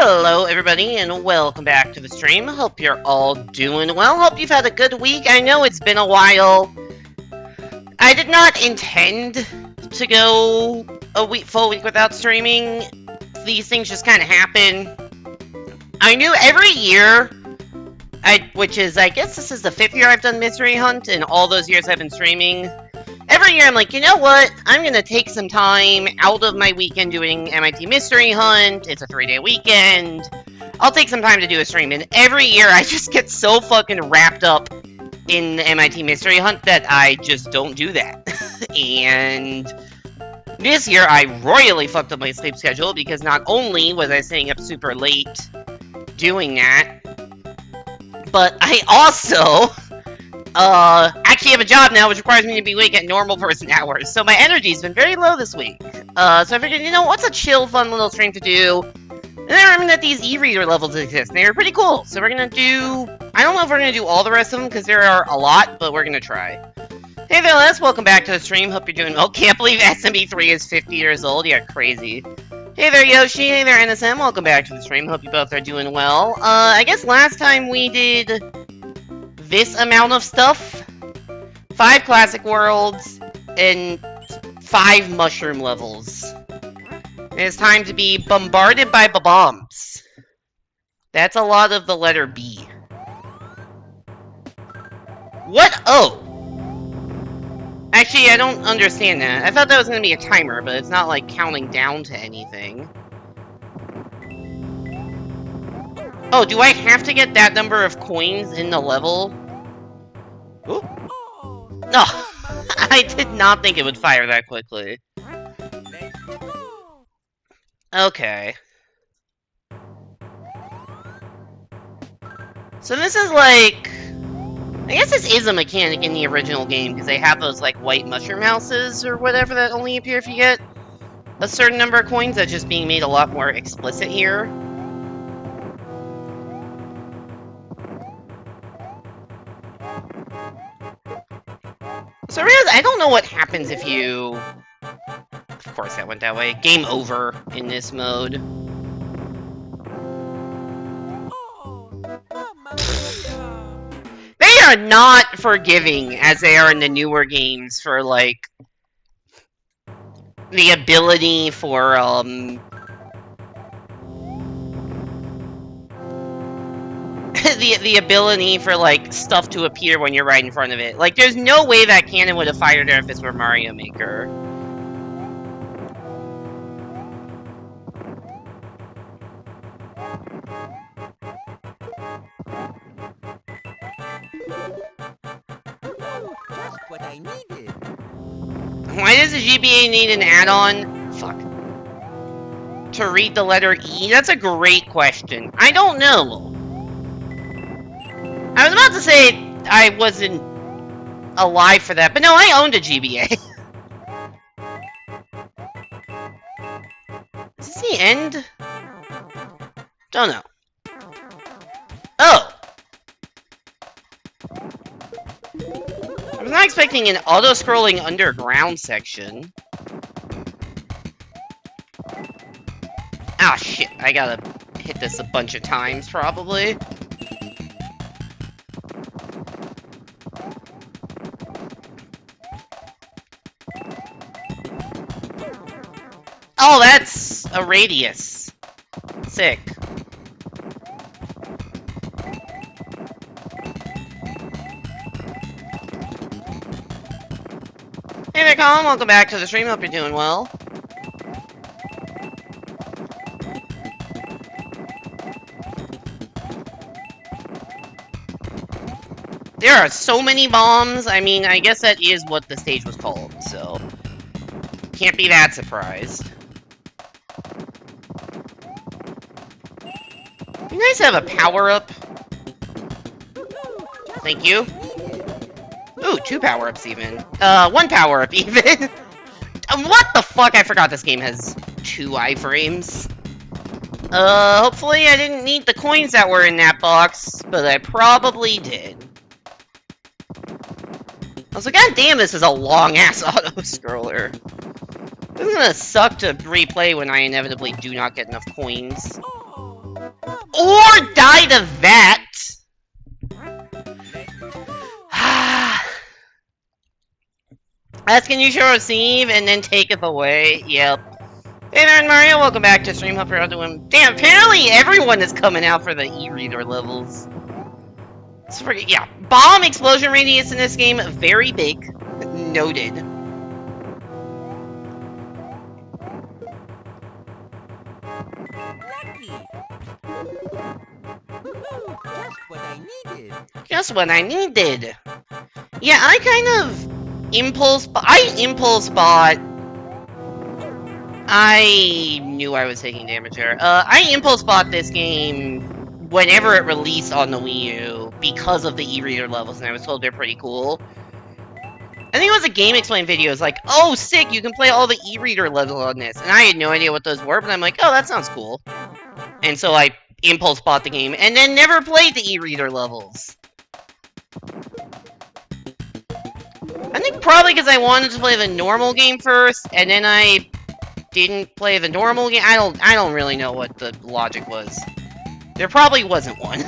Hello everybody and welcome back to the stream. Hope you're all doing well. Hope you've had a good week. I know it's been a while. I did not intend to go a full week without streaming. These things just kind of happen. I knew every year, which is, I guess this is the 5th year I've done Mystery Hunt, and all those years I've been streaming. Every year I'm like, you know what? I'm gonna take some time out of my weekend doing MIT Mystery Hunt. It's a 3-day weekend. I'll take some time to do a stream. And every year I just get so fucking wrapped up in the MIT Mystery Hunt that I just don't do that. And this year I royally fucked up my sleep schedule because not only was I staying up super late doing that, but I also actually have a job now, which requires me to be awake at normal person hours, so my energy's been very low this week. So I figured, you know, what's a chill, fun little stream to do? And then I remembered that these e-reader levels exist, and they were pretty cool, so we're gonna do... I don't know if we're gonna do all the rest of them, because there are a lot, but we're gonna try. Hey there, Les, welcome back to the stream, hope you're doing well. Can't believe SMB3 is 50 years old, yeah, crazy. Hey there, Yoshi, hey there, NSM, welcome back to the stream, hope you both are doing well. I guess last time we did this amount of stuff, 5 classic worlds, and 5 mushroom levels. It's time to be bombarded by bombs. That's a lot of the letter B. What? Oh! Actually, I don't understand that. I thought that was going to be a timer, but it's not, like, counting down to anything. Oh, do I have to get that number of coins in the level? Ooh. No, I did not think it would fire that quickly. Okay. So this is like... I guess this is a mechanic in the original game, because they have those, like, white mushroom houses, or whatever, that only appear if you get a certain number of coins. That's just being made a lot more explicit here. So I don't know what happens if you... Of course that went that way. Game over in this mode. They are not forgiving as they are in the newer games for, like, the ability for, the ability for, like, stuff to appear when you're right in front of it. Like, there's no way that cannon would have fired there if this were Mario Maker. Just what I needed. Why does the GBA need an add-on? Fuck. To read the letter E? That's a great question. I don't know. I was about to say I wasn't alive for that, but no, I owned a GBA. Is this the end? Don't know. Oh! I was not expecting an auto-scrolling underground section. Ah, shit. I gotta hit this a bunch of times, probably. Oh, that's a radius. Sick. Hey there, Colin. Welcome back to the stream. Hope you're doing well. There are so many bombs. I mean, I guess that is what the stage was called, so... Can't be that surprised. You guys have a power-up? Thank you. Ooh, 2 power-ups even. 1 power-up even. What the fuck? I forgot this game has 2 iframes. Hopefully I didn't need the coins that were in that box, but I probably did. I was like, god damn, this is a long-ass auto-scroller. This is gonna suck to replay when I inevitably do not get enough coins. Or die to that. Ask, can you show receive and then taketh away? Yep. Hey there, Mario. Welcome back to stream. Hope you're all doing. Damn, apparently everyone is coming out for the e-reader levels. It's pretty. Yeah. Bomb explosion radius in this game, very big. Noted. Just what I needed. Yeah, I kind of impulse bought. I knew I was taking damage here. I impulse bought this game whenever it released on the Wii U because of the e-reader levels, and I was told they're pretty cool. I think it was a Game Explain video. It's like, oh, sick, you can play all the e-reader levels on this. And I had no idea what those were, but I'm like, oh, that sounds cool. And so I impulse bought the game, and then never played the e-reader levels. I think probably because I wanted to play the normal game first, and then I didn't play the normal game. I don't really know what the logic was. There probably wasn't one.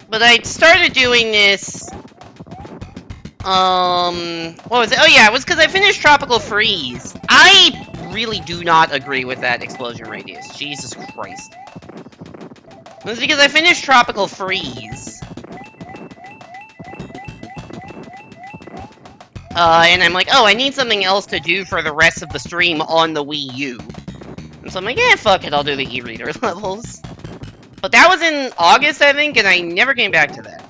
But I started doing this, what was it? Oh yeah, it was because I finished Tropical Freeze. I really do not agree with that explosion radius. Jesus Christ. It was because I finished Tropical Freeze. And I'm like, oh, I need something else to do for the rest of the stream on the Wii U. And so I'm like, yeah, fuck it, I'll do the e-reader levels. But that was in August, I think, and I never came back to that.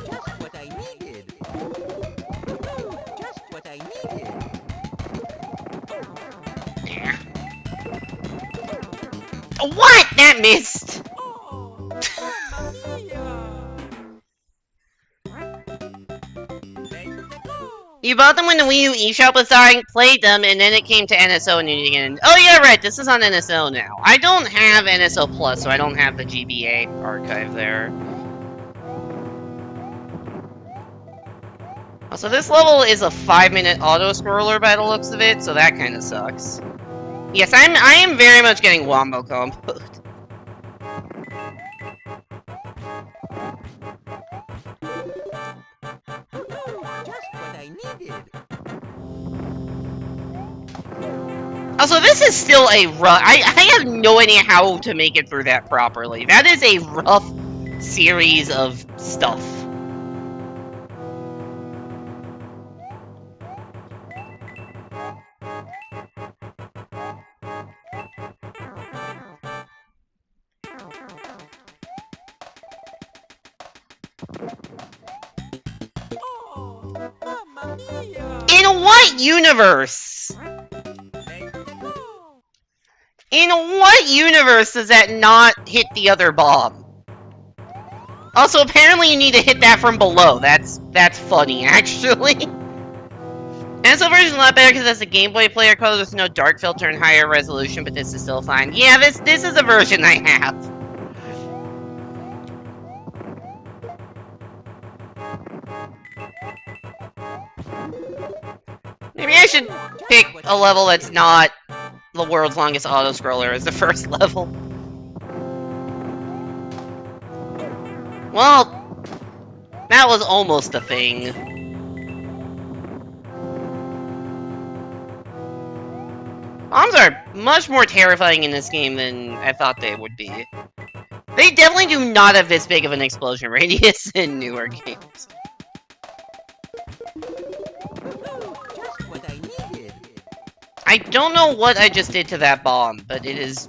Just what I needed. Just what I needed. Yeah. What? That missed! You bought them when the Wii U eShop was starting, played them, and then it came to NSO and you again. Oh yeah, right, this is on NSO now. I don't have NSO Plus, so I don't have the GBA archive there. Also, this level is a 5-minute auto-scroller by the looks of it, so that kind of sucks. Yes, I am very much getting wombo comboed. Also, this is still a rough... I have no idea how to make it through that properly. That is a rough series of stuff. In what universe? In what universe does that not hit the other bomb? Also, apparently you need to hit that from below. That's funny, actually. And so version's a lot better because that's a Game Boy player color with no dark filter and higher resolution, but this is still fine. Yeah, this is a version I have. Maybe I should pick a level that's not the world's longest auto-scroller as the first level. Well, that was almost a thing. Bombs are much more terrifying in this game than I thought they would be. They definitely do not have this big of an explosion radius in newer games. I don't know what I just did to that bomb, but it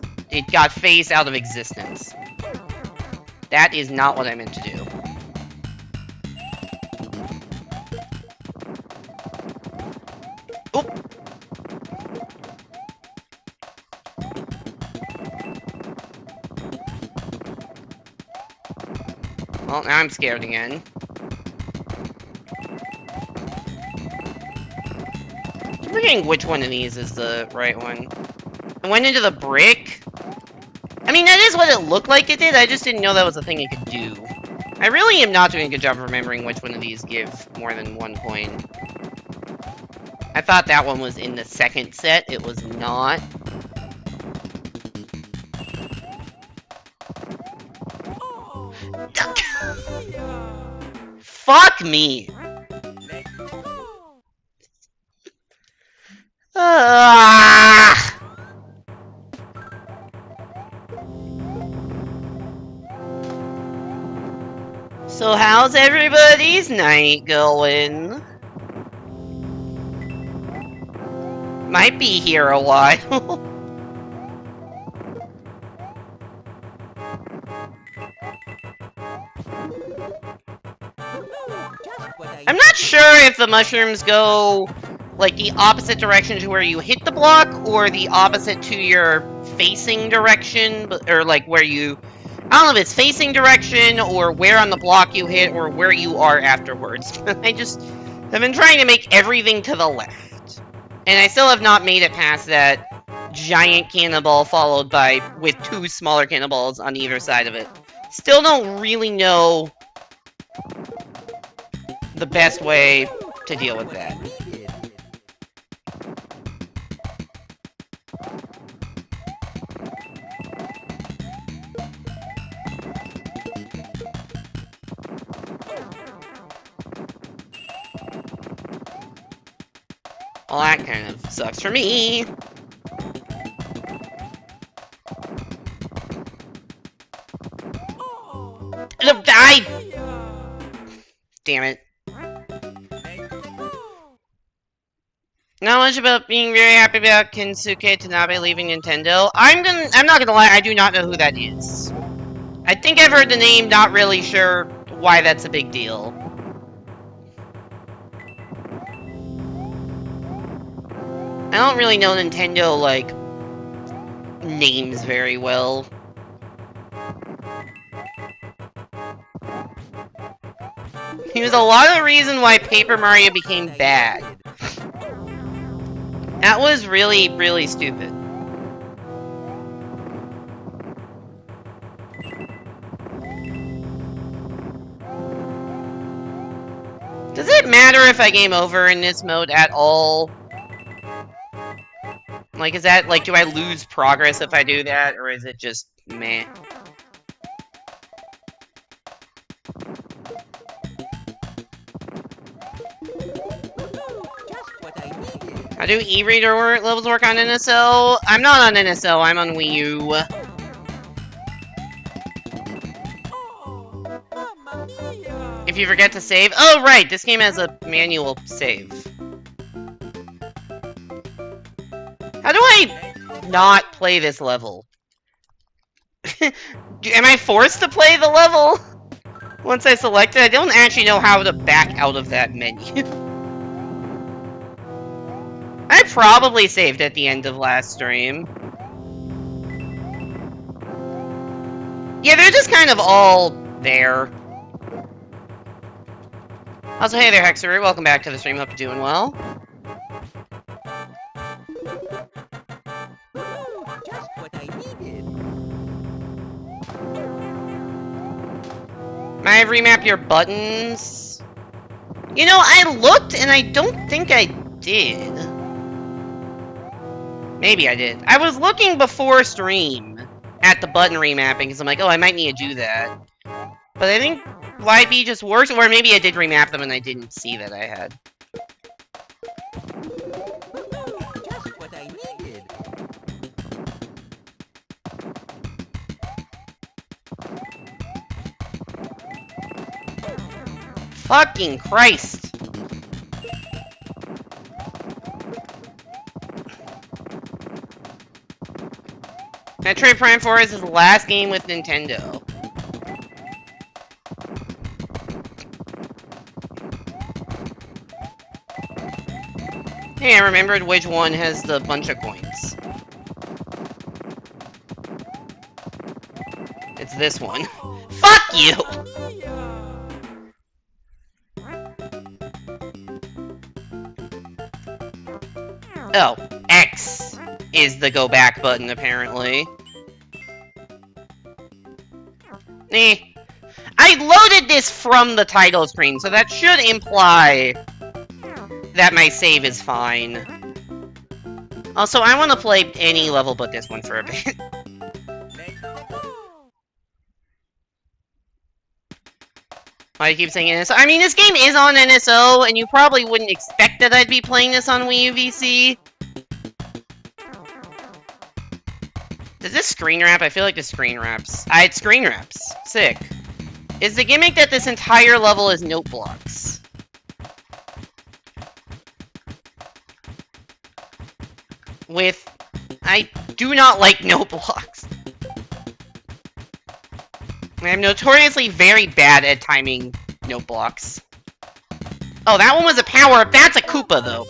got phased out of existence. That is not what I meant to do. Oop! Well, now I'm scared again. I'm forgetting which one of these is the right one. I went into the brick. I mean, that is what it looked like it did, I just didn't know that was a thing it could do. I really am not doing a good job of remembering which one of these give more than 1 coin. I thought that one was in the second set, it was not. Fuck me! Ah! So how's everybody's night going? Might be here a while. I'm not sure if the mushrooms go like the opposite direction to where you hit the block or the opposite to your facing direction, or like where you, I don't know if it's facing direction or where on the block you hit or where you are afterwards. I just have been trying to make everything to the left. And I still have not made it past that giant cannonball followed by with 2 smaller cannonballs on either side of it. Still don't really know the best way to deal with that. Well, that kind of sucks for me. Damn it. Not much about being very happy about Kensuke Tanabe leaving Nintendo. I'm not gonna lie, I do not know who that is. I think I've heard the name, not really sure why that's a big deal. I don't really know Nintendo, like, names very well. He was a lot of the reason why Paper Mario became bad. That was really, really stupid. Does it matter if I game over in this mode at all? Like, is that, like, do I lose progress if I do that, or is it just meh? How do e-reader levels work on NSO? I'm not on NSO, I'm on Wii U. If you forget to save... Oh, right! This game has a manual save. How do I not play this level? Am I forced to play the level? Once I select it, I don't actually know how to back out of that menu. I probably saved at the end of last stream. Yeah, they're just kind of all there. Also, hey there, Hexer. Welcome back to the stream. Hope you're doing well. Just what I needed. Might I remap your buttons? You know, I looked and I don't think I did. Maybe I did. I was looking before stream at the button remapping because I'm like, oh, I might need to do that. But I think YB just works, or maybe I did remap them and I didn't see that I had. Just what I needed. Fucking Christ! Metroid Prime 4 is his last game with Nintendo. Hey, I remembered which one has the bunch of coins. It's this one. Fuck you! Oh, X is the go back button, apparently. Eh. I loaded this from the title screen, so that should imply that my save is fine. Also, I want to play any level but this one for a bit. Why do you keep saying NSO? I mean, this game is on NSO, and you probably wouldn't expect that I'd be playing this on Wii U VC. Does this screen wrap? I feel like this screen wraps. It screen wraps. Sick. Is the gimmick that this entire level is note blocks? I do not like note blocks. I'm notoriously very bad at timing note blocks. Oh, that one was a power-up. That's a Koopa, though.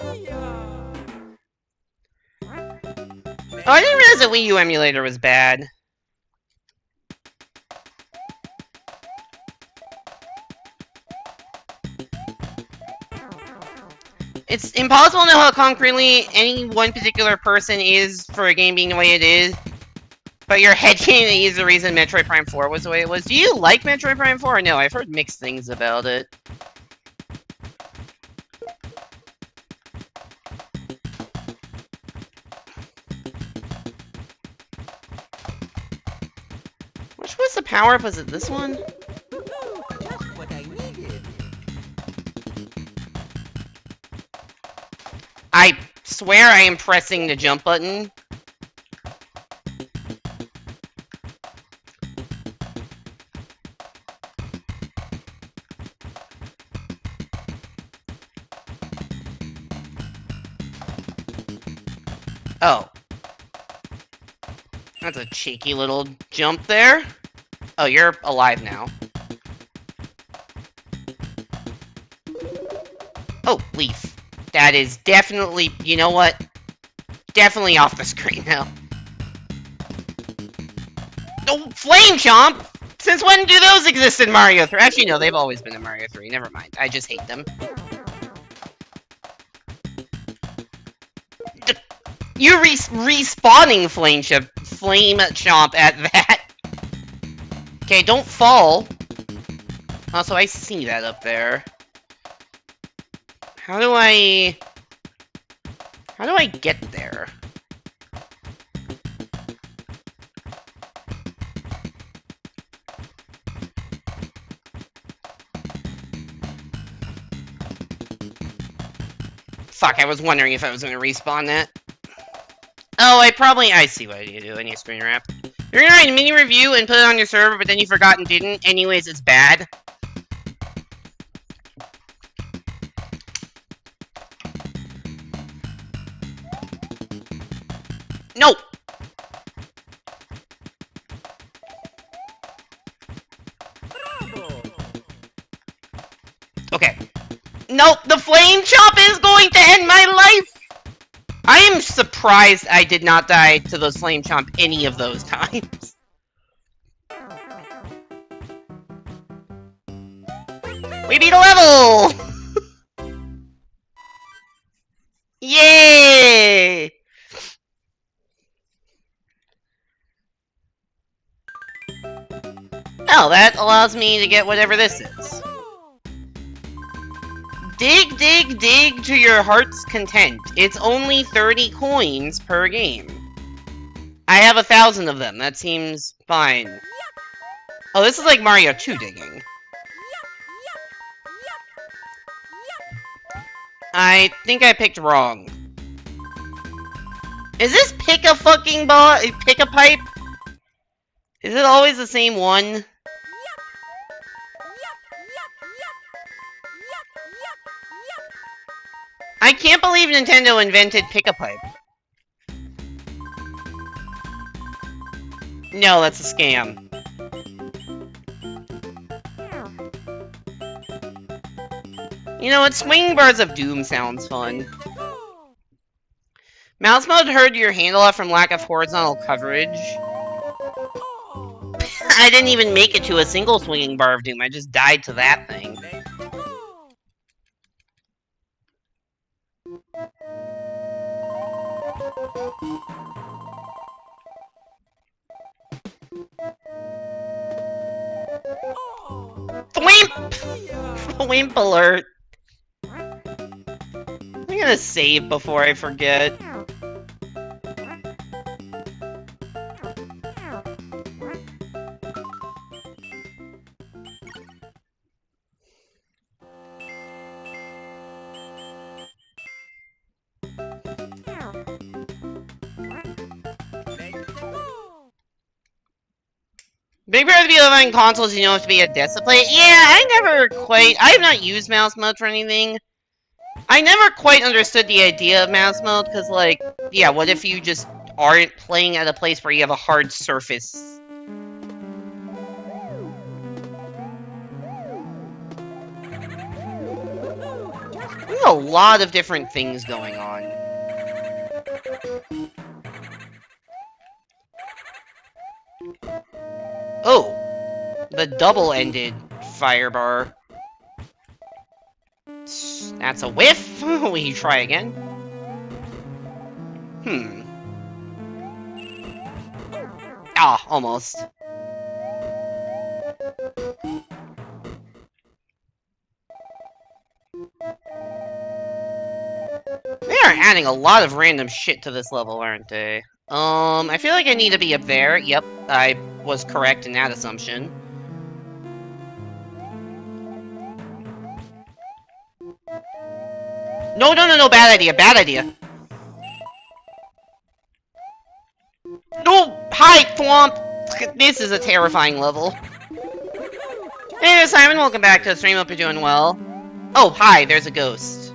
Oh, I didn't realize the Wii U emulator was bad. It's impossible to know how concretely any one particular person is for a game being the way it is. But your headcanon is the reason Metroid Prime 4 was the way it was. Do you like Metroid Prime 4 or no? I've heard mixed things about it. Which was the power-up? Was it this one? Just what I needed. I swear I am pressing the jump button. Oh. That's a cheeky little jump there. Oh, you're alive now. Oh, Leaf. That is definitely, you know what? Definitely off the screen now. Oh, Flame Chomp! Since when do those exist in Mario 3? Actually, no, they've always been in Mario 3. Never mind. I just hate them. You're respawning Flame Chomp at that. Okay, don't fall. Also, I see that up there. How do I get there? Fuck, I was wondering if I was gonna respawn that. Oh, I see what I need to do. I need a screen wrap. You're gonna write a mini review and put it on your server, but then you forgot and didn't. Anyways, it's bad. No! Okay. Nope, the Flame Chomp is going to end my life! I am surprised I did not die to those Flame Chomp any of those times. We beat a level! Yay! Oh, that allows me to get whatever this is. Dig, dig, dig to your heart's content. It's only 30 coins per game. I have 1,000 of them. That seems fine. Oh, this is like Mario 2 digging. I think I picked wrong. Is this pick a fucking ball? Pick a pipe? Is it always the same one? I can't believe Nintendo invented Pick-a-Pipe. No, that's a scam. You know what? Swinging Bars of Doom sounds fun. Mouse mode hurt your handle off from lack of horizontal coverage. I didn't even make it to a single Swinging Bar of Doom. I just died to that thing. Wimp! Wimp alert. I'm gonna save before I forget. Big part of the online consoles, you don't have to be a discipline. Yeah, I have not used mouse mode for anything. I never quite understood the idea of mouse mode, because, like, yeah, what if you just aren't playing at a place where you have a hard surface? There's a lot of different things going on. Oh, the double-ended fire bar. That's a whiff. We try again. Ah, almost. They are adding a lot of random shit to this level, aren't they? I feel like I need to be up there. Yep, I was correct in that assumption. No, bad idea. No, hi, Thwomp! This is a terrifying level. Hey there, Simon, welcome back to the stream, hope you're doing well. Oh, hi, there's a ghost.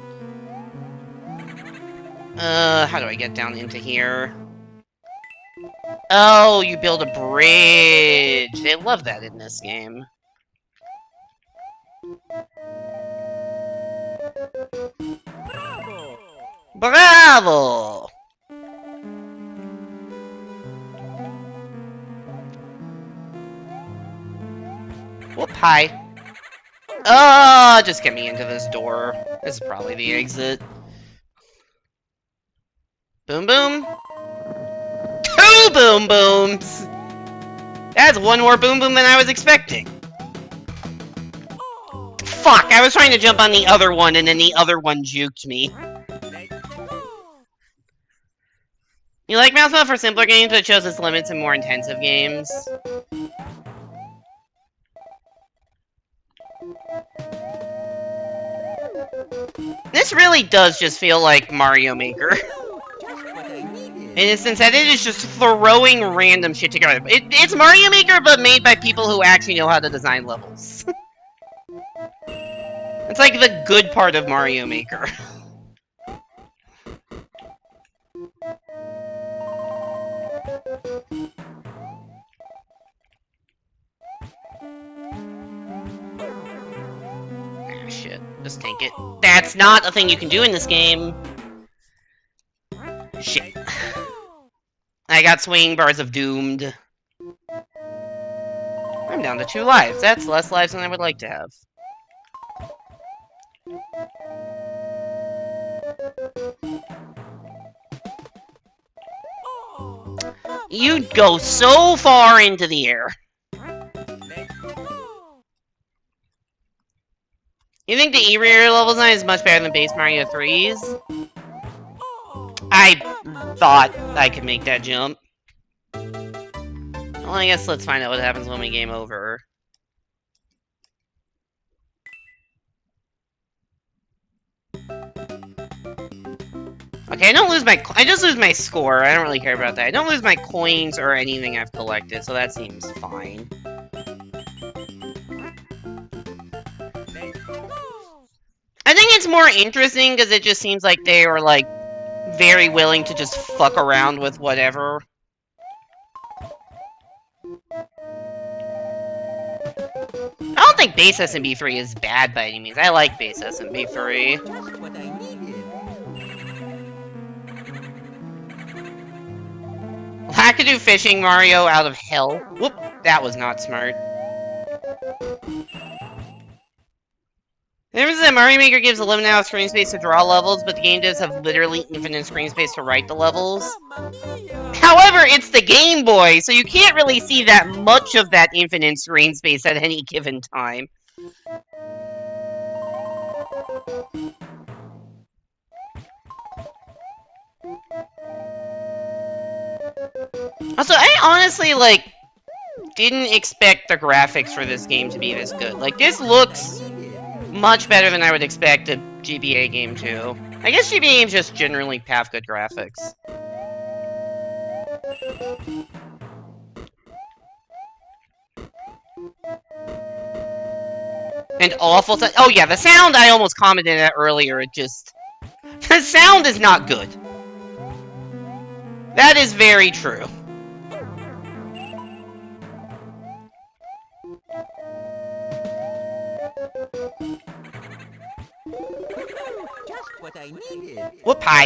How do I get down into here? Oh, you build a bridge. They love that in this game. Bravo! Whoop, hi. Just get me into this door. This is probably the exit. Boom boom. 2 boom booms! That's 1 more boom boom than I was expecting. Fuck, I was trying to jump on the other one and then the other one juked me. You like mouse mode for simpler games, but it shows its limits in more intensive games. This really does just feel like Mario Maker. In a sense that it is just throwing random shit together. It's Mario Maker, but made by people who actually know how to design levels. It's like the good part of Mario Maker. Ah, shit. Just tank it. That's not a thing you can do in this game. Shit. I got swinging bars of doomed. I'm down to 2 lives. That's less lives than I would like to have. You go so far into the air. You think the E-Reader level design is much better than base Mario 3's? I thought I could make that jump. Well, I guess let's find out what happens when we game over. Okay, I just lose my score. I don't really care about that. I don't lose my coins or anything I've collected, so that seems fine. I think it's more interesting because it just seems like they were, like, very willing to just fuck around with whatever. I don't think base SMB3 is bad by any means. I like base SMB3. Just what I needed. Wackadoo fishing Mario out of hell. Whoop, that was not smart. There was that Mario Maker gives a limited amount of screen space to draw levels, but the game does have literally infinite screen space to write the levels. However, it's the Game Boy, so you can't really see that much of that infinite screen space at any given time. Also, I honestly, like, didn't expect the graphics for this game to be this good. Like, this looks much better than I would expect a GBA game to. I guess GBA games just generally have good graphics. And awful oh yeah, the sound, I almost commented on earlier, it just... The sound is not good. That is very true. Just what I needed. Whoop, hi.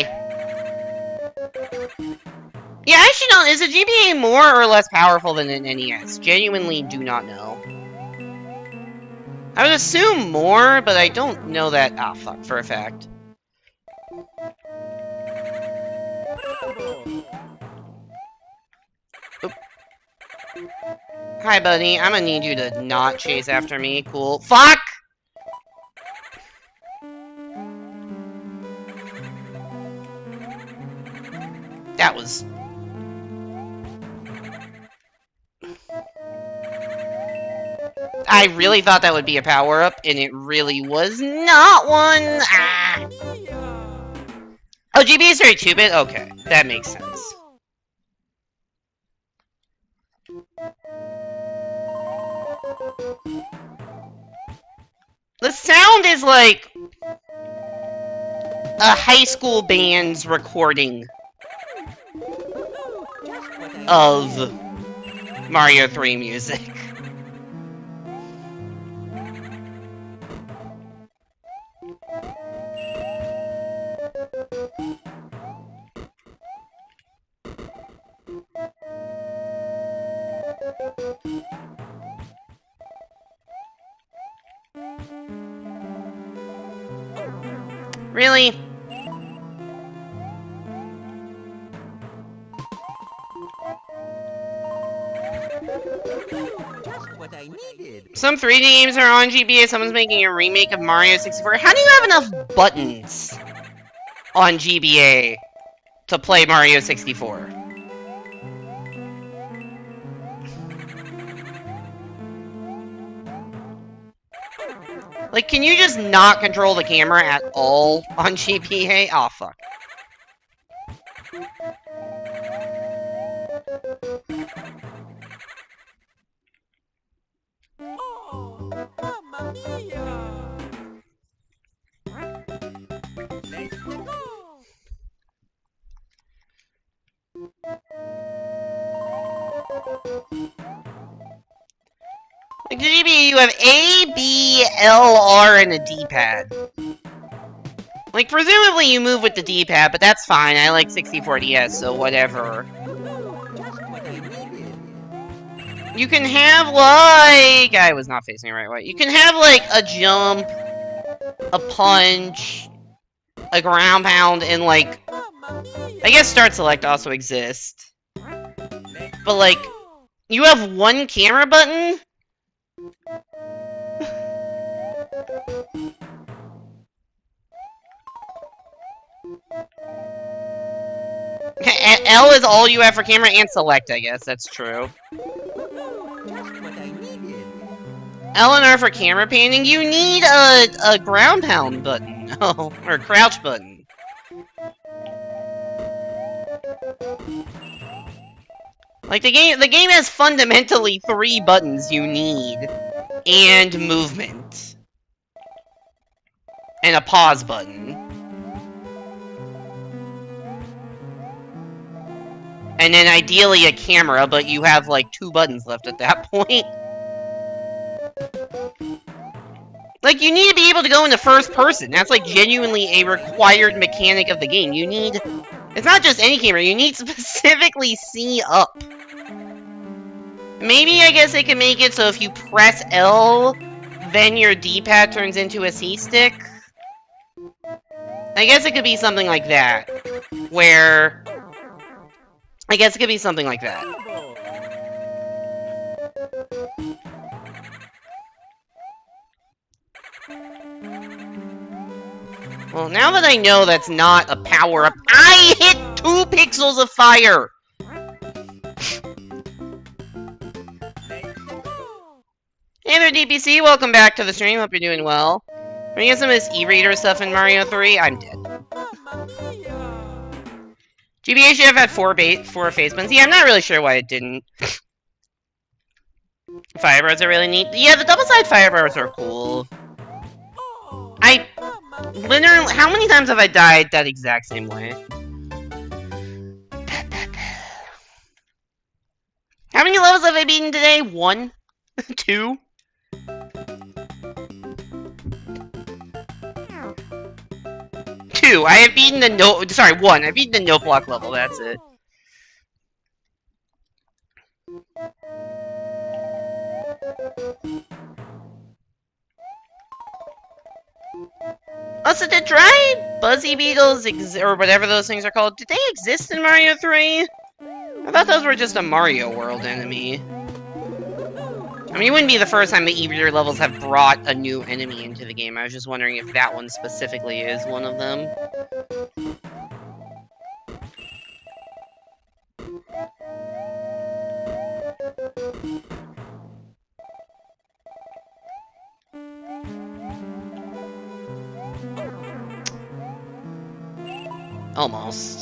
Yeah, I actually don't... Is a GBA more or less powerful than an NES? Genuinely do not know. I would assume more, but I don't know that... Ah, fuck, for a fact. Oop. Hi, buddy. I'm gonna need you to not chase after me. Cool. Fuck! That was... I really thought that would be a power-up, and it really was not one! Ah! Oh, GB is very 2-bit? Okay, that makes sense. The sound is like... a high school band's recording of Mario 3 music. Really? Just what I needed. Some 3D games are on GBA, someone's making a remake of Mario 64. How do you have enough buttons on GBA to play Mario 64? Like, can you just not control the camera at all on GBA? Aw, oh, fuck. Oh, mamma mia! Let's go! Like, the GBA, you have A, B, L, R, and a D-pad. Like, presumably you move with the D-pad, but that's fine. I like 64 DS, so whatever. You can have, like... I was not facing the right way. You can have, like, a jump, a punch, a ground pound, and, like... I guess start select also exists. But, like, you have one camera button? L is all you have for camera and select, I guess. That's true. L and R for camera panning. You need a ground pound button. Oh, or crouch button. Like, the game has fundamentally 3 buttons you need. And movement. And a pause button. And then ideally a camera, but you have like 2 buttons left at that point. Like, you need to be able to go into first person. That's like genuinely a required mechanic of the game. You need... It's not just any camera, you need specifically C up. Maybe, I guess they can make it so if you press L, then your D-pad turns into a C-stick. I guess it could be something like that. Where... I guess it could be something like that. Well, now that I know that's not a power-up, I hit 2 pixels of fire! Hey there, DPC, welcome back to the stream, hope you're doing well. When you get some of this e-reader stuff in Mario 3, I'm dead. GBA should have had 4 face buttons. Yeah, I'm not really sure why it didn't. Firebirds are really neat. Yeah, the double-side firebirds are cool. Literally, how many times have I died that exact same way? How many levels have I beaten today? 1? 2? 2. I have beaten the 1. I've beaten the no block level, that's it. Also, did dry Buzzy Beetles or whatever those things are called, did they exist in Mario 3? I thought those were just a Mario World enemy. I mean, it wouldn't be the first time the e-reader levels have brought a new enemy into the game. I was just wondering if that one specifically is one of them. Almost.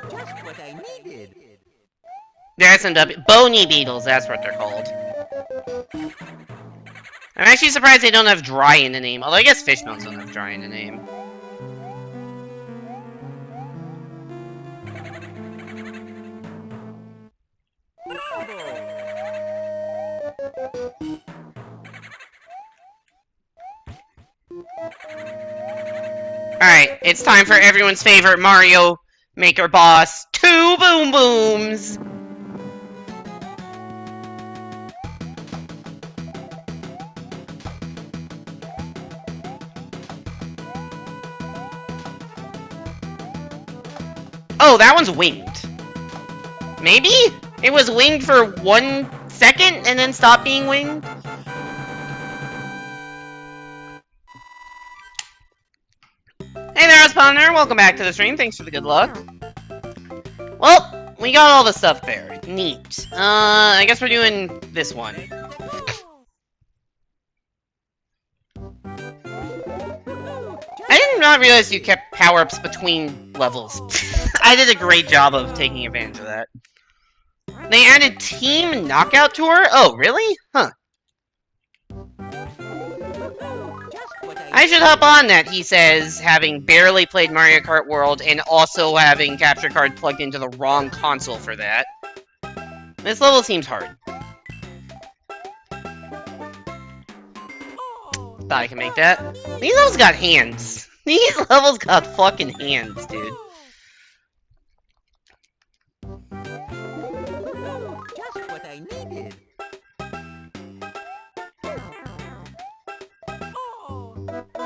Just what I needed. They're SMB. Bony beetles, that's what they're called. I'm actually surprised they don't have dry in the name. Although I guess fishbones don't have dry in the name. Alright, it's time for everyone's favorite Mario Maker boss, 2 Boom Booms! Oh, that one's winged. Maybe? It was winged for 1 second and then stopped being winged? Hey there, Spawner. Welcome back to the stream. Thanks for the good luck. Well, we got all the stuff there. Neat. I guess we're doing this one. I did not realize you kept power-ups between levels. I did a great job of taking advantage of that. They added Team Knockout Tour? Oh, really? Huh. I should hop on that, he says, having barely played Mario Kart World and also having capture card plugged into the wrong console for that. This level seems hard. Thought I could make that. These levels got hands. These levels got fucking hands, dude. Just what I needed.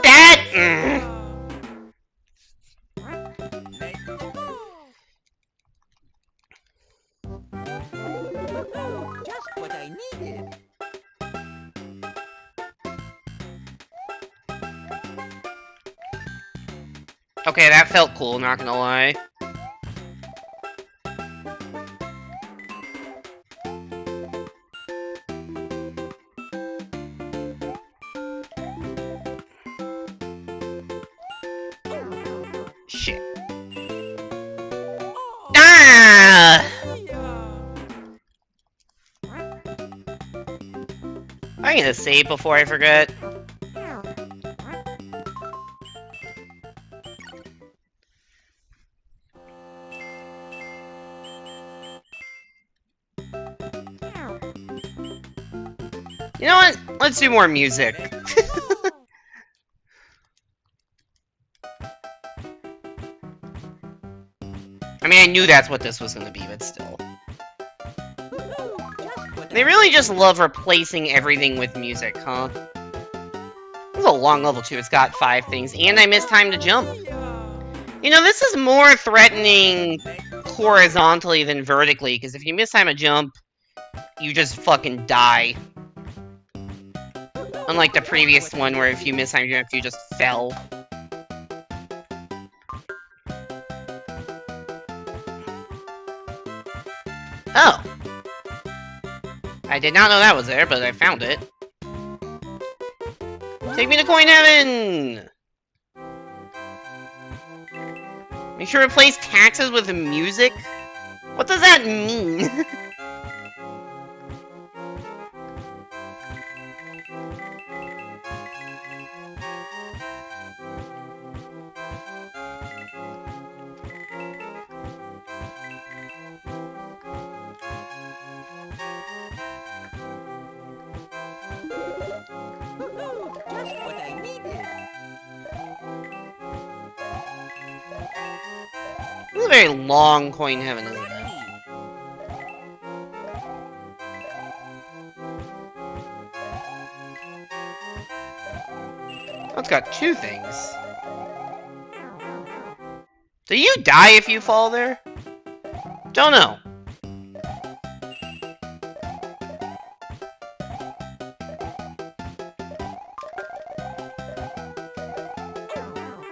That! Just what I needed. Okay, that felt cool, not gonna lie. Shit. Ah! I'm gonna save before I forget. You know what? Let's do more music. I mean, I knew that's what this was gonna be, but still. They really just love replacing everything with music, huh? This is a long level, too. It's got 5 things, and I missed time to jump. You know, this is more threatening horizontally than vertically, because if you miss time to jump, you just fucking die. Unlike the previous one where if you miss time jump, you just fell. Oh! I did not know that was there, but I found it. Take me to Coin Heaven! Make sure to replace taxes with music? What does that mean? Just what I needed. This is a very long Coin Heaven, isn't it? Oh, it's got two things. Do you die if you fall there? Don't know.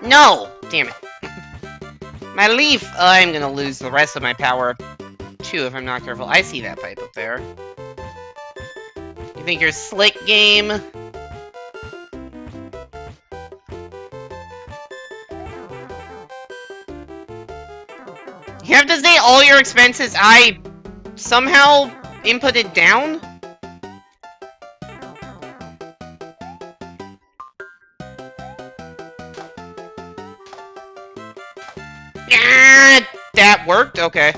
No! Damn it. My leaf! I'm gonna lose the rest of my power, too, if I'm not careful. I see that pipe up there. You think you're slick, game? You have to say all your expenses I somehow inputted down? Ah, that worked? Okay.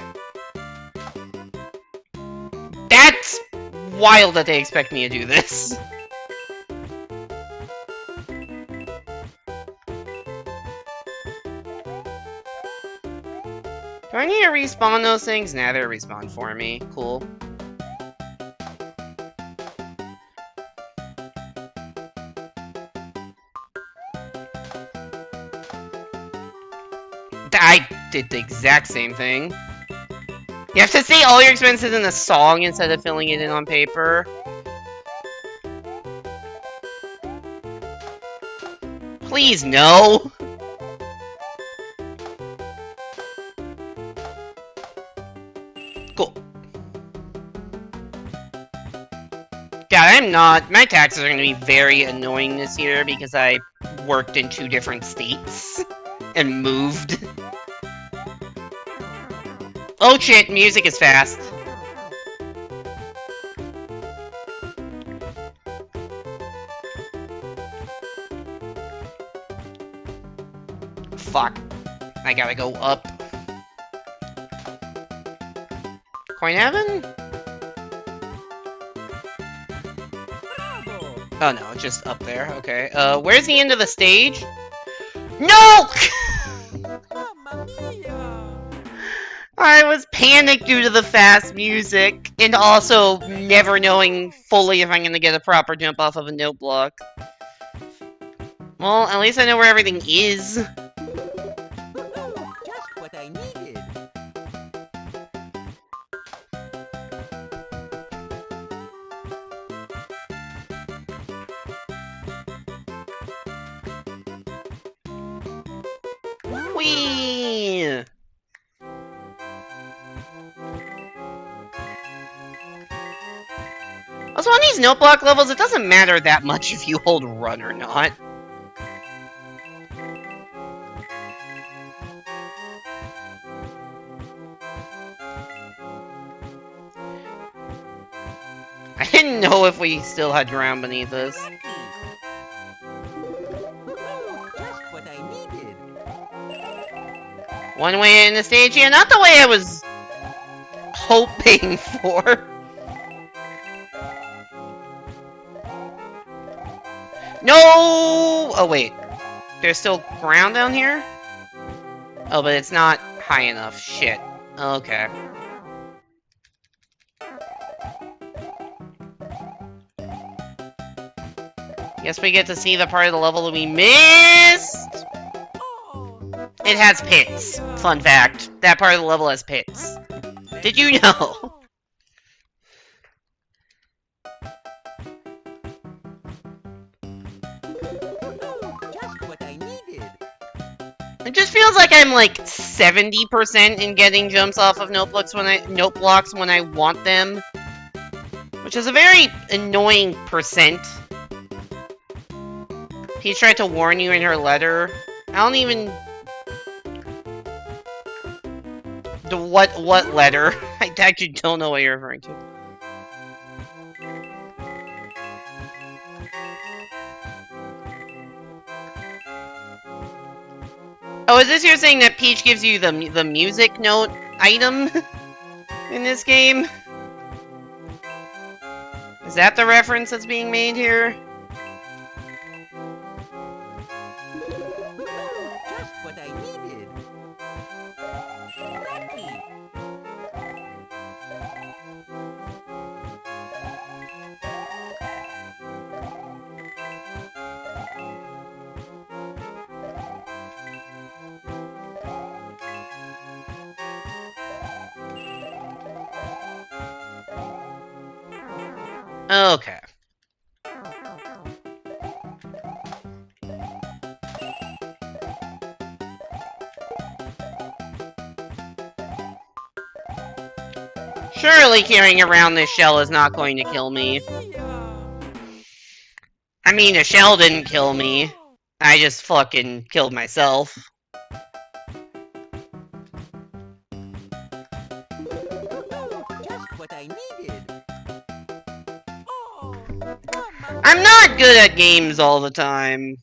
That's wild that they expect me to do this. Do I need to respawn those things? Nah, they're respawn for me. Cool. I did the exact same thing. You have to say all your expenses in a song instead of filling it in on paper. Please, no! Cool. God, my taxes are gonna be very annoying this year because I worked in 2 different states and moved. Oh shit, music is fast. Fuck. I gotta go up. Coin Heaven? Oh no, it's just up there. Okay. Where's the end of the stage? No! Mamma mia! I was panicked due to the fast music, and also never knowing fully if I'm gonna get a proper jump off of a note block. Well, at least I know where everything is. Just what I needed. Whee! Also, on these note block levels, it doesn't matter that much if you hold run or not. I didn't know if we still had ground beneath us. Just what I needed. One way in the stage, yeah, not the way I was hoping for. No! Oh, wait. There's still ground down here? Oh, but it's not high enough. Shit. Okay. Guess we get to see the part of the level that we missed! It has pits. Fun fact. That part of the level has pits. Did you know? It just feels like I'm like 70% in getting jumps off of note blocks when I want them, which is a very annoying percent. Peach tried to warn you in her letter. I don't even. What letter? I actually don't know what you're referring to. Oh, is this you're saying that Peach gives you the music note item in this game? Is that the reference that's being made here? Just what I needed. Lucky. Okay. Surely carrying around this shell is not going to kill me. I mean, a shell didn't kill me. I just fucking killed myself. Just what I needed. Oh, I'm not good at games all the time.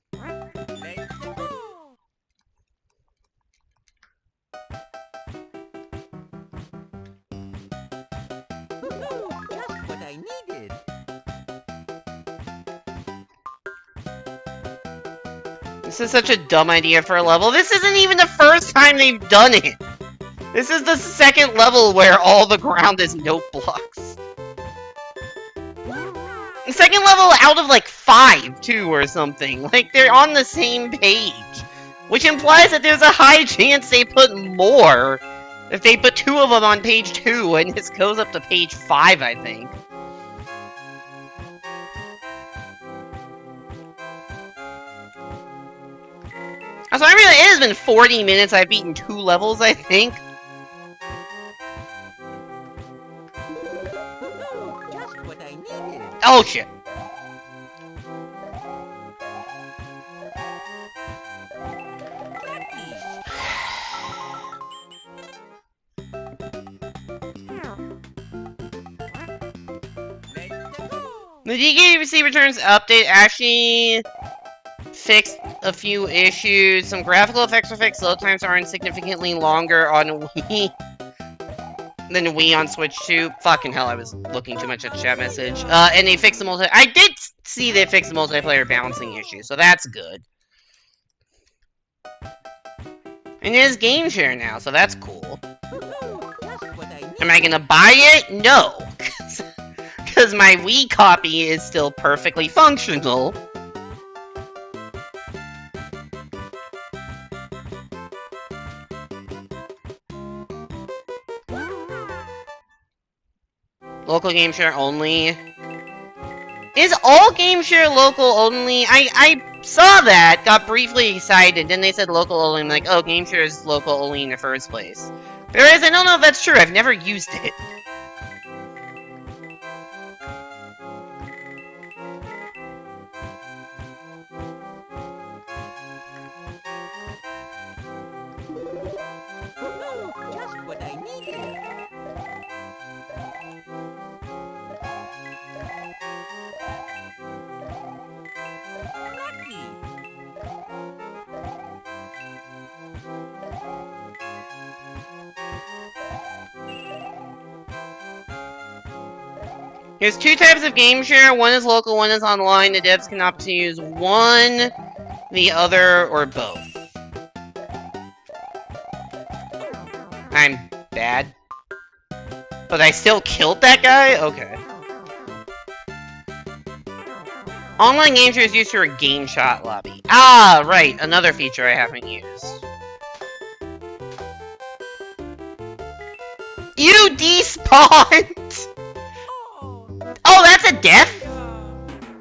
let's go. Just what I needed. This is such a dumb idea for a level. This isn't even the first time they've done it. This is the second level where all the ground is note blocks. The second level out of like 5, too, or something. Like, they're on the same page. Which implies that there's a high chance they put more. If they put 2 of them on page 2, and this goes up to page 5, I think. So I realize it has been 40 minutes. I've beaten 2 levels, I think. Just what I needed. Oh shit. The DKC Returns update actually fixed a few issues. Some graphical effects were fixed. Load times are significantly longer on Wii than Wii on Switch 2. Fucking hell, I was looking too much at the chat message. And they fixed the I did see they fixed the multiplayer balancing issue, so that's good. And it is game share now, so that's cool. Am I gonna buy it? No. Because my Wii copy is still perfectly functional. Local game share only. Is all game share local only? I saw that, got briefly excited, then they said local only. I'm like, oh, game share is local only in the first place. Whereas I don't know if that's true. I've never used it. Just what I needed. Lucky. There's 2 types of game share. One is local, one is online. The devs can opt to use one, the other, or both. I'm bad. But I still killed that guy? Okay. Online game share is used for a game shot lobby. Ah, right. Another feature I haven't used. You despawned! Oh, that's a death?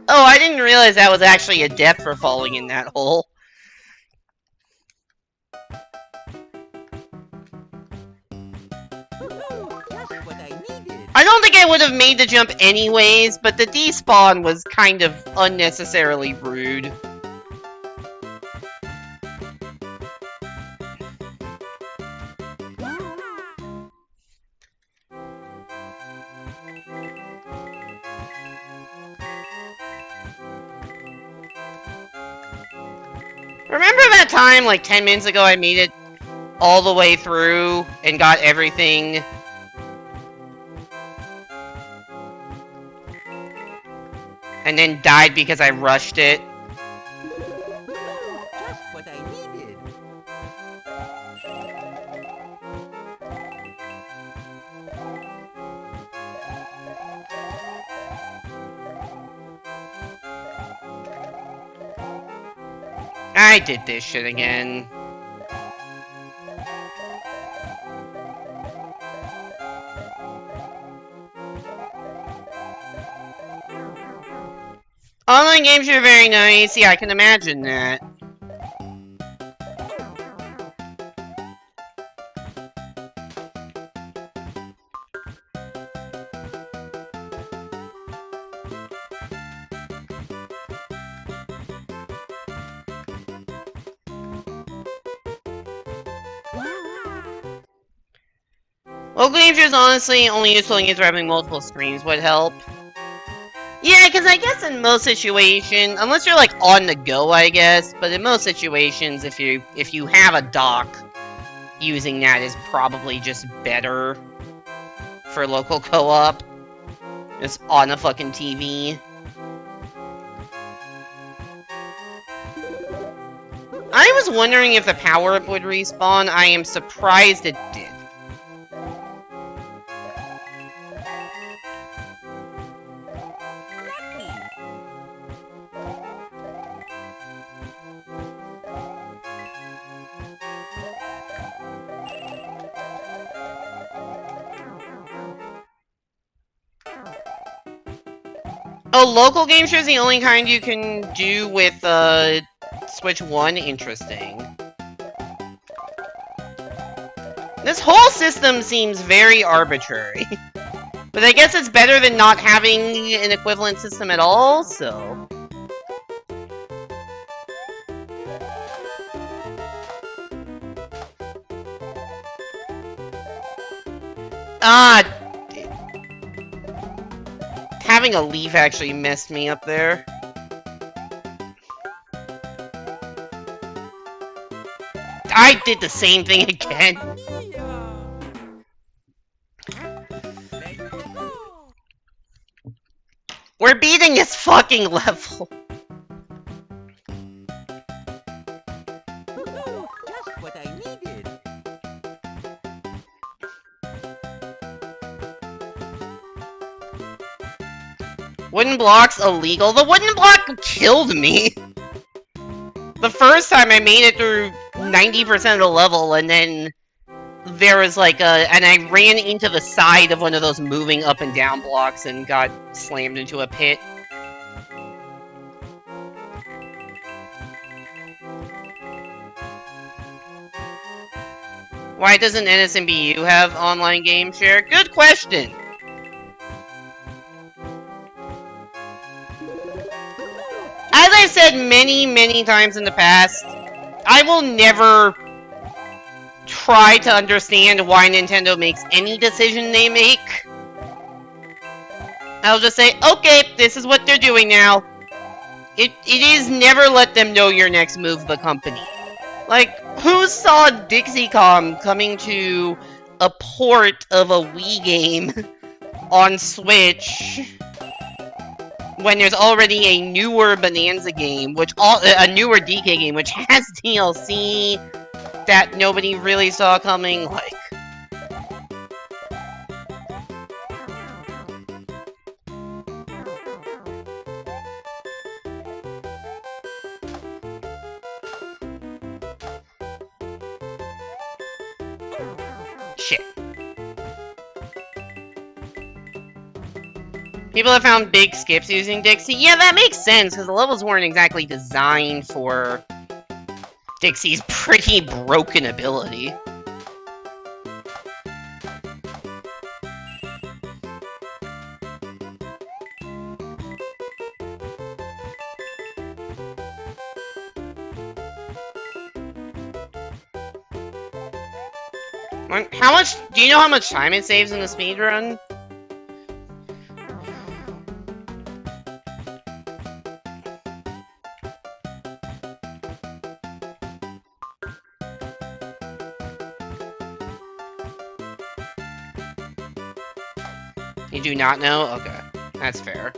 Oh, I didn't realize that was actually a death for falling in that hole. I don't think I would have made the jump anyways, but the despawn was kind of unnecessarily rude. Remember that time, like 10 minutes ago, I made it all the way through and got everything? And then died because I rushed it? Just what I needed. I did this shit again. Online games are very nice. Yeah, I can imagine that. Local games is honestly only useful in games where having multiple screens would help. Yeah, because I guess in most situations, unless you're like on the go, I guess, but in most situations, if you have a dock, using that is probably just better for local co-op. Just on a fucking TV. I was wondering if the power-up would respawn. I am surprised it did. Oh, local game share is the only kind you can do with Switch 1? Interesting. This whole system seems very arbitrary. But I guess it's better than not having an equivalent system at all, so... Ah! Having a leaf actually messed me up there. I did the same thing again. We're beating this fucking level. Just what I needed. Wooden blocks illegal? The wooden block killed me! The first time I made it through 90% of the level, and then there was like and I ran into the side of one of those moving up and down blocks and got slammed into a pit. Why doesn't NSMBU have online game share? Good question! As I've said many, many times in the past, I will never try to understand why Nintendo makes any decision they make. I'll just say, okay, this is what they're doing now. It is never let them know your next move, the company. Like, who saw Dixie-Com coming to a port of a Wii game on Switch when there's already a newer Bonanza game, a newer DK game, which has DLC that nobody really saw coming, like... Shit. People have found big skips using Dixie. Yeah, that makes sense, because the levels weren't exactly designed for Dixie's pretty broken ability. How much? Do you know how much time it saves in the speedrun? You do not know? Okay, that's fair.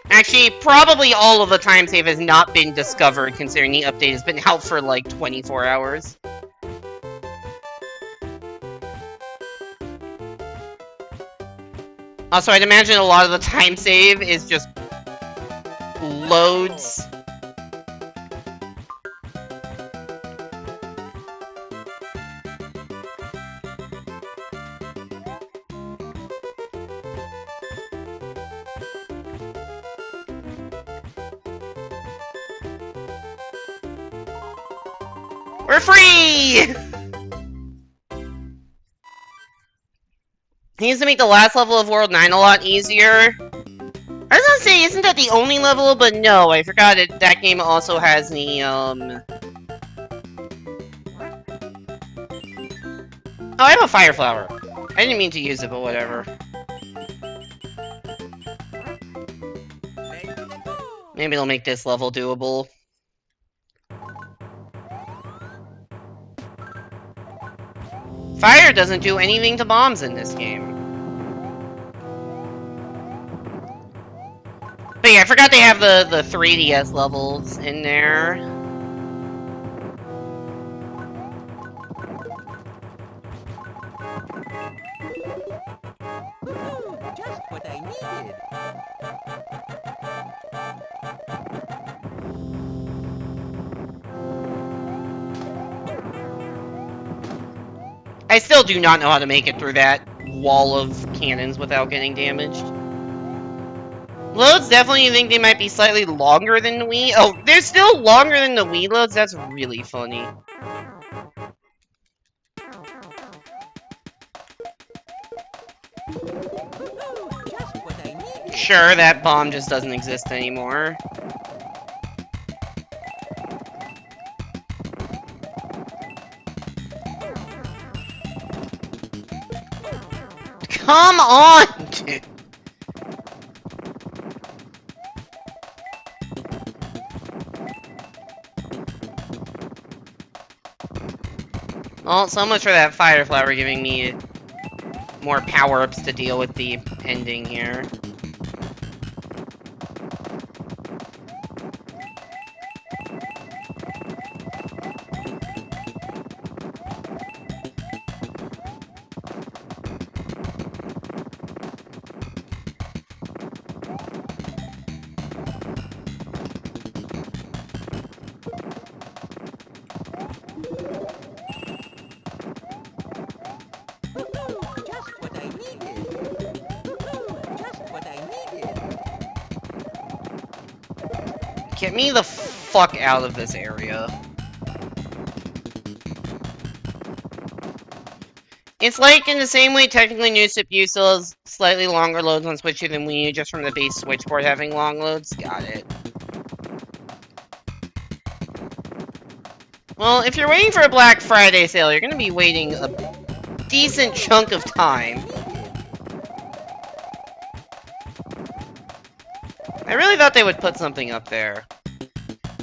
Actually, probably all of the time save has not been discovered, considering the update has been out for like 24 hours. Also, I'd imagine a lot of the time save is just loads. We're free! Needs to make the last level of World 9 a lot easier. I was gonna say, isn't that the only level? But no, I forgot it. That game also has the, Oh, I have a fire flower. I didn't mean to use it, but whatever. Maybe it'll make this level doable. Fire doesn't do anything to bombs in this game. But yeah, I forgot they have the 3DS levels in there. Just what I needed. I still do not know how to make it through that wall of cannons without getting damaged. Loads definitely think they might be slightly longer than the Wii. Oh, they're still longer than the Wii loads? That's really funny. Just what I needed. Sure, that bomb just doesn't exist anymore. Come on, dude. Well, so much for that fire flower giving me more power-ups to deal with the ending here. Just what I needed. Just what I needed. Get me the fuck out of this area. It's like in the same way technically New Sip U still has slightly longer loads on Switch U than Wii U, just from the base switchboard having long loads. Got it. Well, if you're waiting for a Black Friday sale, you're gonna be waiting a decent chunk of time. I really thought they would put something up there.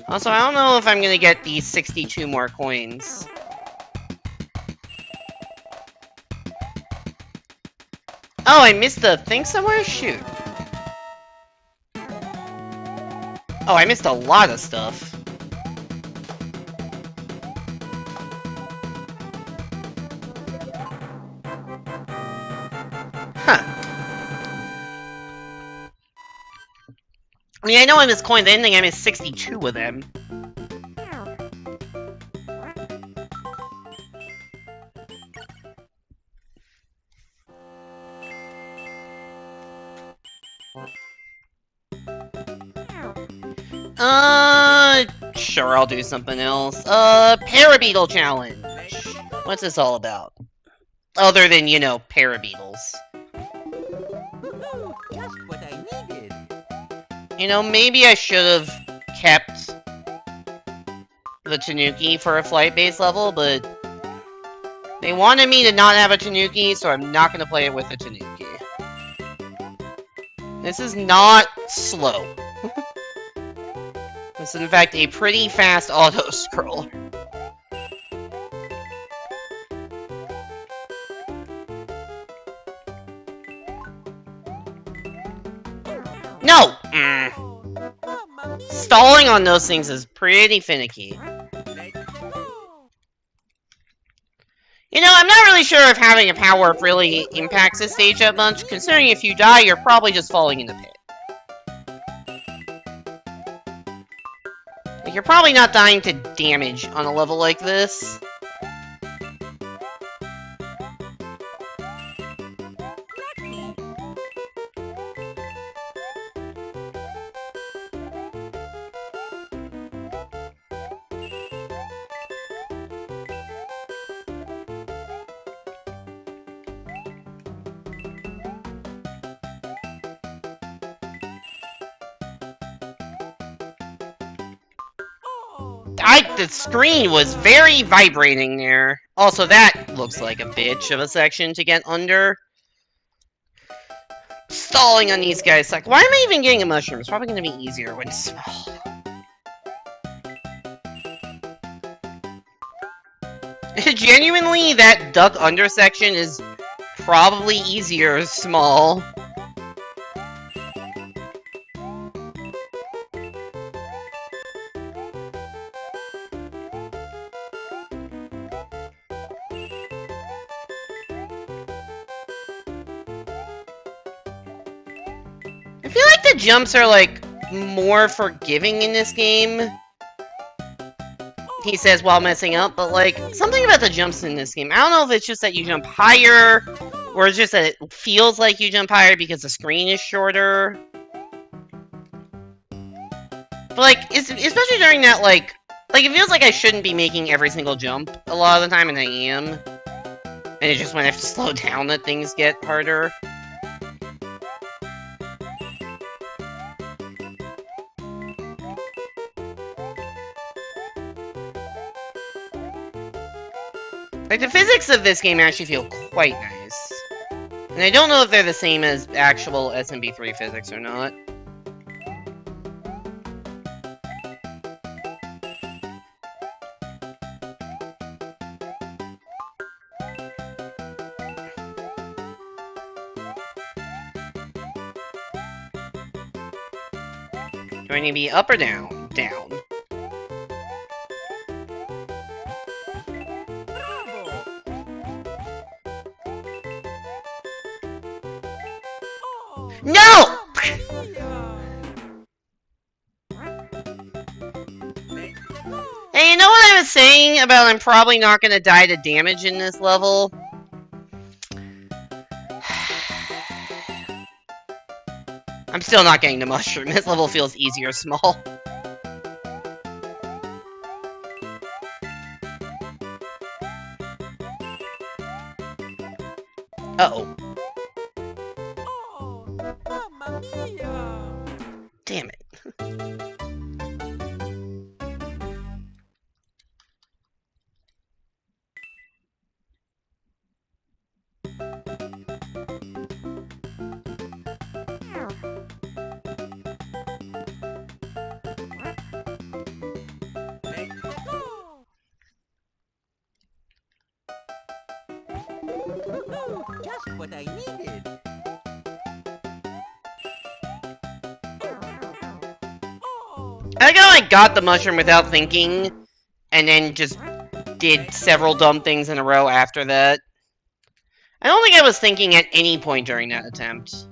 Also, I don't know if I'm gonna get these 62 more coins. Oh, I missed the thing somewhere? Shoot. Oh, I missed a lot of stuff. Huh. I mean, I know I missed coins. I didn't think I missed 62 of them. Sure, I'll do something else. Parabeetle challenge. What's this all about? Other than, you know, parabeetles. Just what I needed. You know, maybe I should have kept the Tanuki for a flight-based level, but They wanted me to not have a Tanuki, so I'm not gonna play it with a Tanuki. This is not slow. This is in fact a pretty fast auto-scroller. No! Stalling on those things is pretty finicky. You know, I'm not really sure if having a power-up really impacts this stage that much, considering if you die, you're probably just falling in the pit. Like, you're probably not dying to damage on a level like this. The screen was very vibrating there. Also, that looks like a bitch of a section to get under. Stalling on these guys. Like, why am I even getting a mushroom? It's probably going to be easier when it's small. Genuinely, that duck under section is probably easier small. I feel like the jumps are, like, more forgiving in this game. He says while messing up, but, like, something about the jumps in this game. I don't know if it's just that you jump higher, or it's just that it feels like you jump higher because the screen is shorter. But, like, especially during that, like, it feels like I shouldn't be making every single jump a lot of the time, and I am. And it's just when I have to slow down that things get harder. Like, the physics of this game actually feel quite nice. And I don't know if they're the same as actual SMB3 physics or not. Do I need to be up or down? Down. No! Hey, you know what I was saying about I'm probably not gonna die to damage in this level? I'm still not getting the mushroom. This level feels easier small. Uh-oh. Damn it. Just what I needed. I think I got the mushroom without thinking, and then just did several dumb things in a row after that. I don't think I was thinking at any point during that attempt.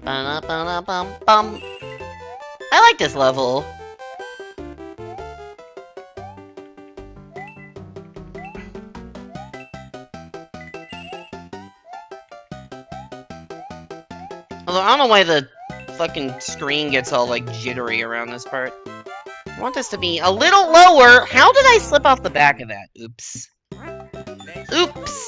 Ba-da-ba-da-bum-bum. I like this level. Although I don't know why the fucking screen gets all, like, jittery around this part. I want this to be a little lower. How did I slip off the back of that? Oops. Oops.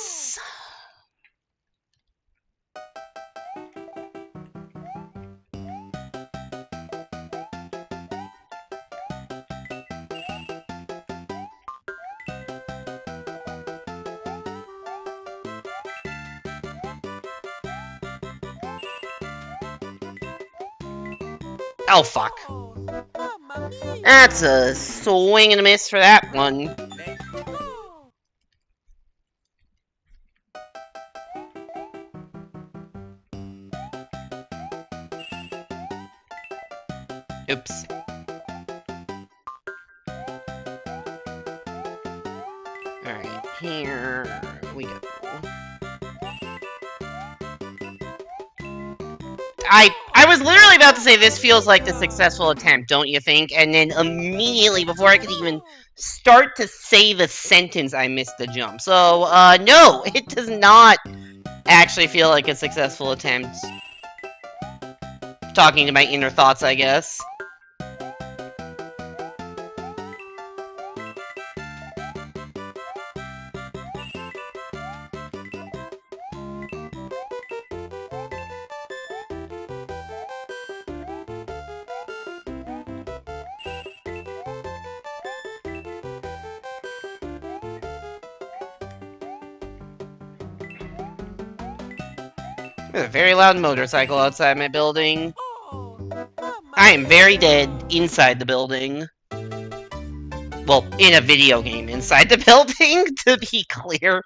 Oh, fuck. Mamma mia! That's a swing and a miss for that one. Oops. Alright, here we go. I was literally about to say this feels like the successful attempt, don't you think? And then immediately, before I could even start to say the sentence, I missed the jump. So, no, it does not actually feel like a successful attempt. Talking to my inner thoughts, I guess. There's a very loud motorcycle outside my building. I am very dead inside the building. Well, in a video game inside the building, to be clear.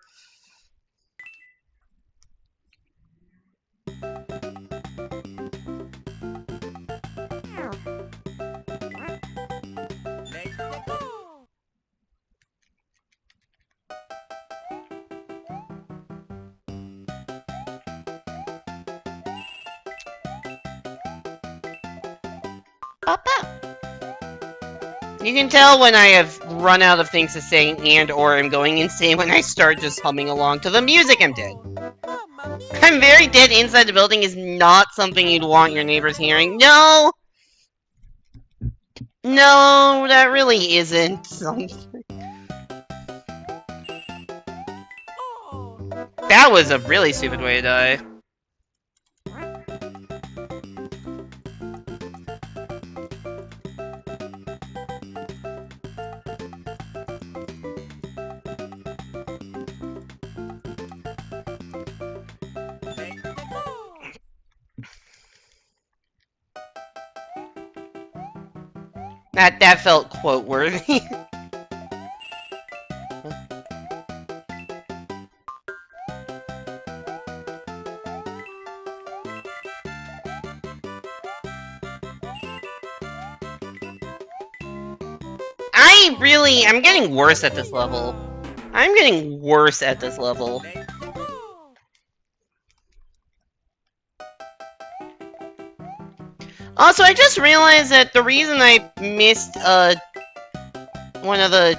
Papa. You can tell when I have run out of things to say and or I'm going insane when I start just humming along to the music. I'm dead. I'm very dead inside the building is not something you'd want your neighbors hearing. No! No, that really isn't something. That was a really stupid way to die. That felt quote-worthy. I'm getting worse at this level. I'm getting worse at this level. Also, I just realized that the reason I missed, one of the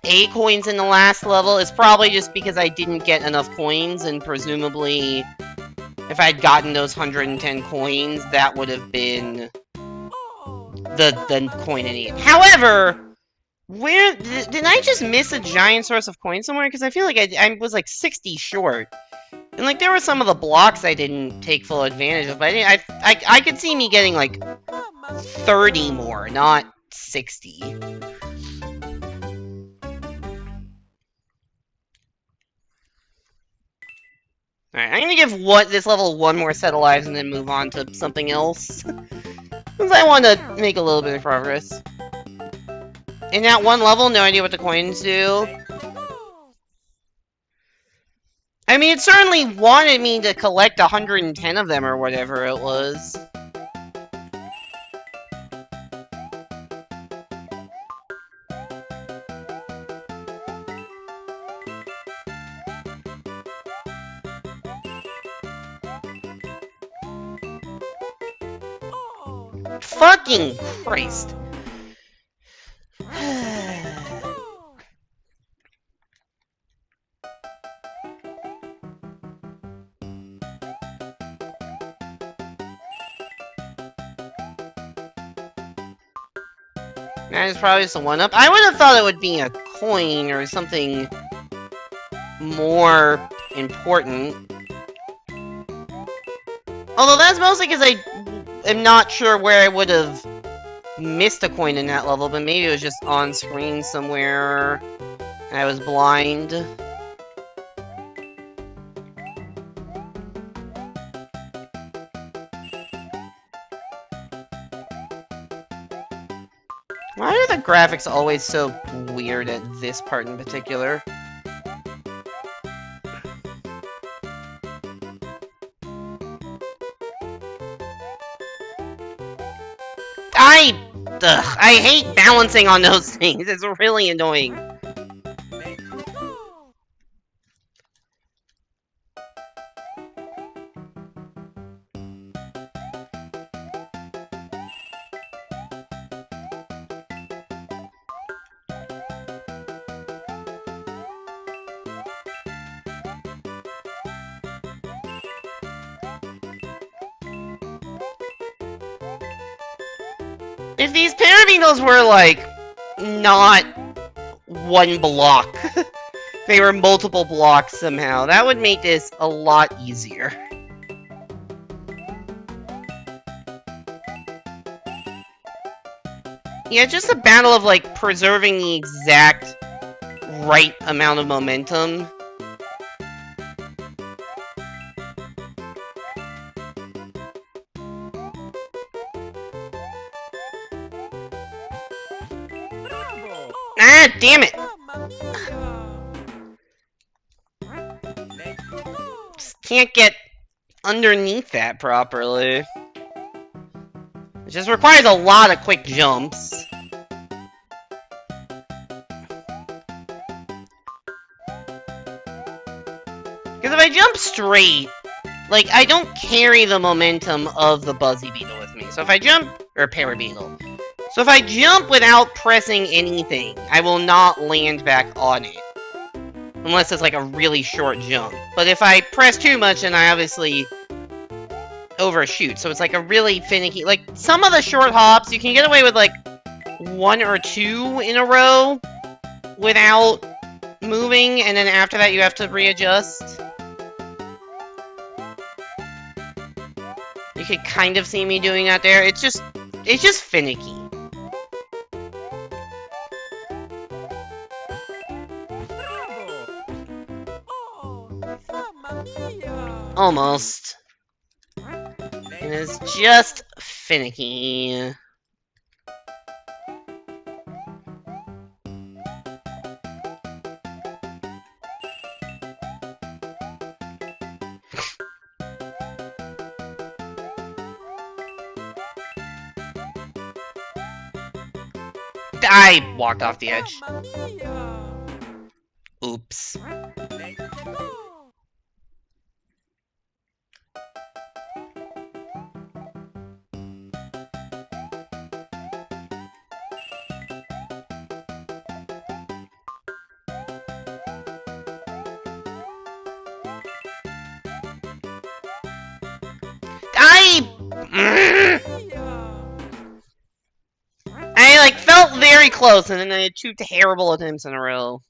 A coins in the last level is probably just because I didn't get enough coins, and presumably, if I'd gotten those 110 coins, that would have been the coin I need. However, where did I just miss a giant source of coins somewhere? Because I feel like I was like 60 short. And like there were some of the blocks I didn't take full advantage of, but I could see me getting like 30 more, not 60. Alright, I'm gonna give this level one more set of lives and then move on to something else. Since I want to make a little bit of progress. In that one level, no idea what the coins do. I mean, it certainly wanted me to collect 110 of them or whatever it was. Fucking Christ. That is probably just a 1-up. I would have thought it would be a coin or something more important. Although that's mostly because I am not sure where I would have missed a coin in that level, but maybe it was just on screen somewhere. And I was blind. Why are the graphics always so weird at this part in particular? I hate balancing on those things. It's really annoying. If these Parabeetles were, like, not one block, they were multiple blocks somehow, that would make this a lot easier. Yeah, just a battle of, like, preserving the exact right amount of momentum. Ah, damn it! Just can't get underneath that properly. It just requires a lot of quick jumps. Because if I jump straight, like, I don't carry the momentum of the Buzzy Beetle with me. So if I jump, or Parabeetle. So if I jump without pressing anything, I will not land back on it. Unless it's like a really short jump. But if I press too much, then I obviously overshoot. So it's like a really finicky, like, some of the short hops, you can get away with like 1 or 2 in a row without moving, and then after that you have to readjust. You could kind of see me doing that there. It's just finicky. Almost. It is just finicky. I walked off the edge. Oops. I like felt very close, and then I had 2 terrible attempts in a row.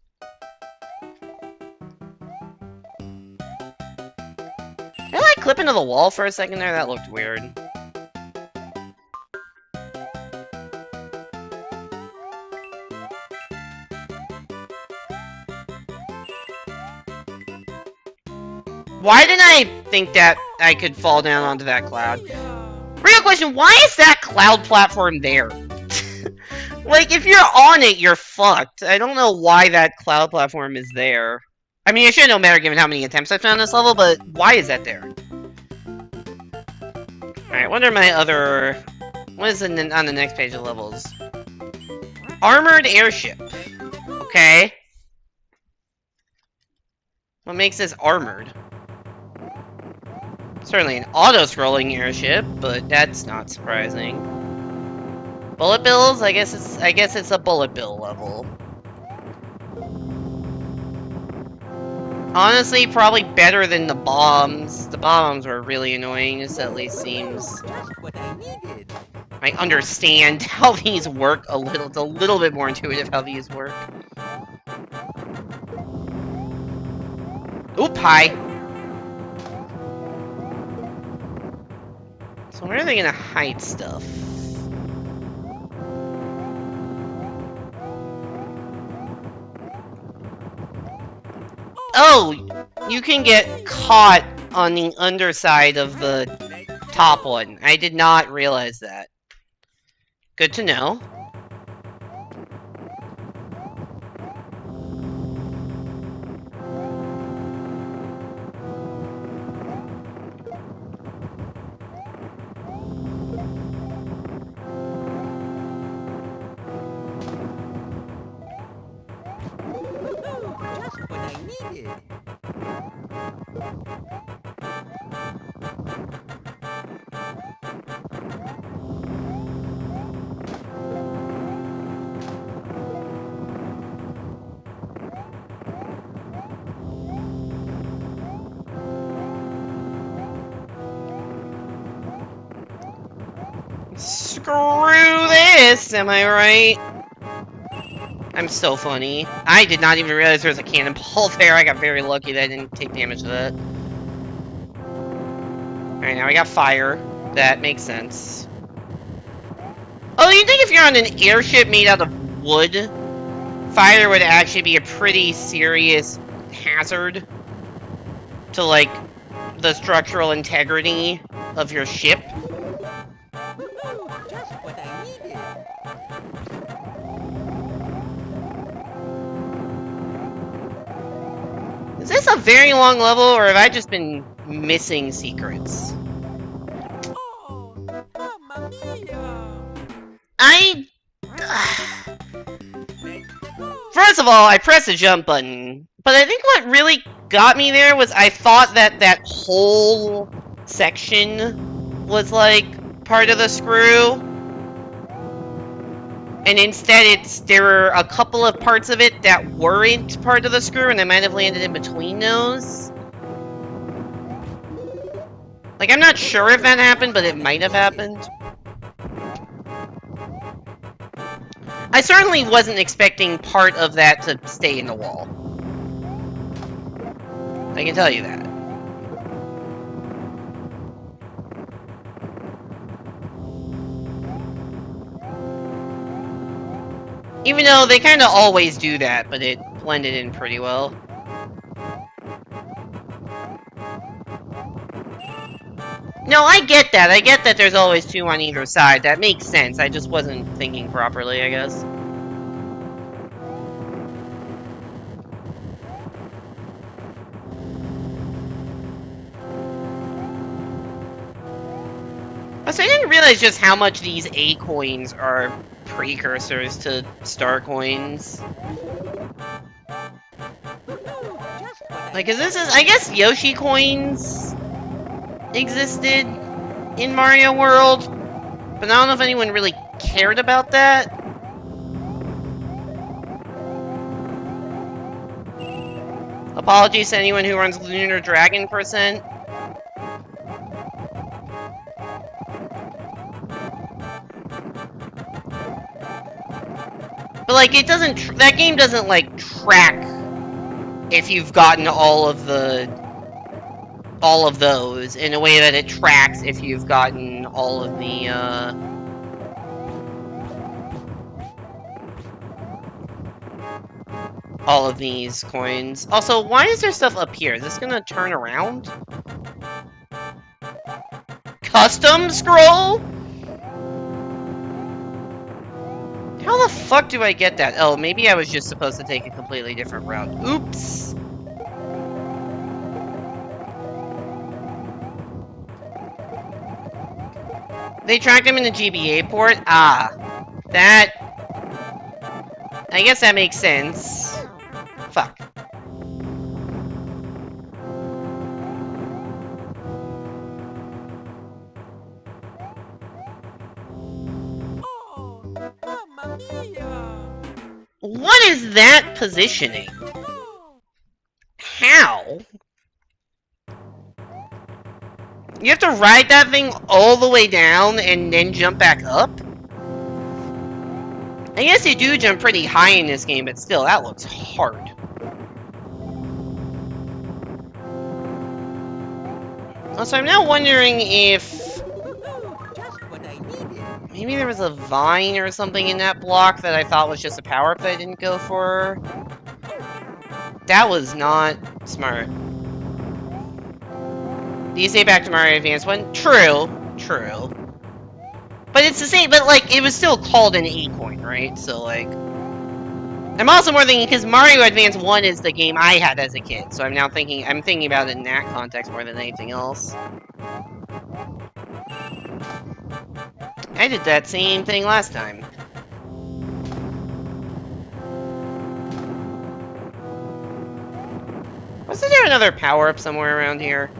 Did I like clip into the wall for a second there? That looked weird. Why didn't I think that I could fall down onto that cloud? Real question, why is that cloud platform there? Like, if you're on it, you're fucked. I don't know why that cloud platform is there. I mean, it should know better given how many attempts I've found this level, but why is that there? Alright, what are my other... What is on the next page of levels? Armored airship. Okay. What makes this armored? Certainly an auto-scrolling airship, but that's not surprising. Bullet bills? I guess it's a bullet bill level. Honestly, probably better than the bombs. The bombs were really annoying, this at least seems. Just what I needed. I understand how these work a little. It's a little bit more intuitive how these work. Oop, hi. So where are they gonna hide stuff? Oh, you can get caught on the underside of the top one. I did not realize that. Good to know. Just what I needed. Screw this, am I right? I'm so funny. I did not even realize there was a cannonball there. I got very lucky that I didn't take damage to that. Alright, now I got fire. That makes sense. Oh, you think if you're on an airship made out of wood, fire would actually be a pretty serious hazard to, like, the structural integrity of your ship? Just what I needed. Is this a very long level, or have I just been missing secrets? Oh, mamma mia! First of all, I pressed the jump button, but I think what really got me there was I thought that that whole section was, like, part of the screw. And instead there were a couple of parts of it that weren't part of the screw, and I might have landed in between those. Like, I'm not sure if that happened, but it might have happened. I certainly wasn't expecting part of that to stay in the wall. I can tell you that. Even though they kind of always do that, but it blended in pretty well. No, I get that. I get that there's always two on either side. That makes sense. I just wasn't thinking properly, I guess. Also, I didn't realize just how much these A coins are precursors to star coins. Like, I guess Yoshi coins existed in Mario World, but I don't know if anyone really cared about that. Apologies to anyone who runs Lunar Dragon %. But, like, it doesn't, that game doesn't, like, track if you've gotten all of those in a way that it tracks if you've gotten all of the, all of these coins. Also, why is there stuff up here? Is this gonna turn around? Custom scroll? How the fuck do I get that? Oh, maybe I was just supposed to take a completely different route. Oops! They tracked him in the GBA port? Ah. That... I guess that makes sense. Fuck. Oh, mamma mia! What is that positioning? How? You have to ride that thing all the way down and then jump back up? I guess you do jump pretty high in this game, but still, that looks hard. Also, I'm now wondering if... Just what I needed. maybe there was a vine or something in that block that I thought was just a power-up that I didn't go for. That was not smart. Do you say back to Mario Advance 1? True. True. But it's the same, but like, it was still called an Acorn, right? So like... I'm also more thinking, because Mario Advance 1 is the game I had as a kid, so I'm now thinking, I'm thinking about it in that context more than anything else. I did that same thing last time. Wasn't there another power-up somewhere around here?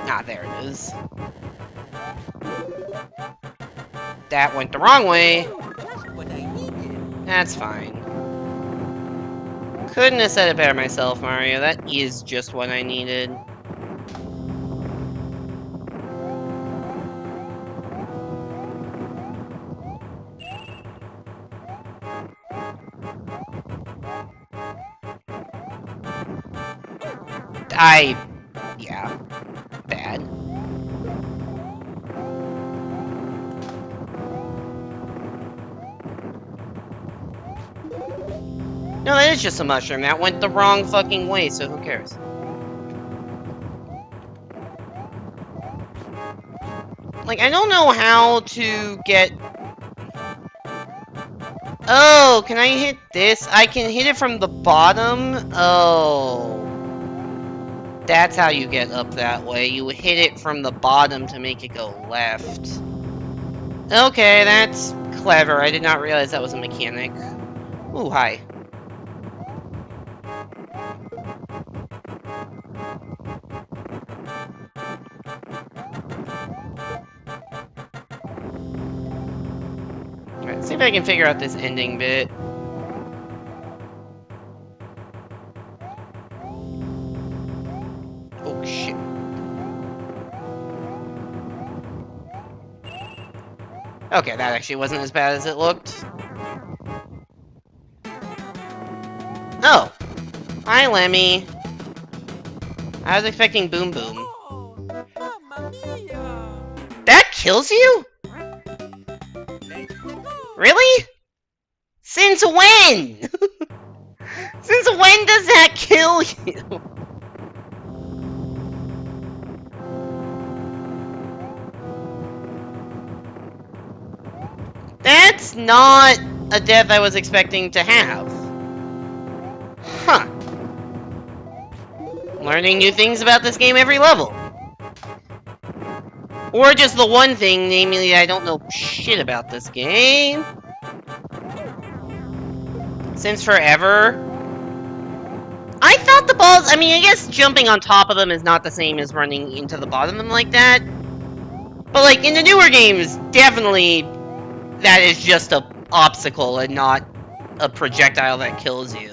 Ah, there it is. That went the wrong way. Just what I needed. That's fine. Couldn't have said it better myself, Mario. That is just what I needed. Yeah. Bad. No, that is just a mushroom. That went the wrong fucking way, so who cares? Like, I don't know how to get... oh, can I hit this? I can hit it from the bottom? Oh. That's how you get up that way. You hit it from the bottom to make it go left. Okay, that's clever. I did not realize that was a mechanic. Ooh, hi. Alright, see if I can figure out this ending bit. Oh, shit. Okay, that actually wasn't as bad as it looked. Oh! Hi, Lemmy. I was expecting Boom Boom. Oh, Mamma Mia! That kills you? Really? Since when? Since when does that kill you? That's not a death I was expecting to have. Huh. Learning new things about this game every level. Or just the one thing, namely, I don't know shit about this game. Since forever. I thought the balls, I mean, I guess jumping on top of them is not the same as running into the bottom of them like that. But like, in the newer games, definitely that is just a obstacle and not a projectile that kills you.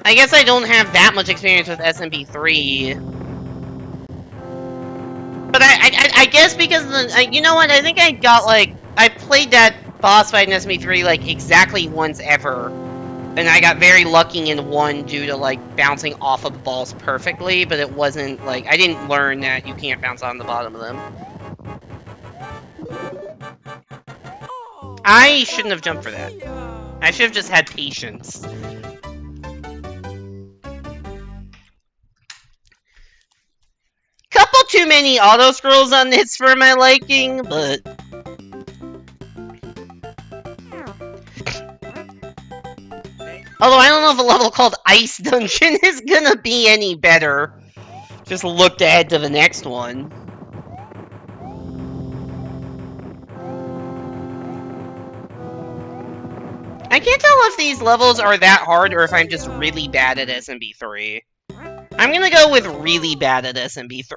I guess I don't have that much experience with SMB3. But I guess because, you know what, I think I got, like, I played that boss fight in SMB3, like, exactly once ever. And I got very lucky in one due to, like, bouncing off of the balls perfectly, but it wasn't, like, I didn't learn that you can't bounce on the bottom of them. I shouldn't have jumped for that. I should have just had patience. Couple too many auto scrolls on this for my liking, but although I don't know if a level called Ice Dungeon is gonna be any better. Just looked ahead to the next one. I can't tell if these levels are that hard or if I'm just really bad at SMB3. I'm gonna go with really bad at SMB3.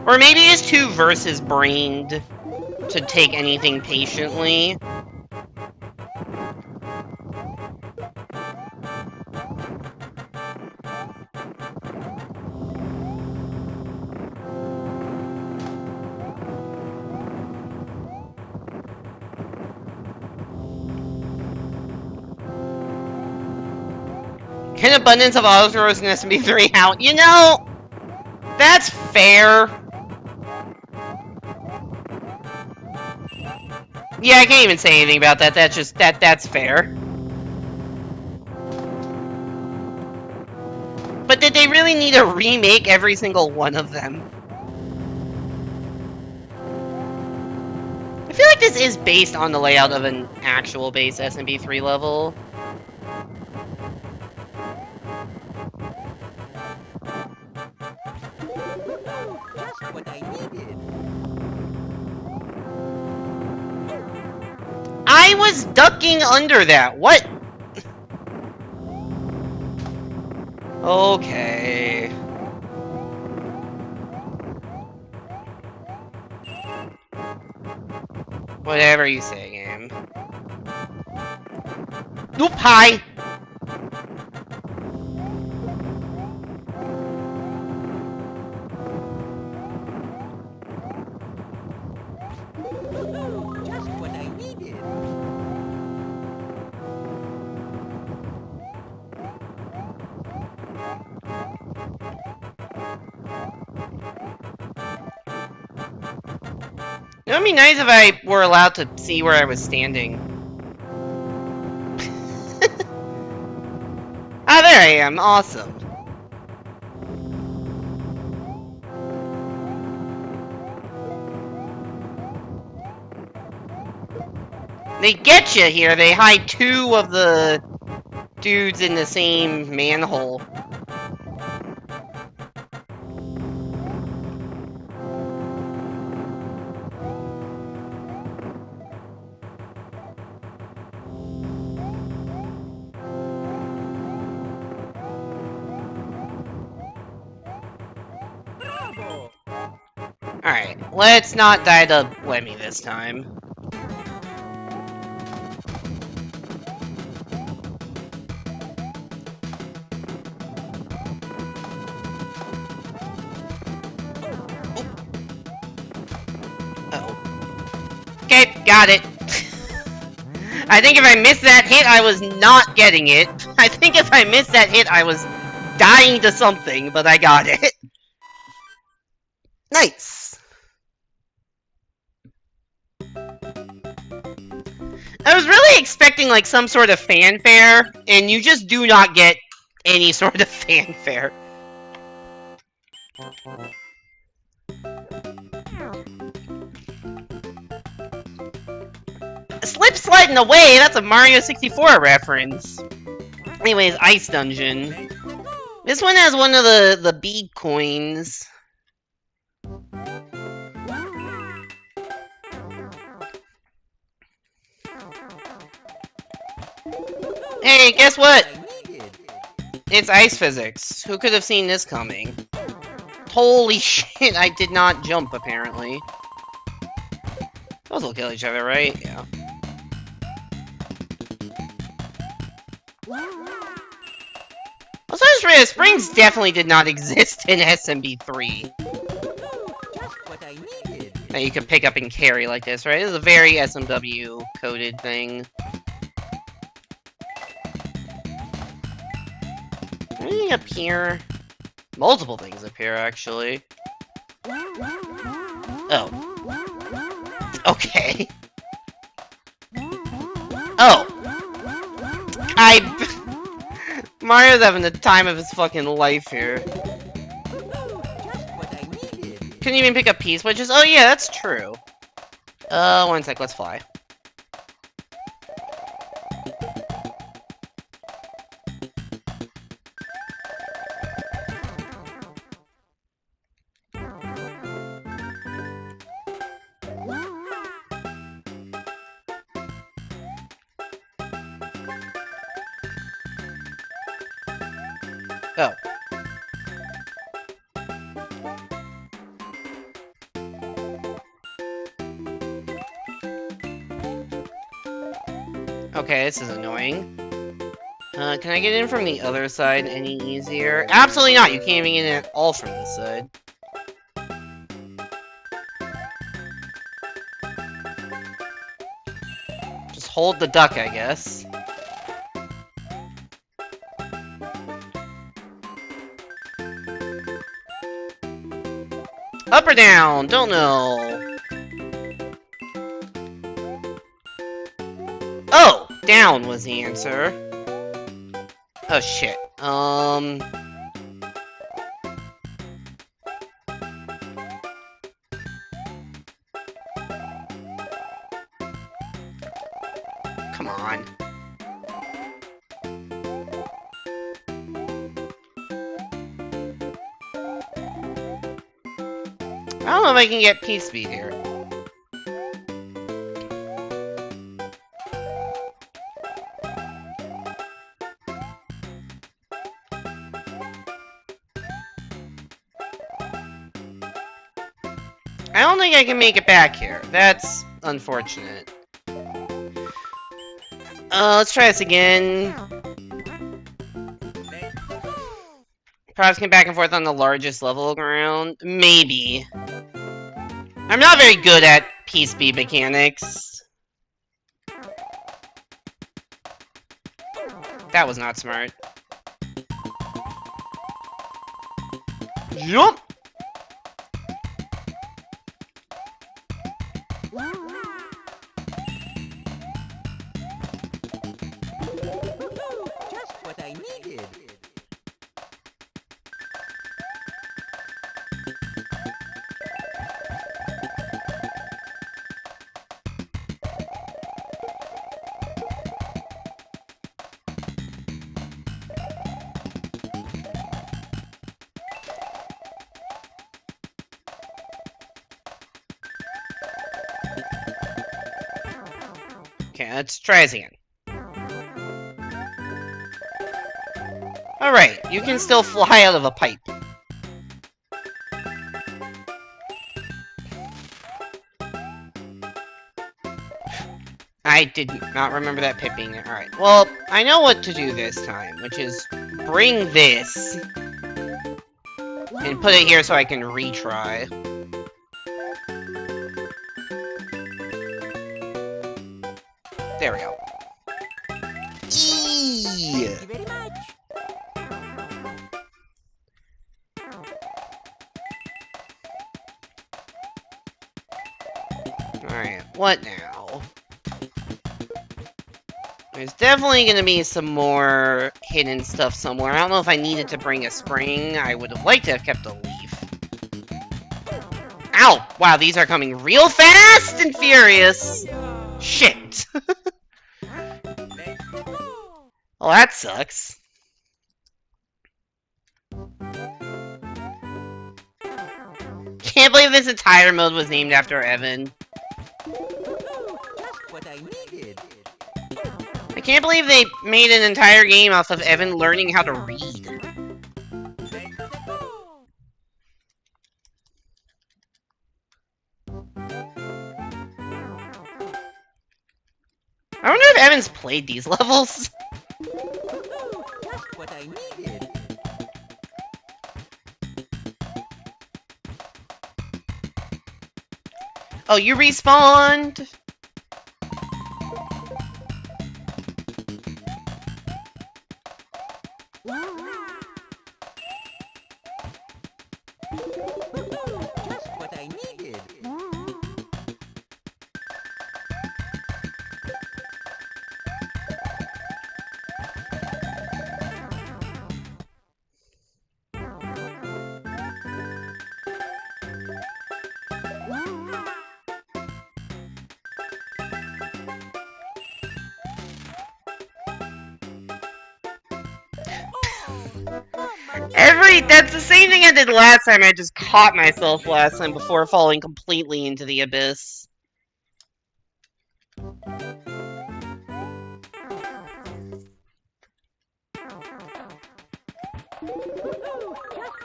Or maybe he's too versus-brained to take anything patiently. Can abundance of auto throws in SMB3 out? You know, that's fair. Yeah, I can't even say anything about that. That's just that's fair. But did they really need to remake every single one of them? I feel like this is based on the layout of an actual base SMB3 level. Just what I needed. I was ducking under that. What? Okay. Whatever you say, game. Oop, hi! Just what I needed. It would be nice if I were allowed to see where I was standing. Ah, there I am. Awesome. They get you here. They hide two of the dudes in the same manhole. Bravo! Alright, let's not die to Lemmy this time. Uh-oh. Okay, got it. I think if I missed that hit, I was not getting it. I think if I missed that hit, I was dying to something, but I got it. Nice. I was really expecting like some sort of fanfare, and you just do not get any sort of fanfare. Slip sliding away, that's a Mario 64 reference. Anyways, Ice Dungeon. This one has one of the bead coins. Hey, guess what? It's ice physics. Who could have seen this coming? Holy shit, I did not jump, apparently. Those will kill each other, right? Yeah. Also, I just realized Springs definitely did not exist in SMB3. That you could pick up and carry like this, right? This is a very SMW coded thing. Anything up here? Multiple things up here, actually. Oh. Okay. Oh. Mario's having the time of his fucking life here. Couldn't even pick up P-switches? Oh yeah, that's true. One sec, let's fly. Oh. Okay, this is annoying. Can I get in from the other side any easier? Absolutely not! You can't even get in at all from this side. Just hold the duck, I guess. Up or down? Don't know. Oh! Down was the answer. Oh shit. Come on. I don't know if I can get Peace Speed here. I don't think I can make it back here. That's unfortunate. Let's try this again. Perhaps get back and forth on the largest level ground. Maybe. I'm not very good at Peace Speed mechanics. That was not smart. Jump! Just what I needed. Okay, let's try this again. Alright, you can still fly out of a pipe. I did not remember that pit being there. Alright, well, I know what to do this time, which is bring this and put it here so I can retry. There we go. Eee! Thank you very much. Alright, what now? There's definitely gonna be some more hidden stuff somewhere. I don't know if I needed to bring a spring. I would have liked to have kept a leaf. Ow! Wow, these are coming real fast and furious! Shit! Well, that sucks. Can't believe this entire mode was named after Evan. Just what I needed. I can't believe they made an entire game off of Evan learning how to read. I wonder if Evan's played these levels. Just what I needed. Oh, you respawned? Just what I needed. That's the same thing I did last time. I just caught myself last time before falling completely into the abyss. Just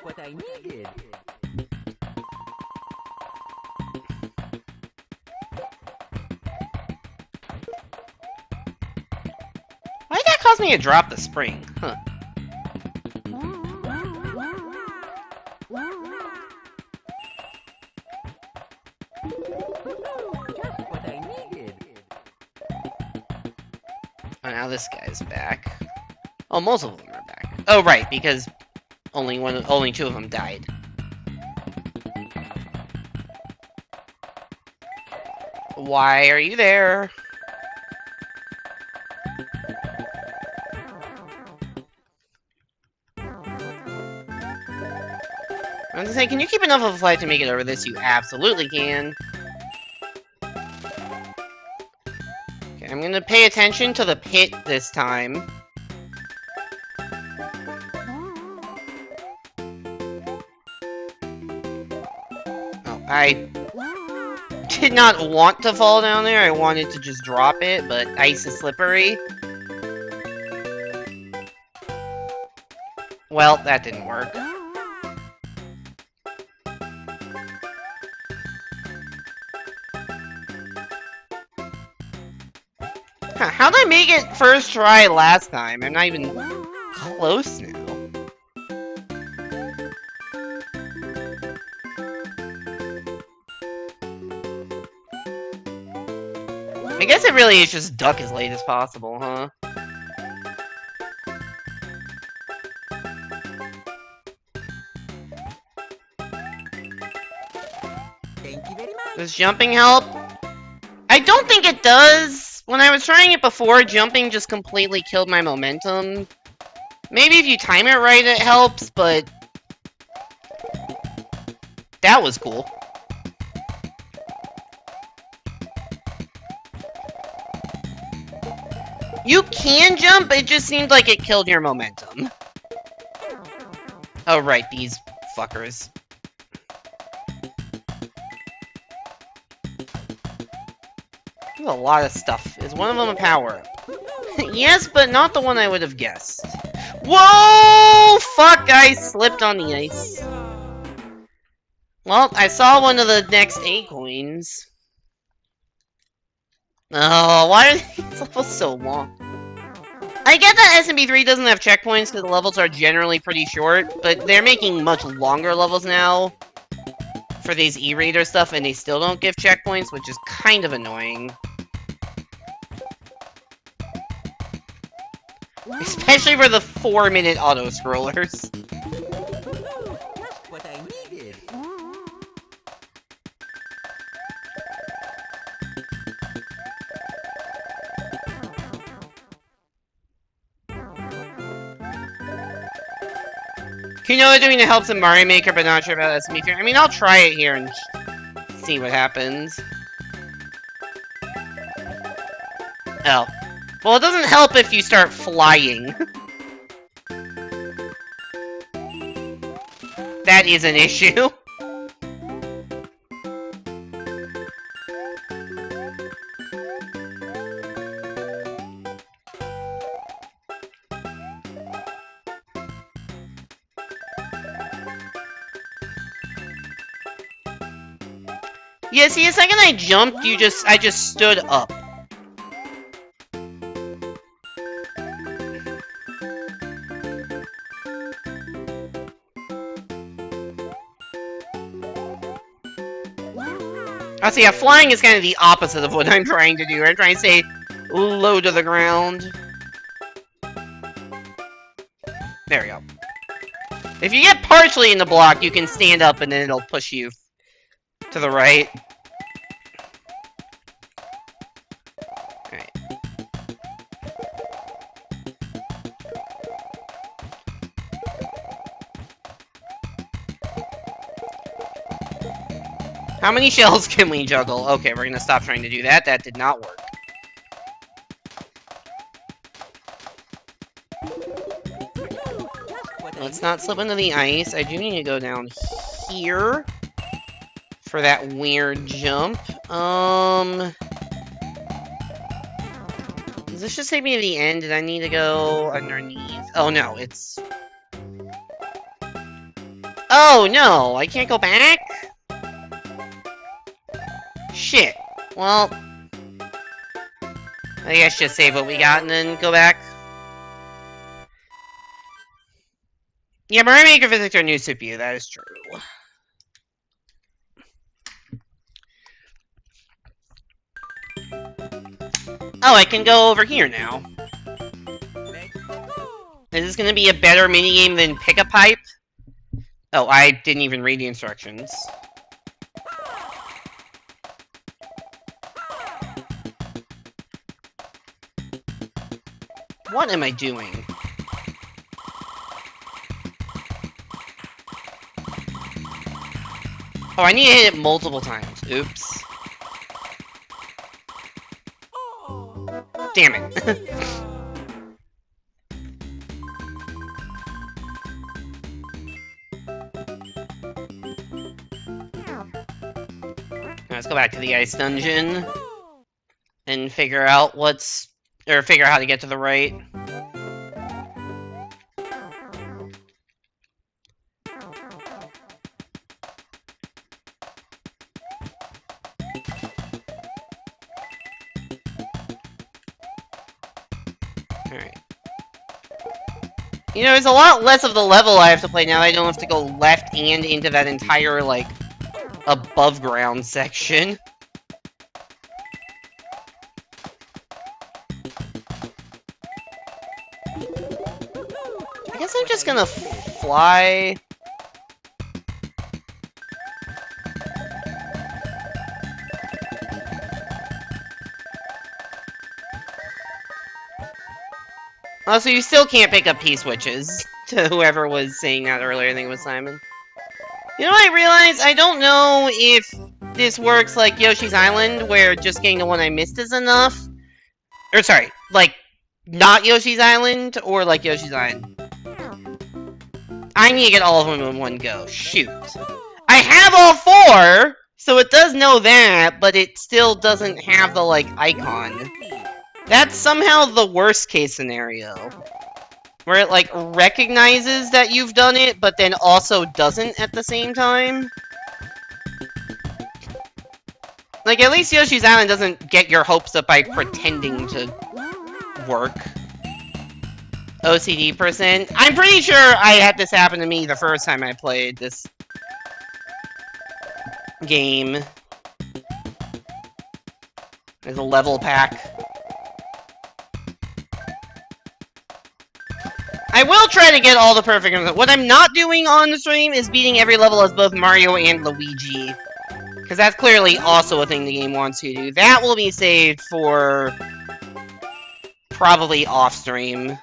what I needed. caused me to drop the spring? Huh. Just what I needed. Oh, now this guy's back. Oh, most of them are back. Oh, right, because only two of them died. Why are you there? I was gonna say, can you keep enough of a flight to make it over this? You absolutely can. Okay, I'm gonna pay attention to the pit this time. Oh, I did not want to fall down there. I wanted to just drop it, but ice is slippery. Well, that didn't work. Huh, how'd I make it first try last time? I'm not even close now. I guess it really is just duck as late as possible, huh? Thank you very much. Does jumping help? I don't think it does. When I was trying it before, jumping just completely killed my momentum. Maybe if you time it right, it helps, but that was cool. You can jump, it just seemed like it killed your momentum. Oh, right, these fuckers. There's a lot of stuff. Is one of them a power-up? Yes, but not the one I would have guessed. Whoa! Fuck, I slipped on the ice. Well, I saw one of the next 8 coins. Oh, why are these levels so long? I get that SMB3 doesn't have checkpoints because the levels are generally pretty short, but they're making much longer levels now for these E-Raider stuff, and they still don't give checkpoints, which is kind of annoying. Especially for the 4-minute auto-scrollers. Just what I needed. You know what doing to help some Mario Maker, but not sure about SMB3? I mean, I'll try it here and see what happens. Oh. Well, it doesn't help if you start flying. That is an issue. Yeah, see, the second I jumped, I just stood up. I see, yeah, flying is kind of the opposite of what I'm trying to do. I'm trying to stay low to the ground. There we go. If you get partially in the block, you can stand up and then it'll push you to the right. Alright. How many shells can we juggle? Okay, we're gonna stop trying to do that. That did not work. Let's not slip into the ice. I do need to go down here for that weird jump. Does this just take me to the end? Did I need to go underneath? Oh no, it's... Oh no, I can't go back? Shit. Well, I guess just save what we got and then go back. Yeah, Mario Maker Physics are new CPU, that is true. Oh, I can go over here now. Is this gonna be a better minigame than Pick a Pipe? Oh, I didn't even read the instructions. What am I doing? Oh, I need to hit it multiple times. Oops. Damn it. Let's go back to the ice dungeon and figure out figure out how to get to the right. Alright. You know, there's a lot less of the level I have to play now. I don't have to go left and into that entire, like, above ground section. I guess I'm just gonna fly. Oh, so you still can't pick up P-switches, to whoever was saying that earlier. I think it was Simon. You know what I realized? I don't know if this works like Yoshi's Island, where just getting the one I missed is enough. Or, sorry, like, not Yoshi's Island, or like Yoshi's Island. I need to get all of them in one go. Shoot. I have all four, so it does know that, but it still doesn't have the, like, icon. That's somehow the worst case scenario. Where it, like, recognizes that you've done it, but then also doesn't at the same time. Like, at least Yoshi's Island doesn't get your hopes up by pretending to work. OCD percent. I'm pretty sure I had this happen to me the first time I played this game. There's a level pack. I will try to get all the perfect ones. What I'm not doing on the stream is beating every level as both Mario and Luigi. Because that's clearly also a thing the game wants you to do. That will be saved for probably off-stream.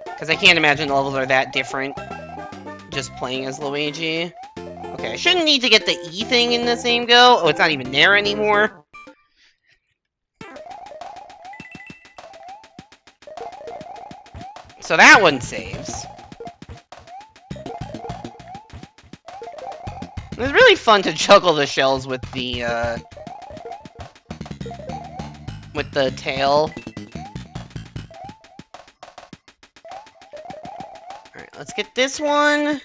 Because I can't imagine the levels are that different just playing as Luigi. Okay, I shouldn't need to get the E thing in the same go. Oh, it's not even there anymore. So that one saves. It was really fun to juggle the shells with the tail. Alright, let's get this one.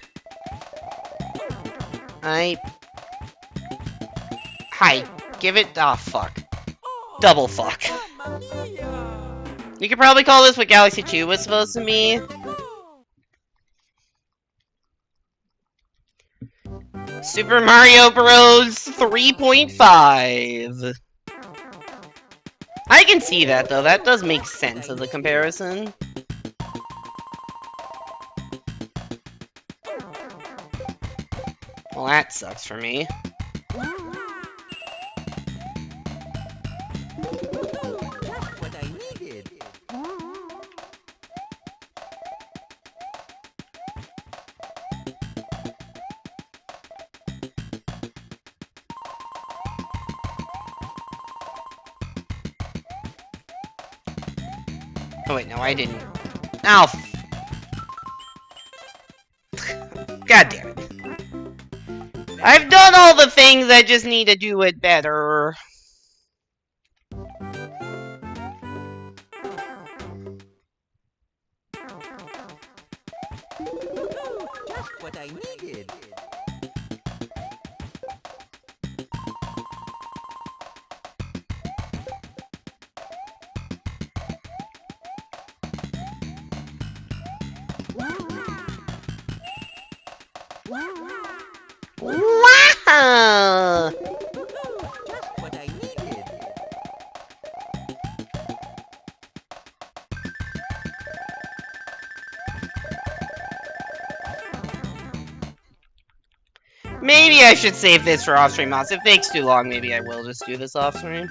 Hi. Give it. Ah, fuck. Double fuck. You could probably call this what Galaxy 2 was supposed to be. Super Mario Bros. 3.5. I can see that, though. That does make sense as a comparison. Well, that sucks for me. What I needed. Oh wait, no, I didn't. Ow! God damn it. I've done all the things, I just need to do it better. Just what I needed. Wow! Just what I needed. Maybe I should save this for off-stream mods. If it takes too long, maybe I will just do this off-stream.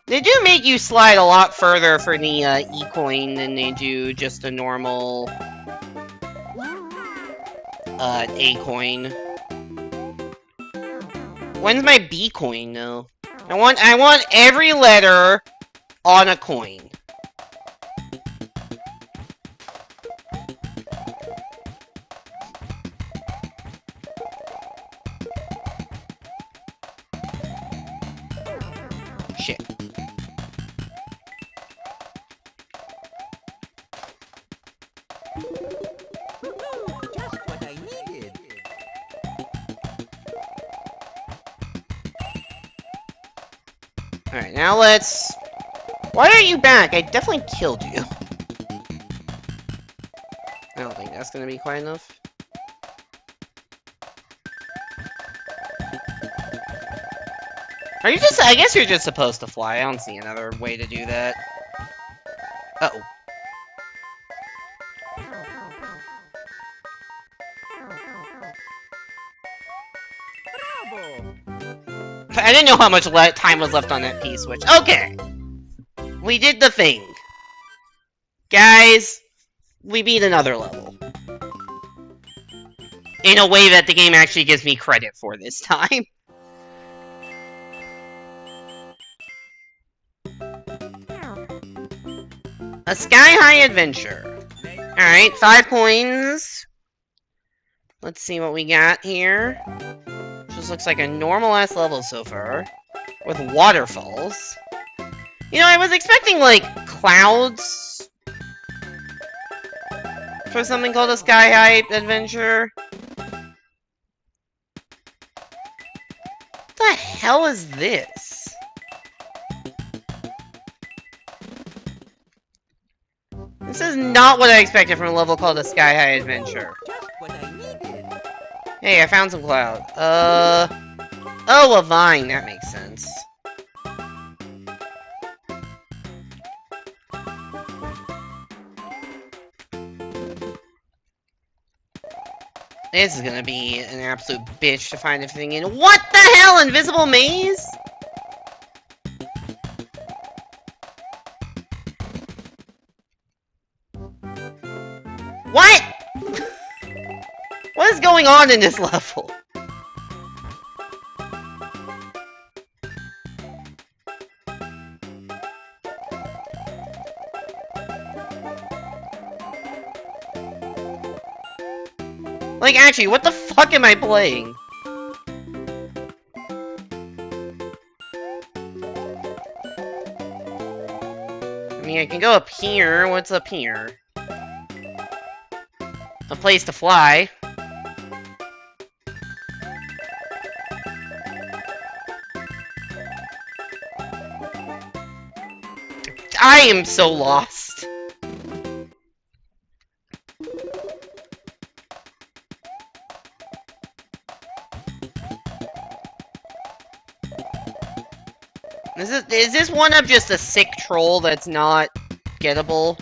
They do make you slide a lot further for the E-coin than they do just a normal A-coin. When's my B-coin though? I want every letter on a coin. Shit. Just what I needed. Alright, now let's... Why are you back? I definitely killed you. I don't think that's gonna be quite enough. Are you just... I guess you're just supposed to fly. I don't see another way to do that. Uh-oh. Bravo! I didn't know how much time was left on that P-switch. Okay! We did the thing. Guys, we beat another level. In a way that the game actually gives me credit for this time. A sky-high adventure. Alright, 5 coins. Let's see what we got here. Just looks like a normal-ass level so far. With waterfalls. You know, I was expecting, like, clouds. For something called a sky-high adventure. What the hell is this? This is not what I expected from a level called a Sky High Adventure. Just what I needed. Hey, I found some cloud. Oh, a vine. That makes sense. This is gonna be an absolute bitch to find everything in. What the hell? Invisible maze? What? What is going on in this level? Like, actually, what the fuck am I playing? I mean, I can go up here. What's up here? A place to fly. I am so lost. Is this one of just a sick troll that's not gettable?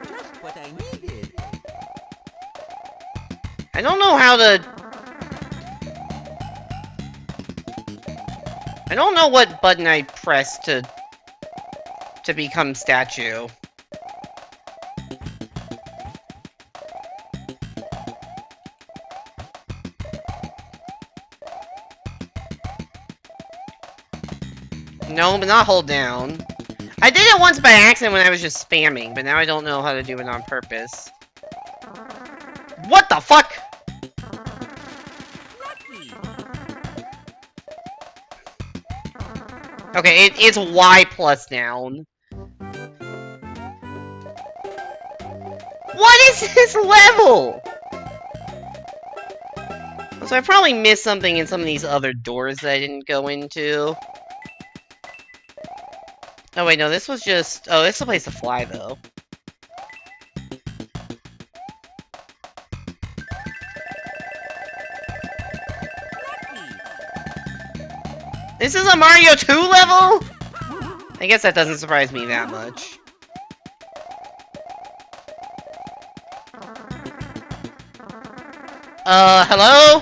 Just what I needed. I don't know how to... I don't know what button I press to become statue. No, but not hold down. I did it once by accident when I was just spamming, but now I don't know how to do it on purpose. What the fuck? Lucky. Okay, it's Y plus down. What is this level? So I probably missed something in some of these other doors that I didn't go into. Oh wait, no, this was just... Oh, this is a place to fly, though. This is a Mario 2 level? I guess that doesn't surprise me that much. Hello?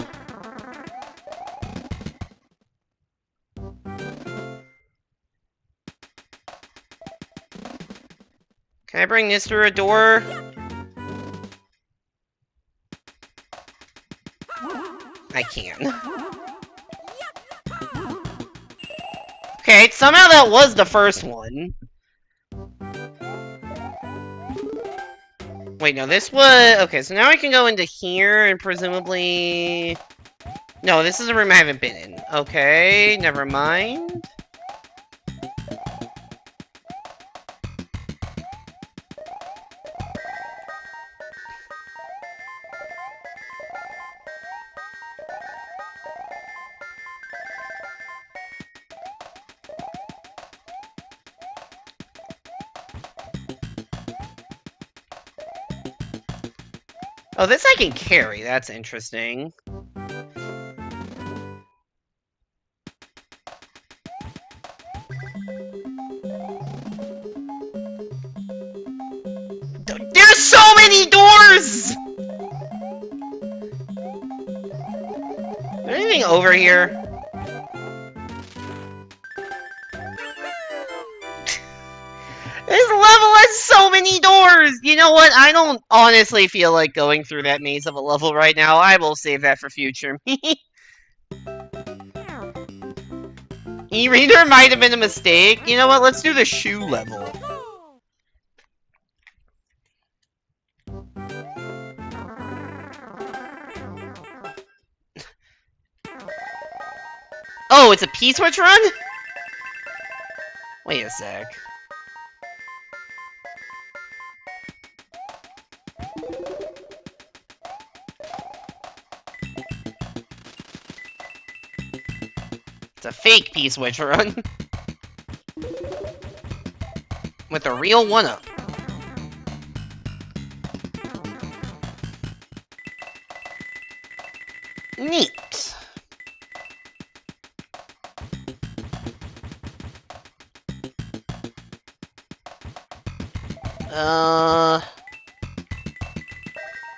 Can I bring this through a door? I can. Okay, somehow that was the first one. Wait, no, this was... Okay, so now I can go into here and presumably... No, this is a room I haven't been in. Okay, never mind. Oh, this I can carry. That's interesting. There's so many doors! Is there anything over here? This level has so many doors! You know what? I don't honestly feel like going through that maze of a level right now. I will save that for future me. E-reader might have been a mistake. You know what? Let's do the shoe level. Oh, it's a P-switch run? Wait a sec. It's a fake P-switch run. With a real one-up. Neat.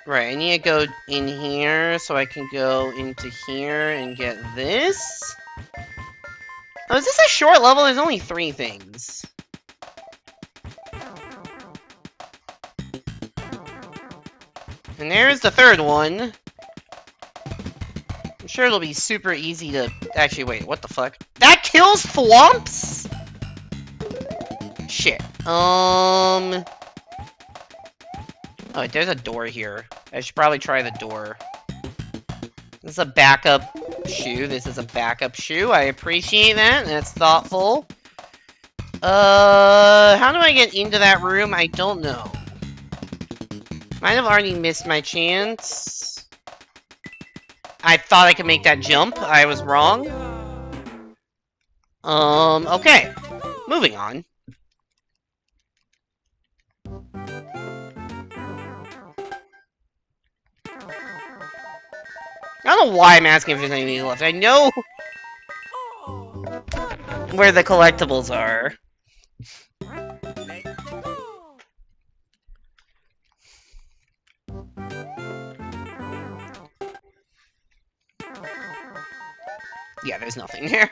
Right, I need to go in here so I can go into here and get this. Oh, is this a short level? There's only 3 things. And there's the 3rd one. I'm sure it'll be super easy to... Actually, wait, what the fuck? That kills thwomps?! Shit. Oh, there's a door here. I should probably try the door. This is a backup shoe. This is a backup shoe. I appreciate that. That's thoughtful. How do I get into that room? I don't know. Might have already missed my chance. I thought I could make that jump. I was wrong. Okay. Moving on. I don't know why I'm asking if there's anything left. I know where the collectibles are. Yeah, there's nothing there.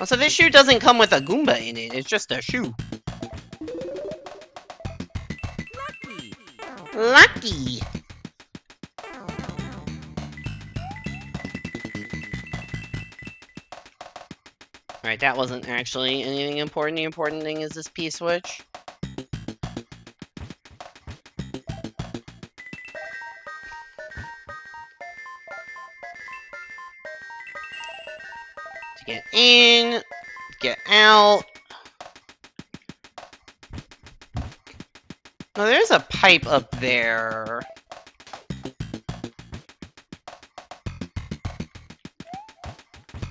Oh, so this shoe doesn't come with a Goomba in it, it's just a shoe. Lucky! Alright, that wasn't actually anything important. The important thing is this P-switch. To get in, get out. Oh, there's a pipe up there.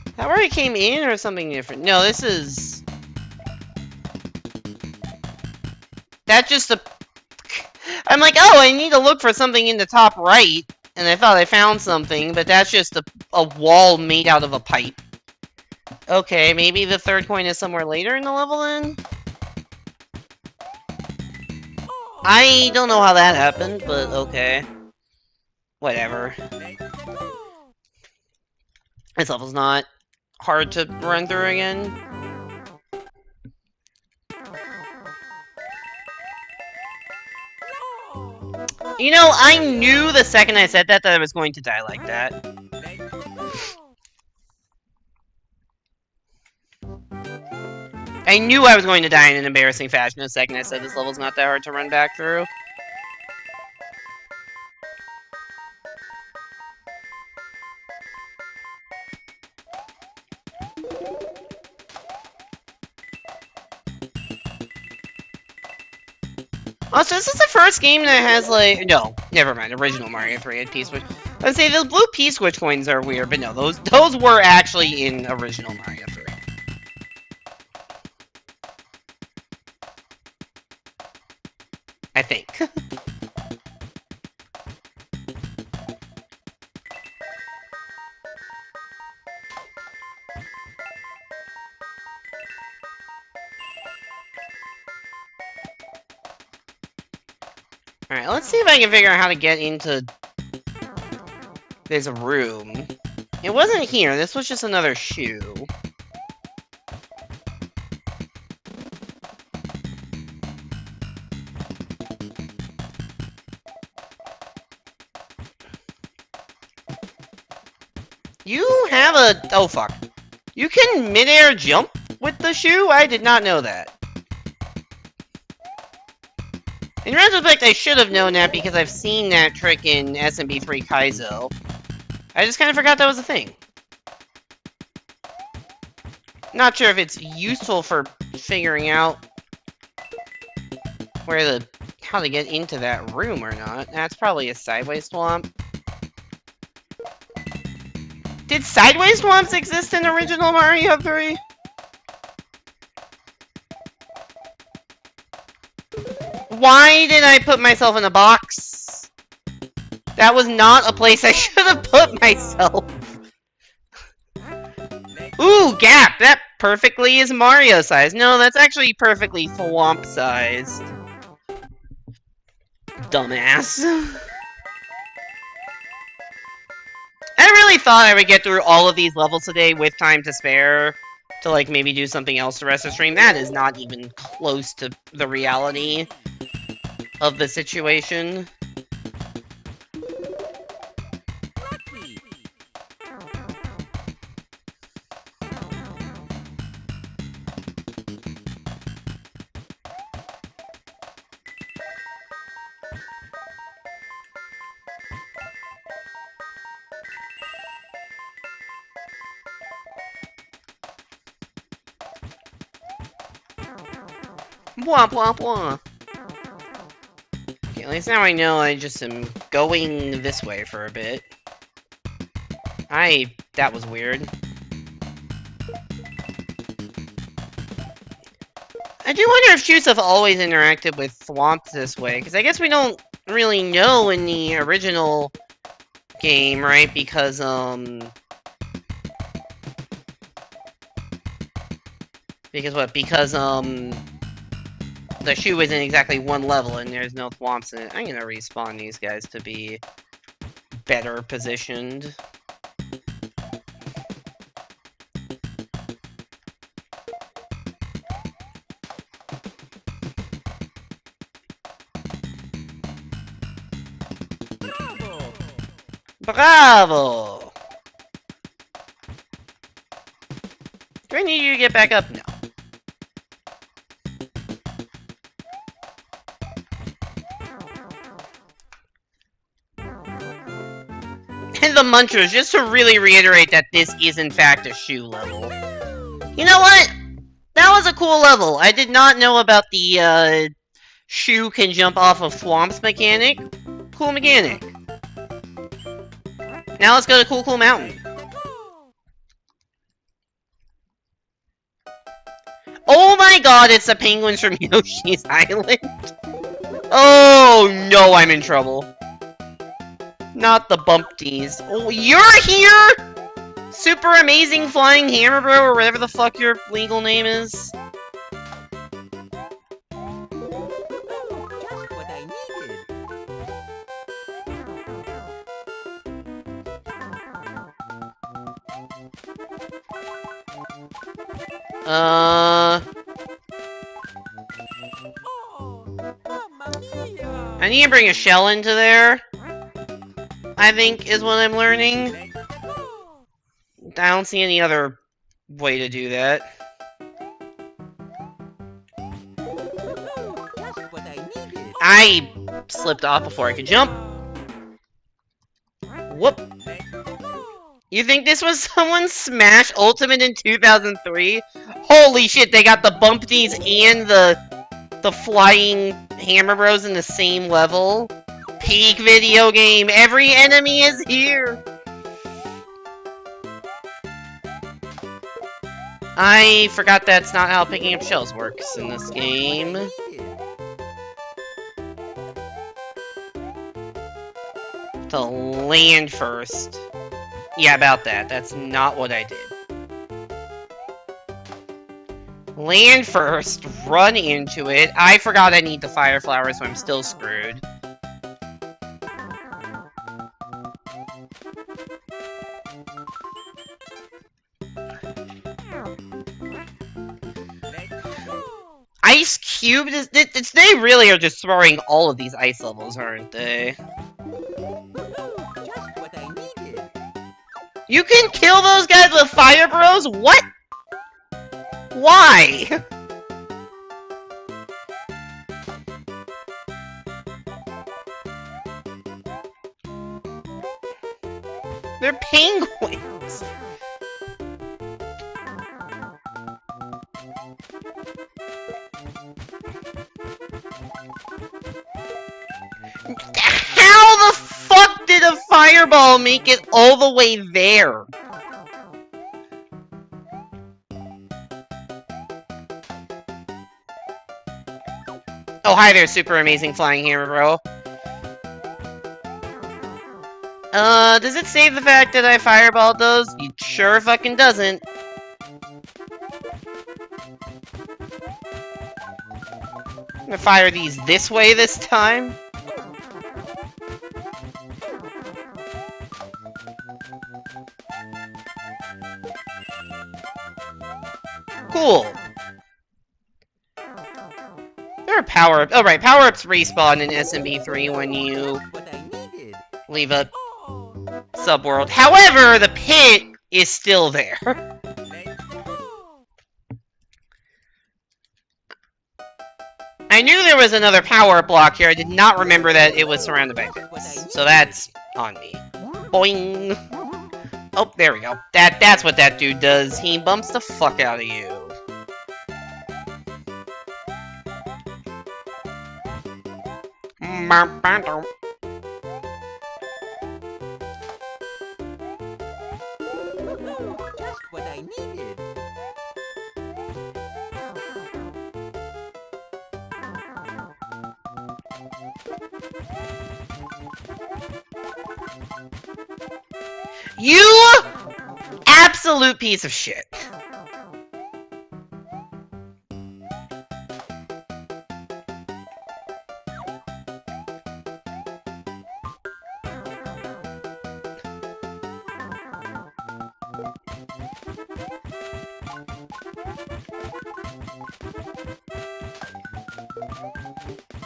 Is that where I came in, or something different? No, this is... That's just a... I'm like, oh, I need to look for something in the top right. And I thought I found something, but that's just a wall made out of a pipe. Okay, maybe the third coin is somewhere later in the level then? I don't know how that happened, but okay. Whatever. This level's not hard to run through again. You know, I knew the second I said that I was going to die like that. I knew I was going to die in an embarrassing fashion the second I said this level's not that hard to run back through. Also, this is the first game that has, like... No, never mind. Original Mario 3 had P-Switch. I would say the blue P-Switch coins are weird, but no, those were actually in original Mario 3. I think. Alright, let's see if I can figure out how to get into this room. It wasn't here, this was just another shoe. You have a... Oh, fuck. You can mid-air jump with the shoe? I did not know that. In retrospect, I should have known that because I've seen that trick in SMB3 Kaizo. I just kind of forgot that was a thing. Not sure if it's useful for figuring out how to get into that room or not. That's probably a sideways swamp. Did sideways swamps exist in original Mario 3? Why did I put myself in a box? That was not a place I should have put myself. Ooh, gap! That perfectly is Mario size. No, that's actually perfectly swamp sized. Dumbass. I really thought I would get through all of these levels today with time to spare to, like, maybe do something else the rest of the stream. That is not even close to the reality of the situation. Blah, blah, blah. Okay, at least now I know I just am going this way for a bit. That was weird. I do wonder if shoots have always interacted with swamps this way, because I guess we don't really know in the original game, right? Because, Because, the shoe isn't exactly one level and there's no swamps in it. I'm gonna respawn these guys to be better positioned. Bravo! Bravo! Do I need you to get back up? No. And the Munchers, just to really reiterate that this is in fact a shoe level. You know what? That was a cool level. I did not know about the Shu can jump off of Thwomp's mechanic. Cool mechanic. Now let's go to Cool Cool Mountain. Oh my god, it's the penguins from Yoshi's Island. Oh no, I'm in trouble. Not the bumpties. Oh, you're here? Super amazing flying hammer bro, or whatever the fuck your legal name is. Just what I needed. I need to bring a shell into there, I think, is what I'm learning. I don't see any other way to do that. Just what I needed. I slipped off before I could jump. Whoop. You think this was someone's Smash Ultimate in 2003? Holy shit, they got the bumpties and the flying hammer bros in the same level. Peak video game. Every enemy is here. I forgot that's not how picking up shells works in this game. To land first. Yeah, about that. That's not what I did. Land first, run into it. I forgot I need the fire flower, so I'm still screwed. Ice Cube? They really are just throwing all of these ice levels, aren't they? Just what I needed. You can kill those guys with fire bros? What? Why? They're penguins. How the fuck did a fireball make it all the way there? Oh, hi there, super amazing flying hammer, bro. Does it save the fact that I fireballed those? It sure fucking doesn't. I'm gonna fire these this way this time. Cool. There are power-ups. Oh, right. Power-ups respawn in SMB3 when you What I needed. leave a subworld. However, the pit is still there. I knew there was another power block here. I did not remember that it was surrounded by pits. So that's on me. Boing. Oh, there we go. That's what that dude does. He bumps the fuck out of you. Just what I needed. You absolute piece of shit.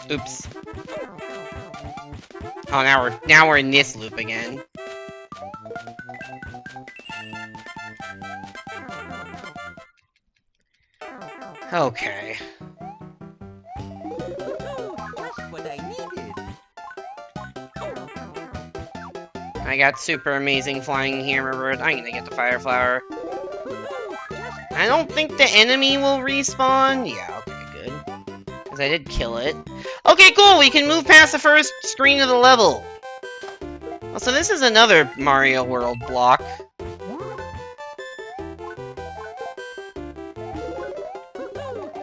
Oops. Oh, now we're in this loop again. Okay. Just what I needed. I got super amazing flying hammer bird. I'm gonna get the fire flower. I don't think the enemy will respawn. Yeah, okay, good. Because I did kill it. Okay, cool, we can move past the first screen of the level. Oh, so this is another Mario World block.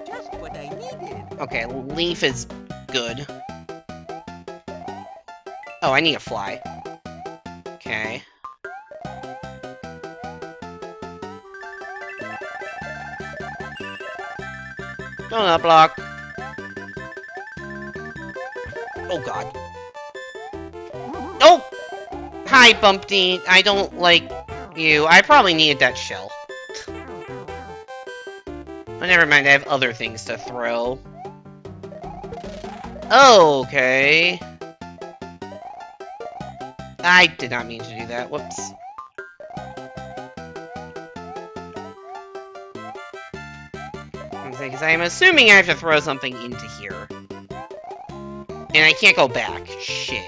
Just what I needed. Okay, Leaf is good. Oh, I need a fly. Okay. Donut block. Oh god. Oh! Hi, Bumpty. I don't like you. I probably needed that shell. Oh, never mind, I have other things to throw. Okay. I did not mean to do that. Whoops. Because I'm assuming I have to throw something into here. And I can't go back. Shit.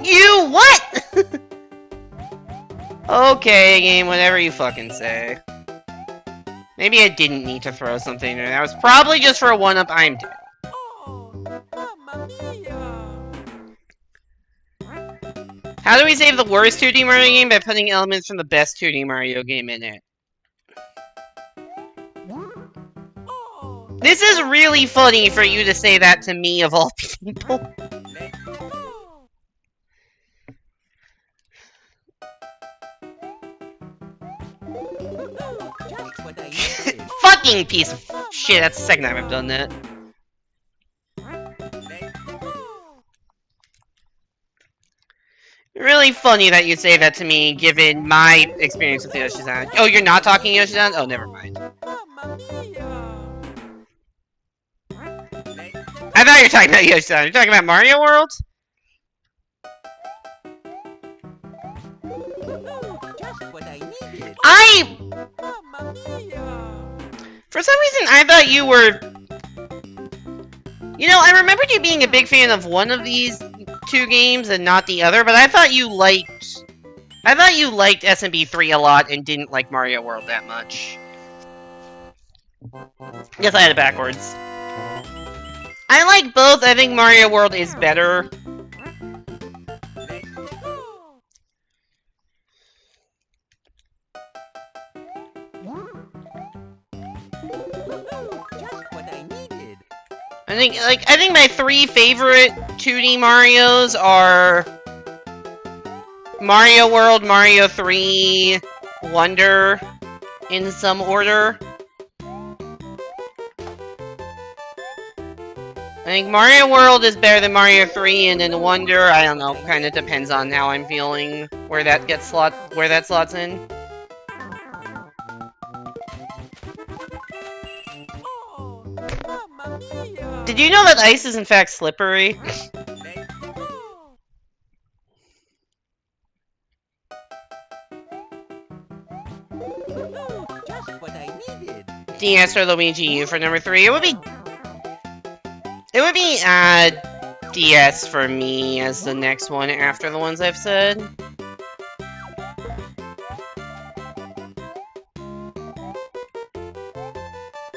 You what? Okay, game, whatever you fucking say. Maybe I didn't need to throw something there. That was probably just for a one-up. I'm dead. Oh, Mamma Mia! How do we save the worst 2D Mario game? By putting elements from the best 2D Mario game in it. Oh, This is really funny for you to say that to me, of all people. let's go! Just what I needed. Fucking piece of shit, that's the second time I've done that. Let's go! Really funny that you say that to me, given my experience with Yoshi-san. Oh, you're not talking Yoshi-san? Oh, never mind. Mamma Mia! I thought you were talking about Yoshi-san. You're talking about Mario World? Just what I needed. Mamma Mia! For some reason, I thought you were... You know, I remembered you being a big fan of one of these two games and not the other, but I thought you liked... SMB3 a lot and didn't like Mario World that much. Guess I had it backwards. I like both. I think Mario World is better. Let's go! Just what I needed. I think my three favorite 2D Marios are Mario World, Mario 3, Wonder, in some order. I think Mario World is better than Mario 3, and then Wonder, I don't know, kind of depends on how I'm feeling, where that slots in. Oh, Mamma Mia! Did you know that ice is in fact slippery? Let's go! Just what I needed. DS or Luigi U for number 3. It would be DS for me as the next one after the ones I've said.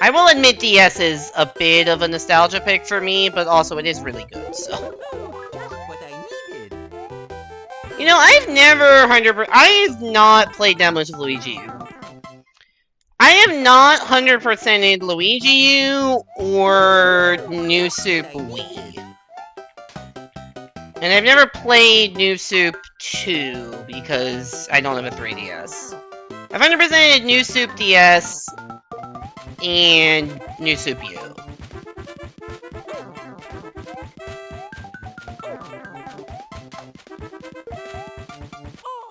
I will admit DS is a bit of a nostalgia pick for me, but also it is really good, so. Just what I needed. You know, I've not played that much of Luigi U. I have not 100%ed Luigi U or New Soup Wii. And I've never played New Soup 2 because I don't have a 3DS. I've 100%ed New Soup DS and New Soup U.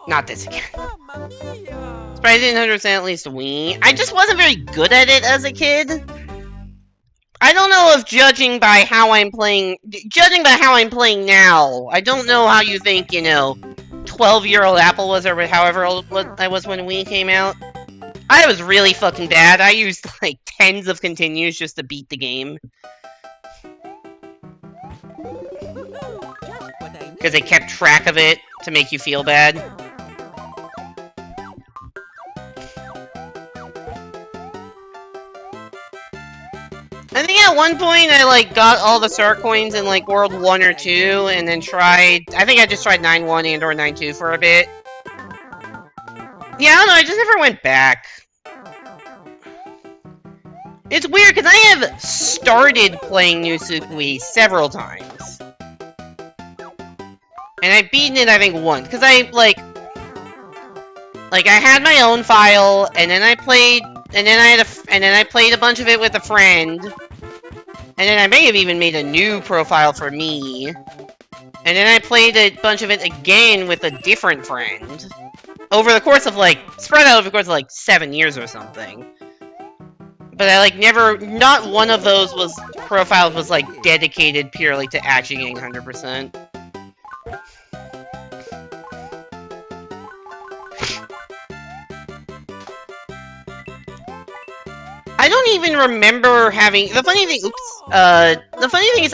Not this again. Mamma Mia! Surprised I didn't 100% at least Wii. I just wasn't very good at it as a kid. I don't know if judging by how I'm playing now, I don't know how you think, 12-year-old Apple was or however old I was when Wii came out. I was really fucking bad. I used, like, tens of continues just to beat the game. Just what I Because they kept track of it to make you feel bad. I think at one point I like got all the star coins in like World 1 or 2 and then tried, I think I just tried 9-1 and or 9-2 for a bit. Yeah, I don't know, I just never went back. It's weird because I have started playing New Super Wii several times. And I've beaten it I think once because I like I had my own file and then I played and then I played a bunch of it with a friend. And then I may have even made a new profile for me. And then I played a bunch of it again with a different friend. Over the course of, like, spread out over the course of, like, 7 years or something. But I, like, never, not one of those profiles was, like, dedicated purely to actually getting 100%. I don't even remember having, the funny thing is I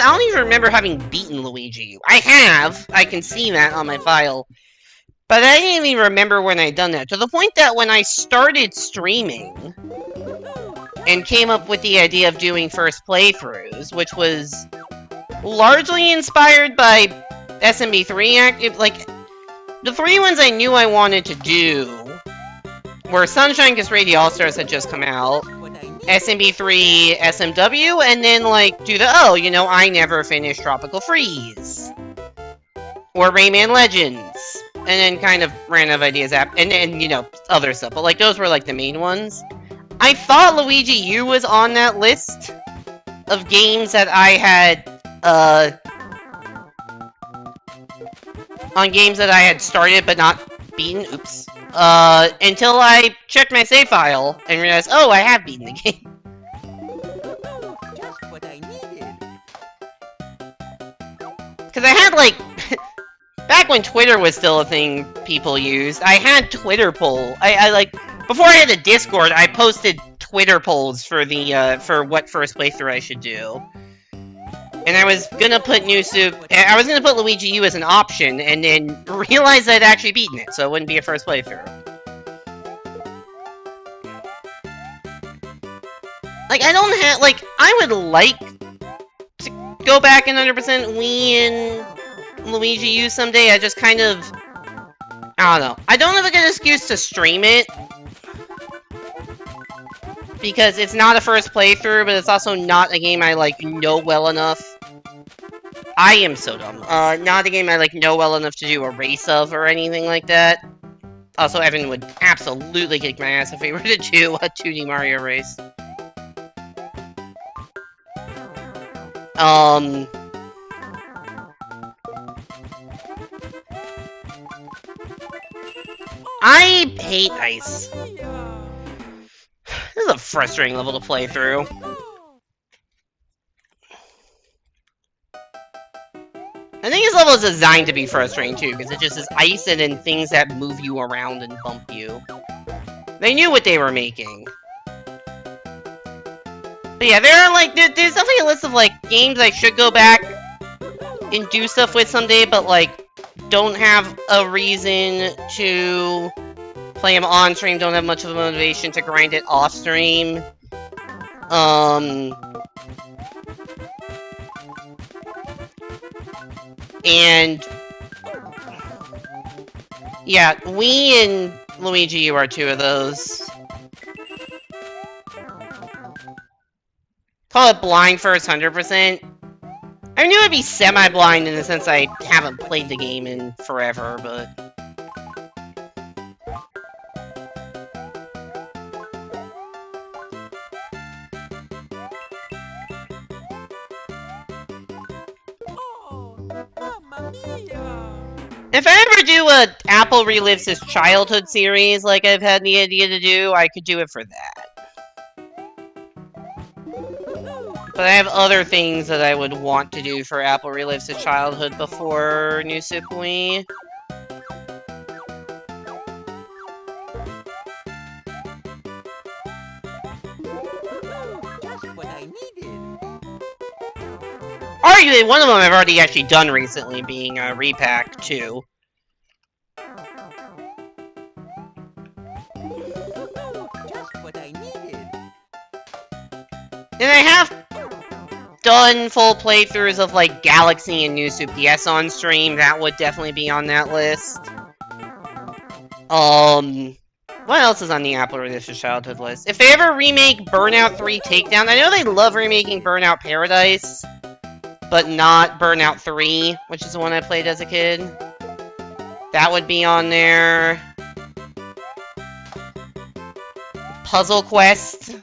don't even remember having beaten Luigi U. I have, I can see that on my file, but I didn't even remember when I'd done that, to the point that when I started streaming, and came up with the idea of doing first playthroughs, which was largely inspired by SMB3, like, the 3 ones I knew I wanted to do were Sunshine Kiss Radio All-Stars had just come out, SMB3 SMW, and then, like, do the, oh, you know, I never finished Tropical Freeze. Or Rayman Legends. And then kind of ran out of ideas, and, you know, other stuff. But, like, those were, like, the main ones. I thought Luigi U was on that list of games that I had, on games that I had started but not beaten. Oops. Until I checked my save file and realized, oh, I have beaten the game. Just what I needed. Because I had, like, back when Twitter was still a thing people used, I had Twitter poll. I like, before I had a Discord, I posted Twitter polls for the, for what first playthrough I should do. And I was gonna put I was gonna put Luigi U as an option, and then realized I'd actually beaten it, so it wouldn't be a first playthrough. Like, I don't have, like, I would like to go back and 100% Wii and Luigi U someday, I just kind of, I don't know. I don't have a good excuse to stream it, because it's not a first playthrough, but it's also not a game I, like, know well enough. I am so dumb. Not a game I, like, know well enough to do a race of or anything like that. Also, Evan would absolutely kick my ass if we were to do a 2D Mario race. I hate ice. This is a frustrating level to play through. I think this level is designed to be frustrating too, because it just is ice and then things that move you around and bump you. They knew what they were making. But yeah, there are like, there's definitely a list of like games I should go back and do stuff with someday, but like, don't have a reason to play them on stream, don't have much of a motivation to grind it off stream. And yeah, Wii and Luigi U are 2 of those. Call it blind first 100%. I knew it'd be semi-blind in the sense I haven't played the game in forever, but... If I ever do a Apple Relives His Childhood series like I've had the idea to do, I could do it for that. But I have other things that I would want to do for Apple Relives His Childhood before New Super Wii. Just what I needed. Arguably, one of them I've already actually done recently, being Repack 2. Just what I needed. And I have done full playthroughs of like Galaxy and New Super DS on stream, that would definitely be on that list. What else is on the Apple Releases Childhood list? If they ever remake Burnout 3 Takedown, I know they love remaking Burnout Paradise, but not Burnout 3, which is the one I played as a kid. That would be on there. Puzzle Quest,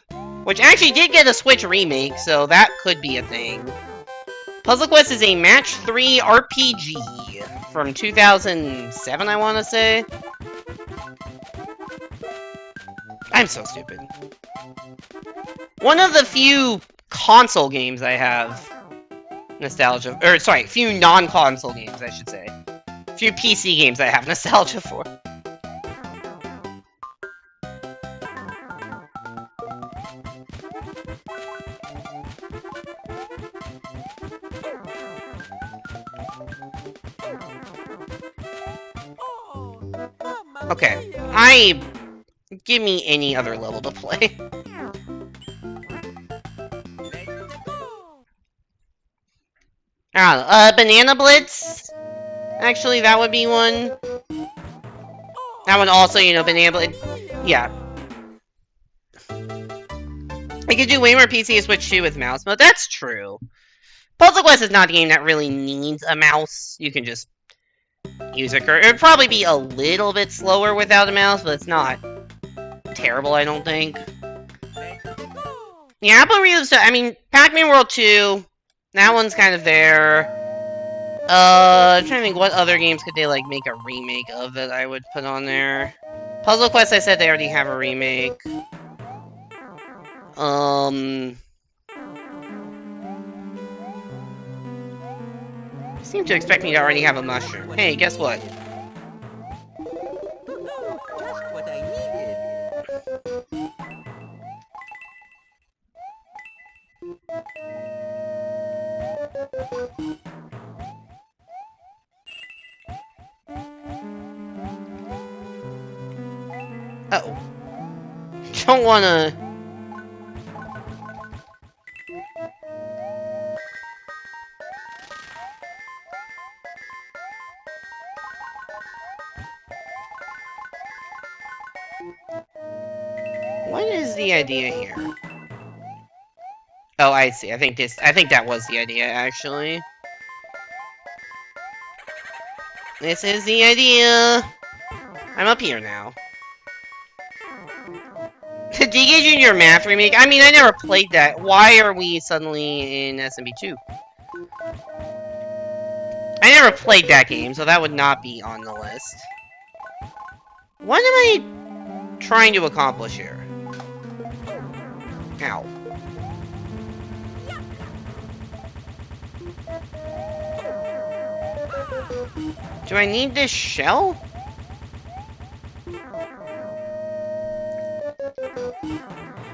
which actually did get a Switch remake, so that could be a thing. Puzzle Quest is a match 3 RPG from 2007, I want to say. I'm so stupid. One of the few console games I have nostalgia, or sorry, few non-console games, I should say. Few PC games I have nostalgia for. Okay, give me any other level to play. I don't know, Banana Blitz? Actually, that would be one. That one also, you know, Banana Blitz, yeah. I could do way more PC Switch 2 with mouse mode, that's true. Puzzle Quest is not a game that really needs a mouse. You can just use a cursor. It would probably be a little bit slower without a mouse, but it's not terrible, I don't think. Yeah, Apple Release, I mean, Pac-Man World 2, that one's kind of there. I'm trying to think what other games could they, like, make a remake of that I would put on there. Puzzle Quest, I said they already have a remake. Seem to expect me to already have a mushroom. Hey, guess what? Just what I needed. Uh-oh. Don't wanna... What is the idea here? Oh, I see. I think that was the idea, actually. This is the idea. I'm up here now. The DK Junior Math remake? I mean, I never played that. Why are we suddenly in SMB 2? I never played that game, so that would not be on the list. What am I trying to accomplish here? Ow. Do I need this shell?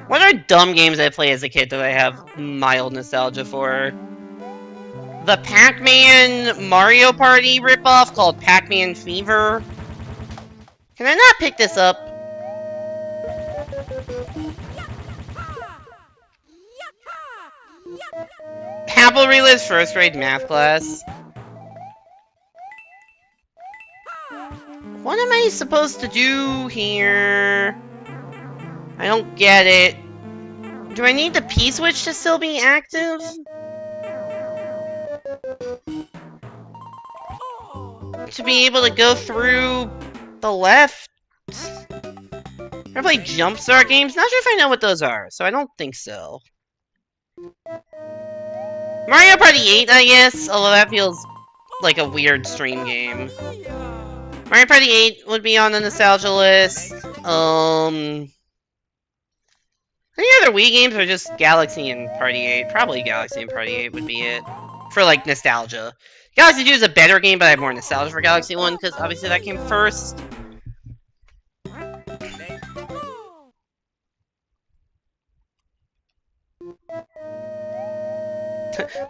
What are dumb games I played as a kid that I have mild nostalgia for? The Pac-Man Mario Party ripoff called Pac-Man Fever. Can I not pick this up? Apple Relives first grade math class. What am I supposed to do here? I don't get it. Do I need the P-switch to still be active? To be able to go through the left? I play Jumpstart games? Not sure if I know what those are, so I don't think so. Mario Party 8, I guess, although that feels like a weird stream game. Mario Party 8 would be on the nostalgia list. Any other Wii games or just Galaxy and Party 8? Probably Galaxy and Party 8 would be it. For, like, nostalgia. Galaxy 2 is a better game, but I have more nostalgia for Galaxy 1, because obviously that came first.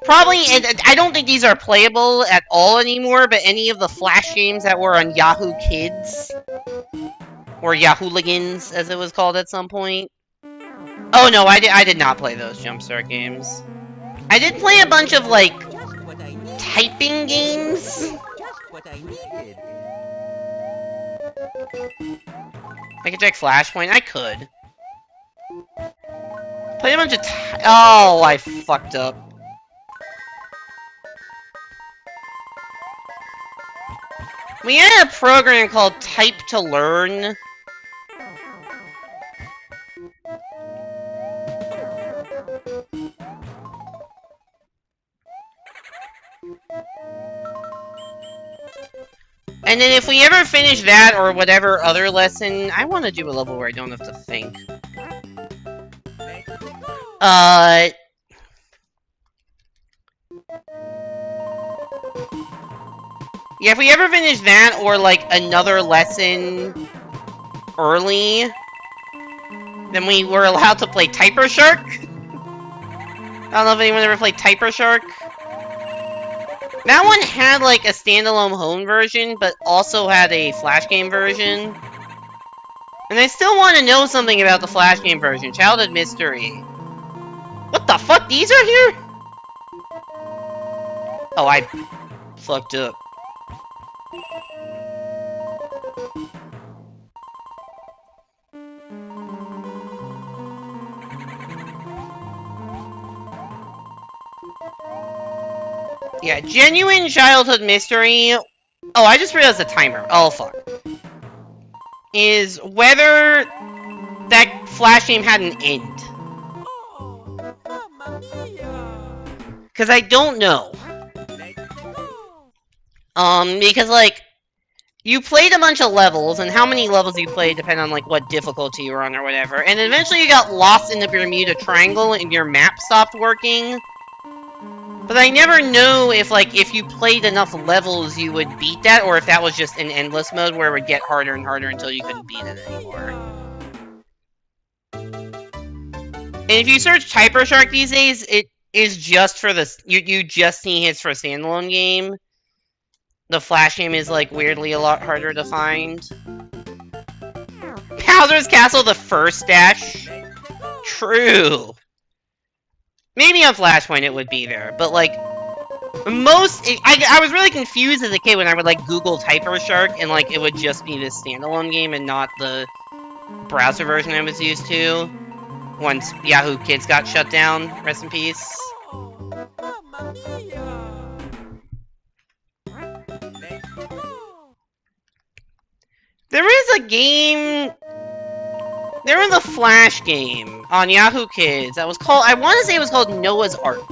Probably, I don't think these are playable at all anymore, but any of the Flash games that were on Yahoo Kids, or Yahooligans, as it was called at some point. Oh no, I did not play those Jumpstart games. I did play a bunch of, like, Just what I needed. typing games. Just what I needed. I could check Flashpoint. I could. Play a bunch of oh, I fucked up. We had a program called Type to Learn. And then if we ever finish that or whatever other lesson, I want to do a level where I don't have to think. Yeah, if we ever finish that or like another lesson early, then we were allowed to play Typer Shark. I don't know if anyone ever played Typer Shark. That one had like a standalone home version, but also had a Flash game version. And I still want to know something about the Flash game version. Childhood Mystery. What the fuck? These are here? Oh, I fucked up. Yeah, genuine childhood mystery. Oh, I just realized the timer. Oh, fuck. Is whether that Flash game had an end. Oh, Mamma Mia. Because I don't know. Because, like, you played a bunch of levels, and how many levels you played depend on, like, what difficulty you were on or whatever. And eventually you got lost in the Bermuda Triangle and your map stopped working. But I never know if, like, if you played enough levels you would beat that, or if that was just an endless mode where it would get harder and harder until you couldn't beat it anymore. And if you search Typer Shark these days, it is just for the... You just see hits for a standalone game. The Flash game is, like, weirdly a lot harder to find. Bowser's Castle, the first dash? True. Maybe on Flashpoint it would be there, but, like, I was really confused as a kid when I would, like, Google Typer Shark, and, like, it would just be this standalone game and not the browser version I was used to. Once Yahoo Kids got shut down. Rest in peace. Oh, Mamma Mia. There is a game... There was a Flash game on Yahoo Kids that was called... I want to say it was called Noah's Ark.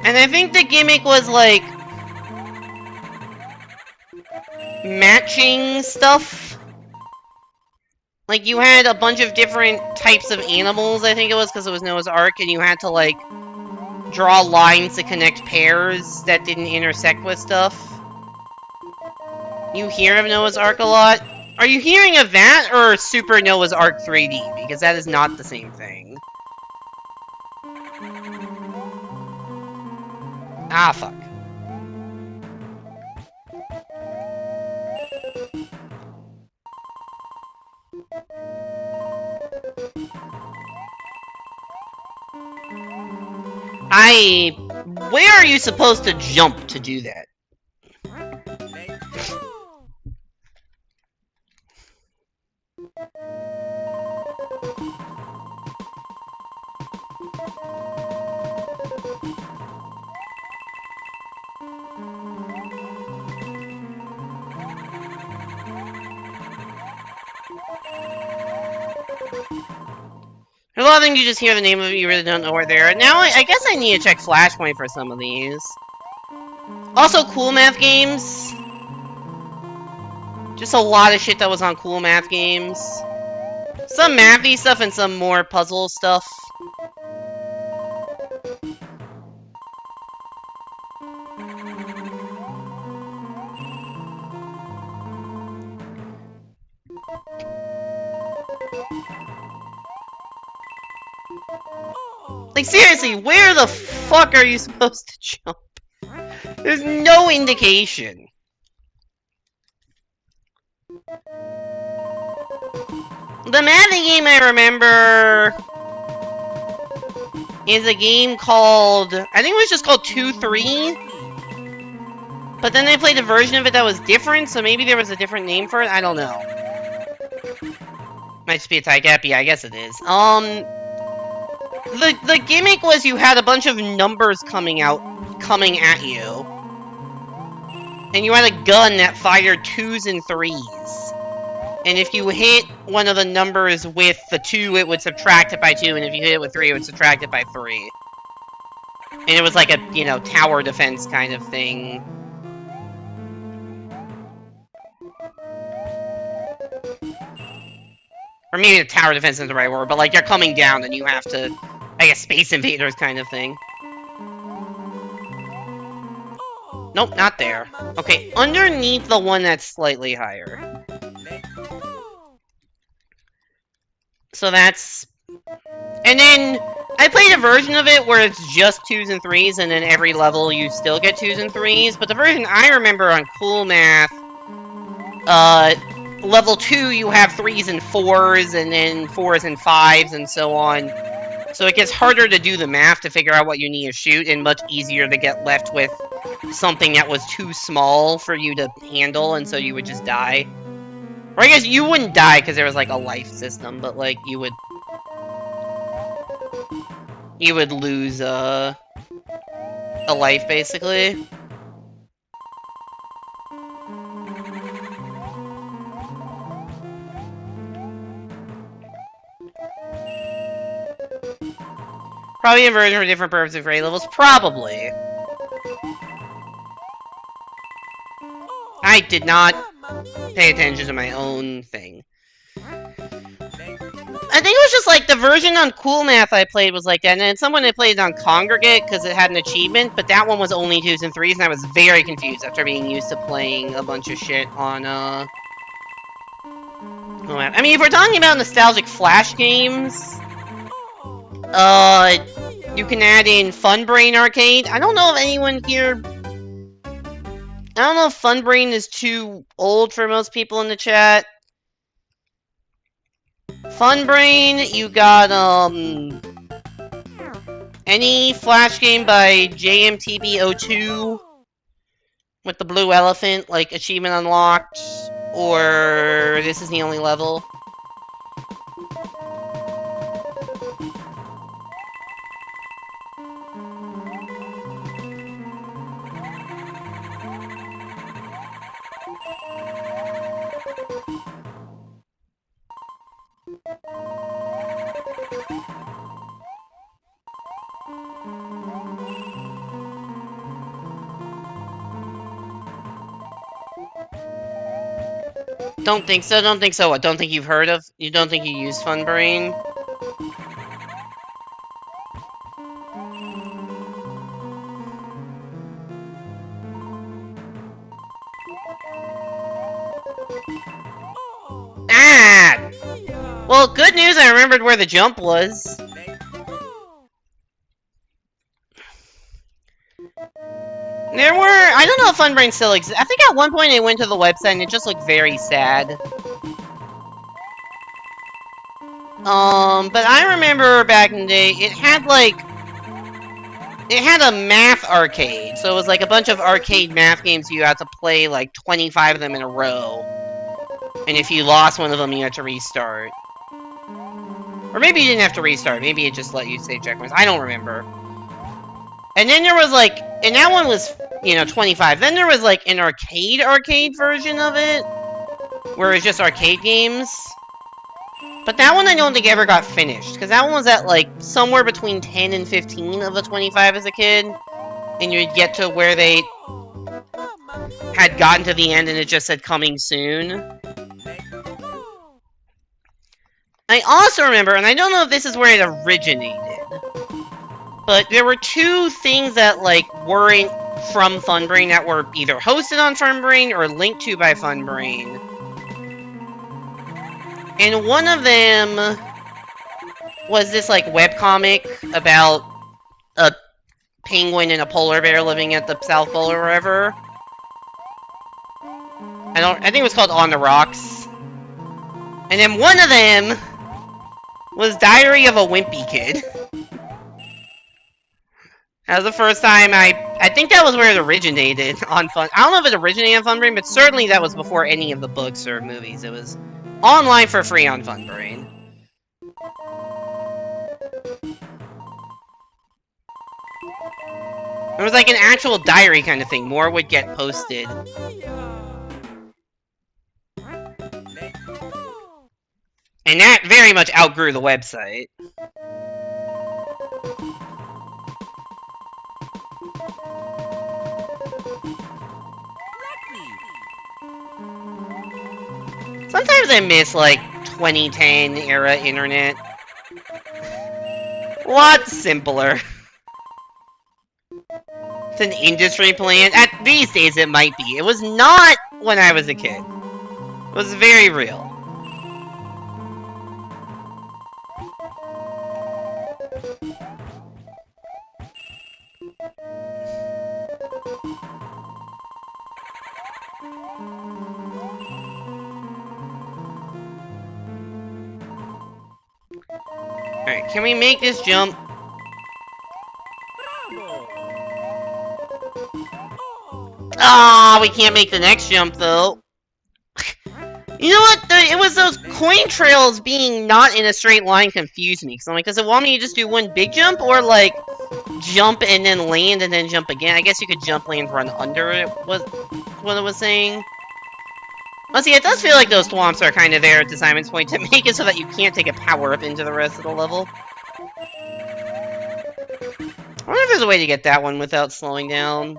And I think the gimmick was, like... matching stuff. Like, you had a bunch of different types of animals, I think it was, because it was Noah's Ark, and you had to, like, draw lines to connect pairs that didn't intersect with stuff. You hear of Noah's Ark a lot? Are you hearing of that, or Super Noah's Ark 3D? Because that is not the same thing. Ah, fuck. Where are you supposed to jump to do that? There's a lot of things you just hear the name of it, you really don't know where they are. Now, I guess I need to check Flashpoint for some of these. Also, Cool Math Games. Just a lot of shit that was on Cool Math Games. Some mathy stuff and some more puzzle stuff. Like, seriously, where the fuck are you supposed to jump? There's no indication. The mathy game I remember is a game called, I think it was just called 2-3. But then they played a version of it that was different, so maybe there was a different name for it. I don't know. Might just be a tie gap. Yeah, I guess it is. The gimmick was you had a bunch of numbers coming at you. And you had a gun that fired 2s and 3s. And if you hit one of the numbers with the 2, it would subtract it by 2, and if you hit it with 3, it would subtract it by 3. And it was like a, you know, tower defense kind of thing. Or maybe the tower defense isn't the right word, but like you're coming down and you have to, I guess, Space Invaders kind of thing. Nope, not there. Okay, underneath the one that's slightly higher. So that's... And then, I played a version of it where it's just 2s and 3s, and then every level you still get 2s and 3s, but the version I remember on Cool Math, level 2 you have 3s and 4s, and then 4s and 5s, and so on. So it gets harder to do the math to figure out what you need to shoot, and much easier to get left with something that was too small for you to handle, and so you would just die. Or I guess you wouldn't die because there was like a life system, but like you would lose a life basically. Probably a version for different purposes for A levels, probably. I did not pay attention to my own thing. I think it was just like the version on Cool Math I played was like that, and then someone I played on Congregate because it had an achievement, but that one was only 2s and 3s, and I was very confused after being used to playing a bunch of shit on Cool Math. I mean, if we're talking about nostalgic Flash games, you can add in Fun Brain Arcade. I don't know if anyone here... I don't know if Fun Brain is too old for most people in the chat. Fun Brain, you got, any Flash game by JMTB02 with the blue elephant, like achievement unlocked, or this is the only level. Don't think so, don't think so. What, don't think you've heard of? You don't think you used Fun Brain? Ah! Well, good news, I remembered where the jump was. There were... I don't know if Fun Brain still exists. I think at one point I went to the website and it just looked very sad. But I remember back in the day, it had, like... It had a math arcade. So it was like a bunch of arcade math games you had to play, like, 25 of them in a row. And if you lost one of them, you had to restart. Or maybe you didn't have to restart. Maybe it just let you save checkpoints. I don't remember. And then there was, like... And that one was, you know, 25. Then there was, like, an arcade version of it. Where it was just arcade games. But that one I don't think ever got finished. Because that one was at, like, somewhere between 10 and 15 of the 25 as a kid. And you'd get to where they had gotten to the end and it just said coming soon. I also remember, and I don't know if this is where it originated, but there were two things that, like, weren't from Funbrain that were either hosted on Funbrain or linked to by Funbrain. And one of them was this, like, webcomic about a penguin and a polar bear living at the South Pole or wherever. I think it was called On the Rocks. And then one of them was Diary of a Wimpy Kid. That was the first time I think that was where it originated on Fun. I don't know if it originated on Funbrain, but certainly that was before any of the books or movies. It was online for free on Funbrain. It was like an actual diary kind of thing. More would get posted. And that very much outgrew the website. Sometimes I miss, like, 2010 era internet. A lot simpler. It's an industry plan. These days it might be. It was not when I was a kid. It was very real. Alright, can we make this jump? Ah, we can't make the next jump, though. You know what? It was those coin trails being not in a straight line confused me. Because I'm like, does it want me to just do one big jump? Or, like, jump and then land and then jump again? I guess you could jump, land, run under it, was what it was saying. Well, see, it does feel like those swamps are kind of there at Simon's point to make it so that you can't take a power-up into the rest of the level. I wonder if there's a way to get that one without slowing down.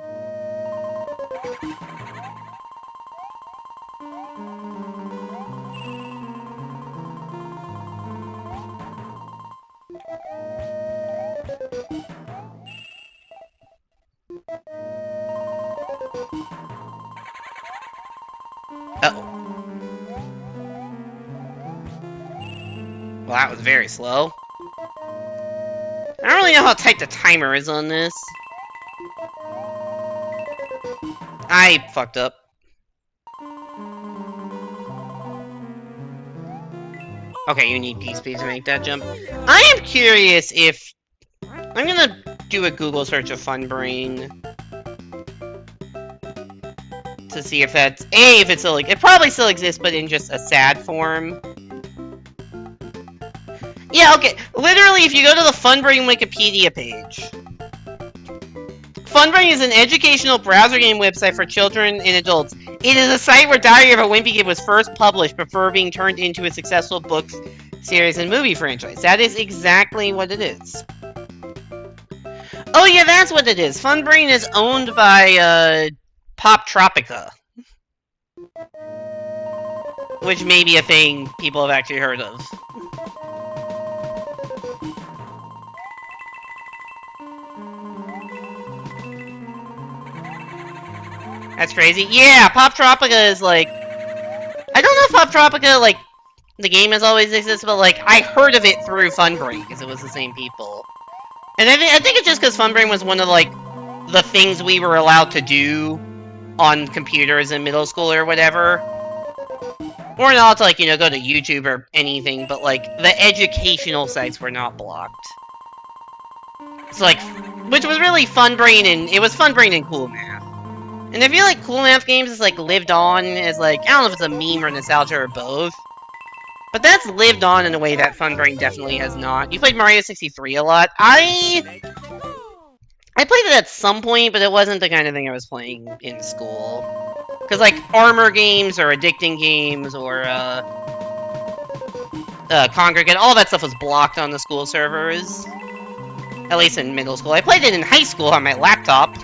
Uh-oh. Well, that was very slow. I don't really know how tight the timer is on this. I fucked up. Okay, you need P-Speed to make that jump. I am curious if... I'm gonna do a Google search of Funbrain. To see if that's... if it still... It probably still exists, but in just a sad form. Yeah, okay. Literally, if you go to the Funbrain Wikipedia page... Funbrain is an educational browser game website for children and adults. It is a site where Diary of a Wimpy Kid was first published before being turned into a successful book series and movie franchise. That is exactly what it is. Oh yeah, that's what it is. Funbrain is owned by, Pop Tropica. Which may be a thing people have actually heard of. That's crazy. Yeah, Pop Tropica is like... I don't know if Pop Tropica, like, the game has always existed, but, like, I heard of it through Funbrain, because it was the same people. And I think it's just because Funbrain was one of, like, the things we were allowed to do on computers in middle school or whatever. We're not to, like, you know, go to YouTube or anything, but, like, the educational sites were not blocked. So, like, which was really Funbrain and... It was Funbrain and Cool Math. And I feel like Cool Math games is, like, lived on as, like... I don't know if it's a meme or nostalgia or both. But that's lived on in a way that Funbrain definitely has not. You played Mario 63 a lot. I played it at some point, but it wasn't the kind of thing I was playing in school. Because, like, armor games or addicting games or, Congregate, all that stuff was blocked on the school servers. At least in middle school. I played it in high school on my laptop.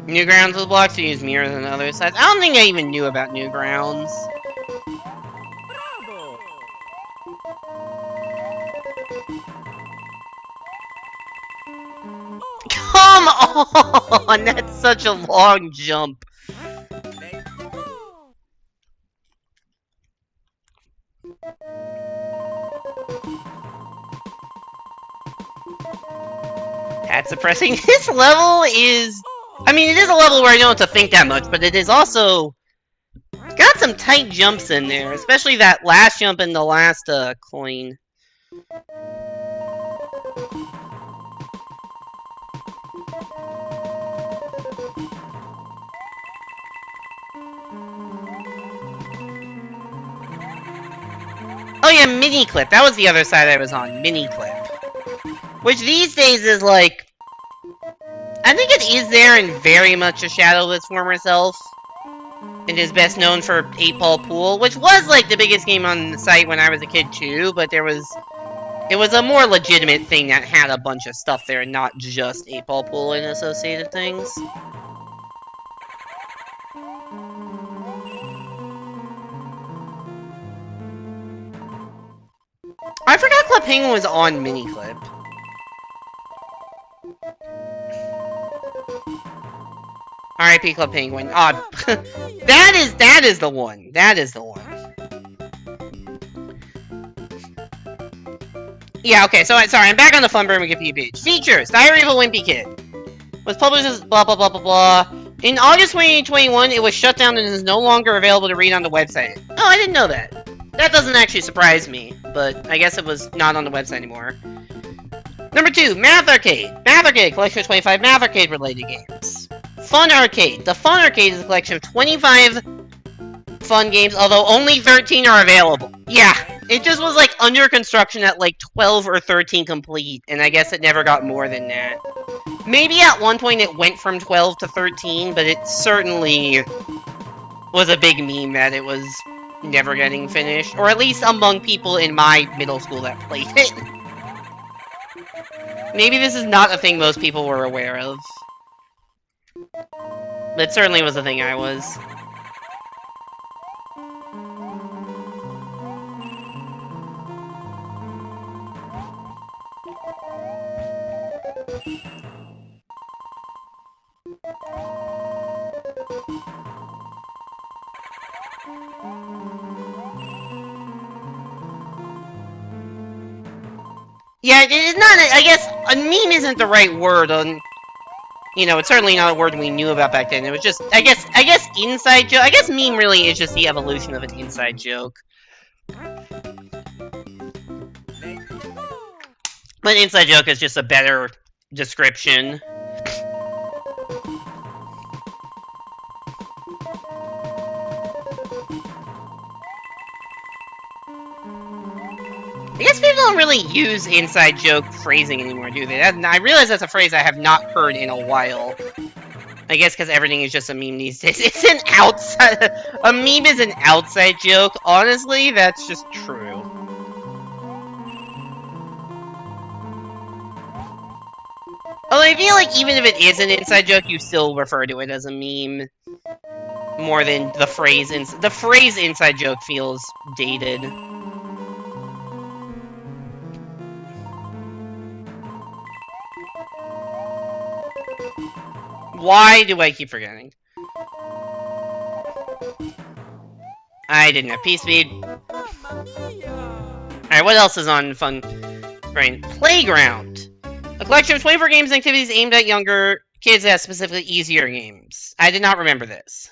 Newgrounds was blocked to use mirrors on other sides. I don't think I even knew about Newgrounds. Come on! That's such a long jump. That's depressing. This level is... I mean, it is a level where I don't have to think that much, but it is also... got some tight jumps in there, especially that last jump in the last coin. Oh yeah, mini clip. That was the other side I was on, mini clip. Which these days is like... I think it is there in very much a shadow of its former self. It is best known for 8-Ball Pool, which was like the biggest game on the site when I was a kid too, but it was a more legitimate thing that had a bunch of stuff there, not just 8-Ball Pool and associated things. I forgot Club Penguin was on Miniclip. R.I.P. Club Penguin. Oh, that is the one. That is the one. Yeah, okay, so sorry, I'm back on the Funburn Wikipedia page. Features: Diary of a Wimpy Kid. Was published as blah blah blah blah blah. In August 2021, it was shut down and is no longer available to read on the website. Oh, I didn't know that. That doesn't actually surprise me, but I guess it was not on the website anymore. Number 2, Math Arcade. Math Arcade, collection of 25 Math Arcade related games. Fun Arcade. The Fun Arcade is a collection of 25 fun games, although only 13 are available. Yeah, it just was like under construction at like 12 or 13 complete, and I guess it never got more than that. Maybe at one point it went from 12 to 13, but it certainly was a big meme that it was never getting finished, or at least among people in my middle school that played it. Maybe this is not a thing most people were aware of. But it certainly was a thing I was. Yeah, it is not, I guess, a meme isn't the right word on, you know, it's certainly not a word we knew about back then. It was just, I guess inside joke, I guess meme really is just the evolution of an inside joke. But inside joke is just a better description. I guess people don't really use inside joke phrasing anymore, do they? I realize that's a phrase I have not heard in a while. I guess because everything is just a meme these days. It's an outside... A meme is an outside joke. Honestly, that's just true. Although I feel like even if it is an inside joke, you still refer to it as a meme. More than the phrase... The phrase inside joke feels dated. Why do I keep forgetting? I didn't have P-Speed. Alright, what else is on Fun Brain? Playground. A collection of 24 games and activities aimed at younger kids that have specifically easier games. I did not remember this.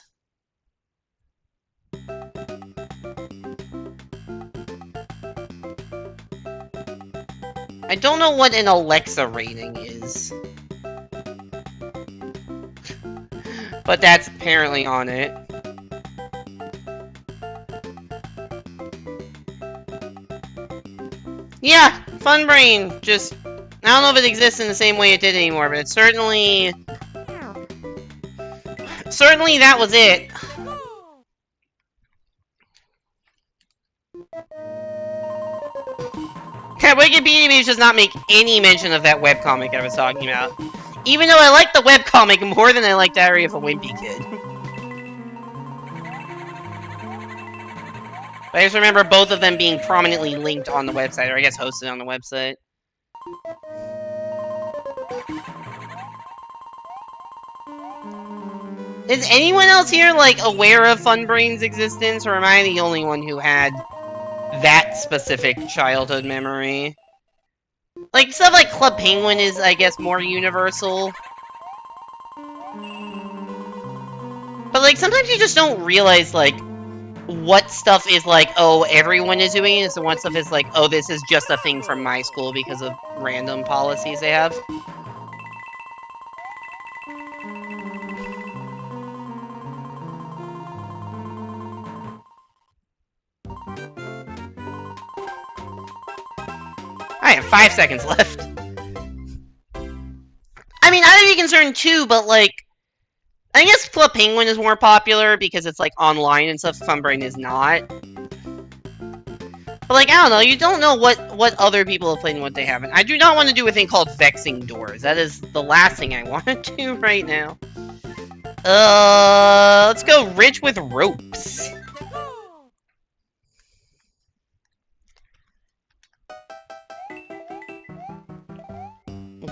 I don't know what an Alexa rating is. But that's apparently on it. Yeah, Fun Brain. Just, I don't know if it exists in the same way it did anymore, but it's certainly that was it. Okay, Wikipedia page does not make any mention of that webcomic I was talking about. Even though I like the webcomic more than I like Diary of a Wimpy Kid. But I just remember both of them being prominently linked on the website, or I guess hosted on the website. Is anyone else here, like, aware of Funbrain's existence, or am I the only one who had that specific childhood memory? Like, stuff like Club Penguin is, I guess, more universal. But, like, sometimes you just don't realize, like, what stuff is like, oh, everyone is doing it, and what stuff is like, oh, this is just a thing from my school because of random policies they have. I have 5 seconds left. I mean, I would be concerned too, but like, I guess Club Penguin is more popular because it's like online and stuff. Funbrain is not. But like, I don't know, you don't know what other people have played and what they haven't. I do not want to do a thing called Vexing Doors. That is the last thing I want to do right now. Let's go Rich with Ropes.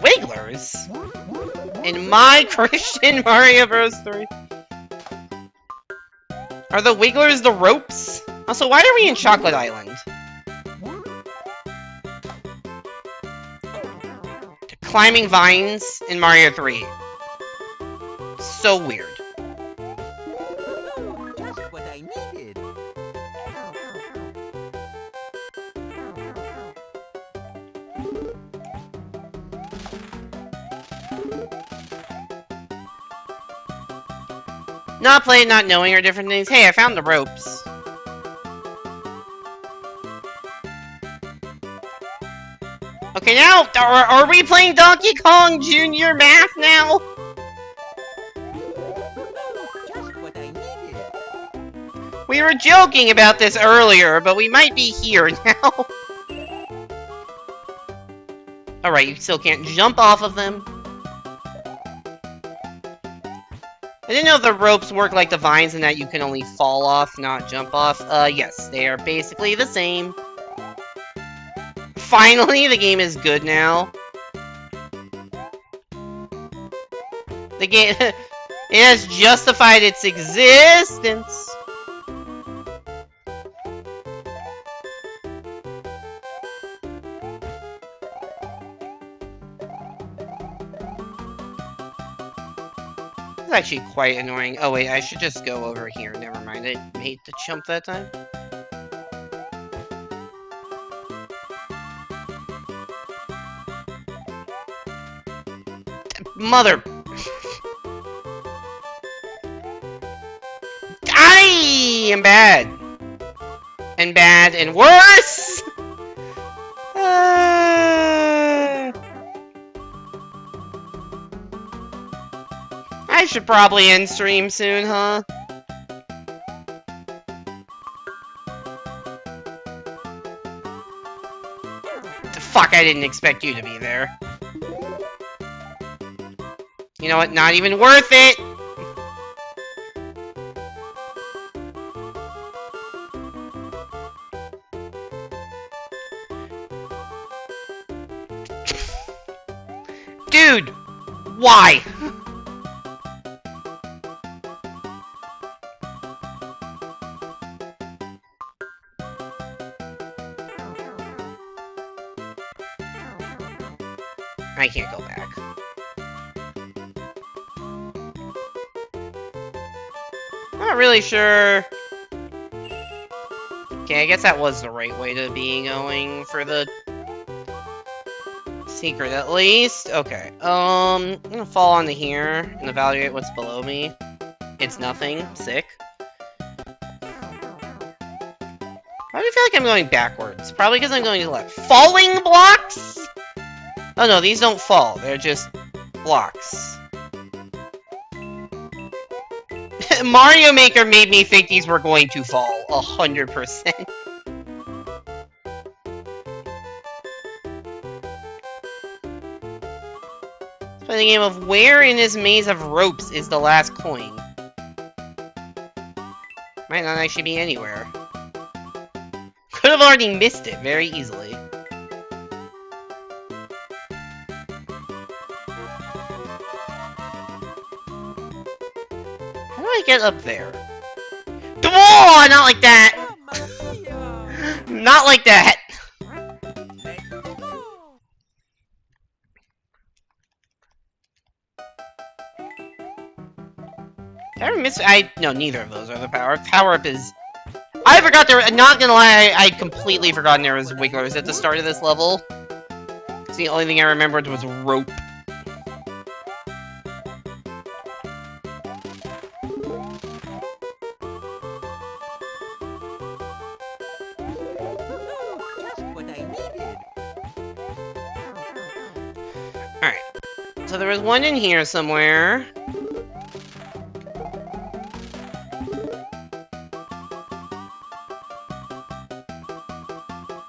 Wigglers? In my Christian Mario Bros. 3? Are the Wigglers the ropes? Also, why are we in Chocolate Island? Climbing vines in Mario 3. So weird. Just what I needed. Not playing, not knowing are different things. Hey, I found the ropes. Okay, now, are we playing Donkey Kong Jr. math now? Just what I needed. We were joking about this earlier, but we might be here now. Alright, you still can't jump off of them. I didn't know if the ropes work like the vines and that you can only fall off, not jump off. Yes, they are basically the same. Finally, the game is good now. The game... it has justified its existence. It's actually quite annoying. Oh wait, I should just go over here. Never mind, I made the jump that time. Mother... I am bad. And bad and worse! I should probably end stream soon, huh? Fuck, I didn't expect you to be there. You know what? Not even worth it! Dude! Why? I can't go back. Not really sure. Okay, I guess that was the right way to be going for the secret at least. Okay, I'm gonna fall onto here and evaluate what's below me. It's nothing. Sick. Why do I feel like I'm going backwards? Probably because I'm going to the left. Falling blocks? Oh no, these don't fall. They're just blocks. Mario Maker made me think these were going to fall. 100%. Let's play the game of where in this maze of ropes is the last coin? Might not actually be anywhere. Could have already missed it very easily. How do I get up there? Oh, not like that! Not like that! No, neither of those are the power-up. Power-up is... I forgot there... Not gonna lie, I'd completely forgotten there was wigglers at the start of this level. It's the only thing I remembered was rope. Just what I needed. Alright. So there was one in here somewhere.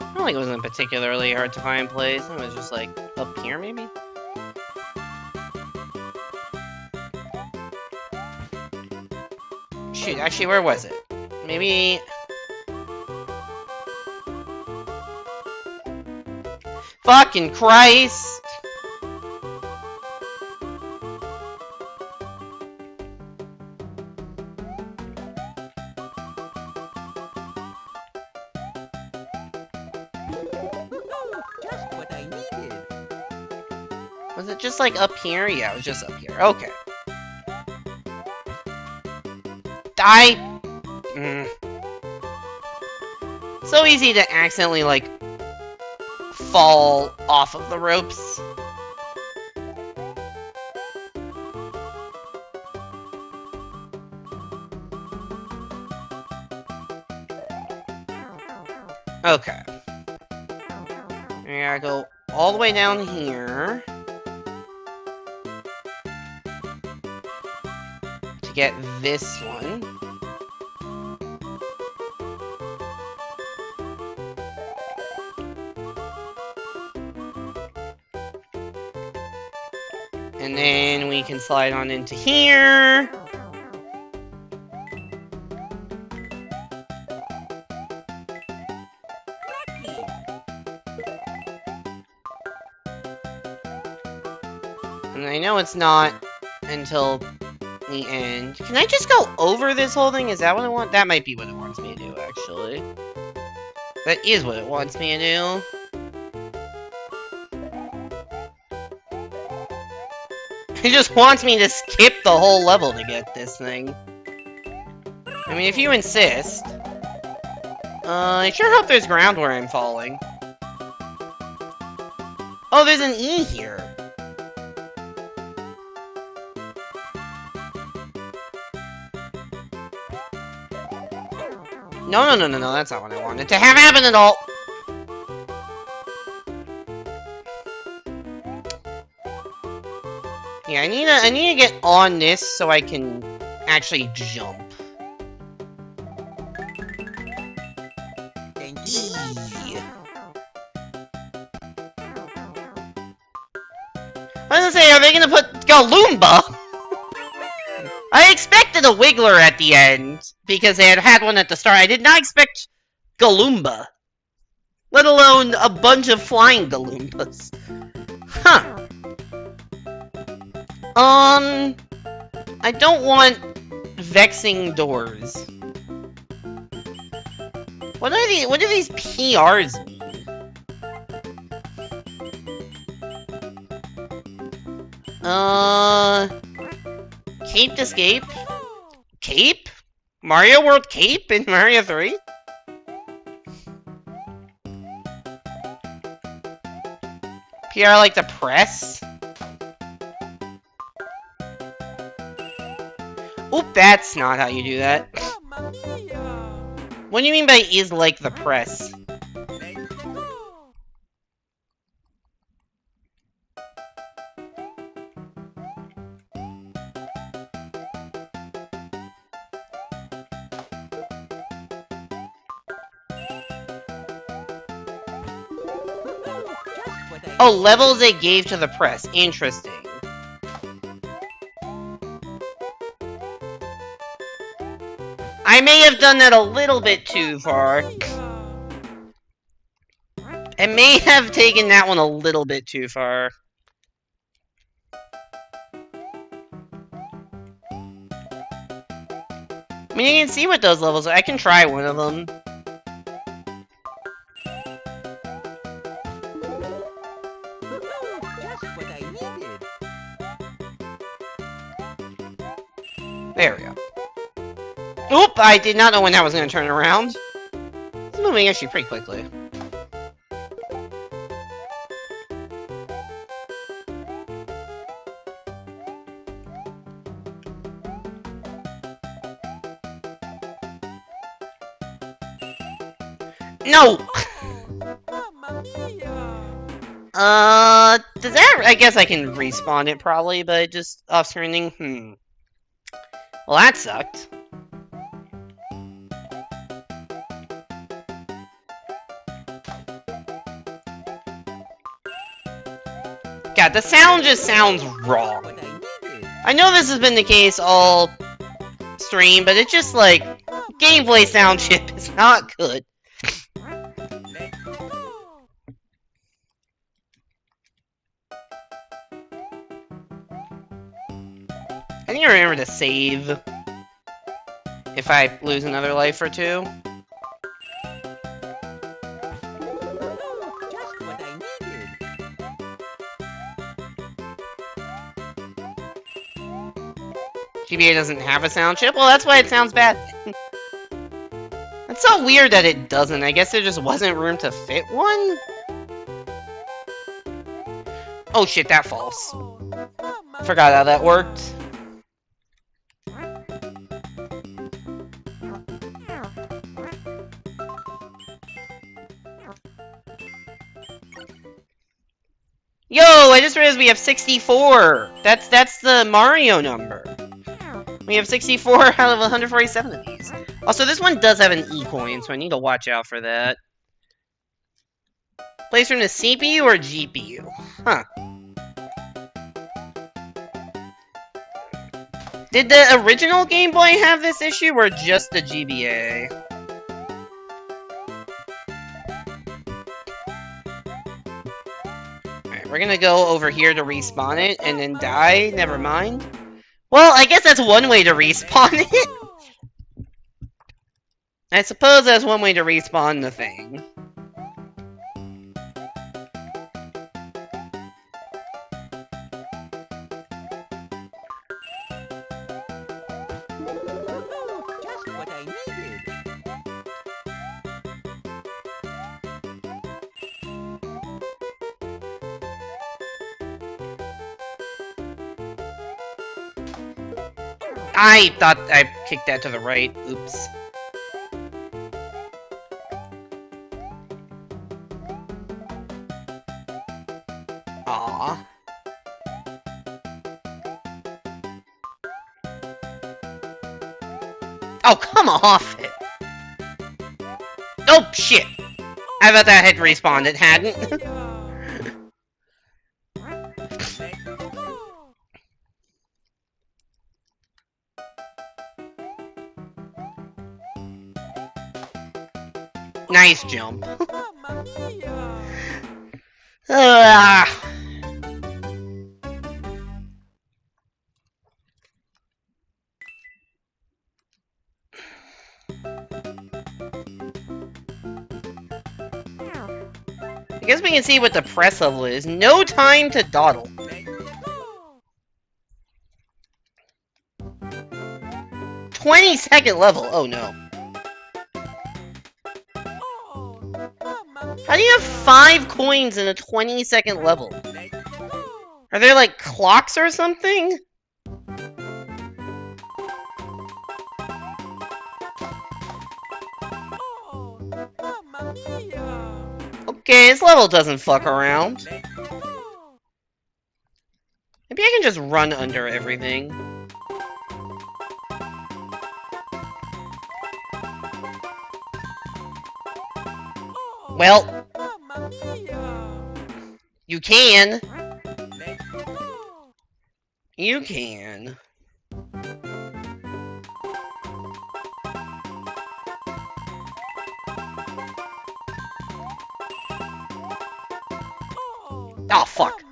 I don't think it was a particularly hard to find place. It was just like up here, maybe? Shoot, actually, where was it? Maybe... Fucking Christ! Just what I needed. Was it just like up here? Yeah, it was just up here. Okay. So easy to accidentally, like, fall off of the ropes. Okay. I gotta go all the way down here to get this one. And then we can slide on into here. And I know it's not until the end. Can I just go over this whole thing? Is that what I want? That might be what it wants me to do, actually. That is what it wants me to do. It just wants me to skip the whole level to get this thing. I mean, if you insist. I sure hope there's ground where I'm falling. Oh, there's an E here. No, that's not what I wanted to have happen at all. Yeah, I need to get on this so I can actually jump. Thank you. I was gonna say, are they gonna put Galumba? I expected a Wiggler at the end, because they had one at the start. I did not expect Galumba. Let alone a bunch of flying Galumbas. Huh. I don't want vexing doors. What do these PRs mean? Cape escape? Cape? Mario World Cape in Mario 3? PR like the press? Oop, that's not how you do that. Mamma mia! What do you mean by is like the press? Let's go! Just what I Oh, levels they gave to the press. Interesting. I may have done that a little bit too far. I may have taken that one a little bit too far. I mean, you can see what those levels are. I can try one of them. Just what I needed. There we go. Oop! I did not know when that was going to turn around. It's moving actually pretty quickly. No! Mamma mia! Does that... I guess I can respawn it probably, but just off-screening? Well, that sucked. God, the sound just sounds wrong. What I needed. I know this has been the case all stream, but it's just like, gameplay sound chip is not good. Let's go. I need to remember to save if I lose another life or two. Just what I needed. GBA doesn't have a sound chip? Well, that's why it sounds bad. That's so weird that it doesn't. I guess there just wasn't room to fit one? Oh shit, that falls. Mamma Forgot how that worked. Yo, I just realized we have 64. That's the Mario number. We have 64 out of 147 of these. Also, this one does have an E-coin, so I need to watch out for that. Plays from the CPU or GPU? Huh. Did the original Game Boy have this issue, or just the GBA? Alright, we're gonna go over here to respawn it, and then die? Never mind. Well, I guess that's one way to respawn it. I suppose that's one way to respawn the thing. Just what I needed. I thought I kicked that to the right. Oops. Aww. Oh, come off it! Oh, shit! I thought that had respawned. It hadn't. Nice jump. Mamma mia! Ah. I guess we can see what the press level is. No time to dawdle. 20-second level. Oh no. How do you have 5 coins in a 20-second level? Are there like clocks or something? Mamma mia! Okay, this level doesn't fuck around. Maybe I can just run under everything. Well, Mamma mia! you can. You can. Oh, fuck.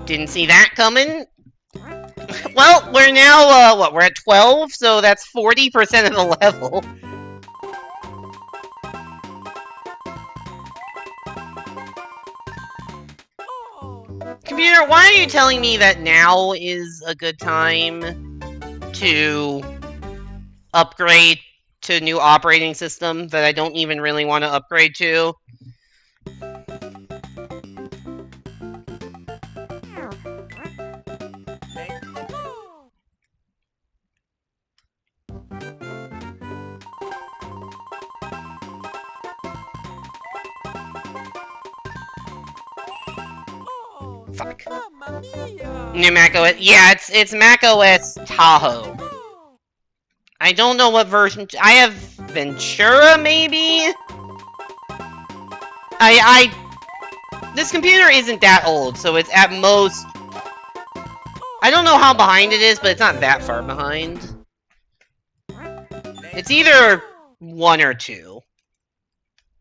Didn't see that coming. Well, we're now, what, we're at 12, so that's 40% of the level. Computer, why are you telling me that now is a good time to upgrade to a new operating system that I don't even really want to upgrade to. Fuck. New Mac OS. Yeah, it's Mac OS Tahoe. I don't know what version. I have Ventura, maybe. This computer isn't that old, so it's at most. I don't know how behind it is, but it's not that far behind. It's either 1 or 2.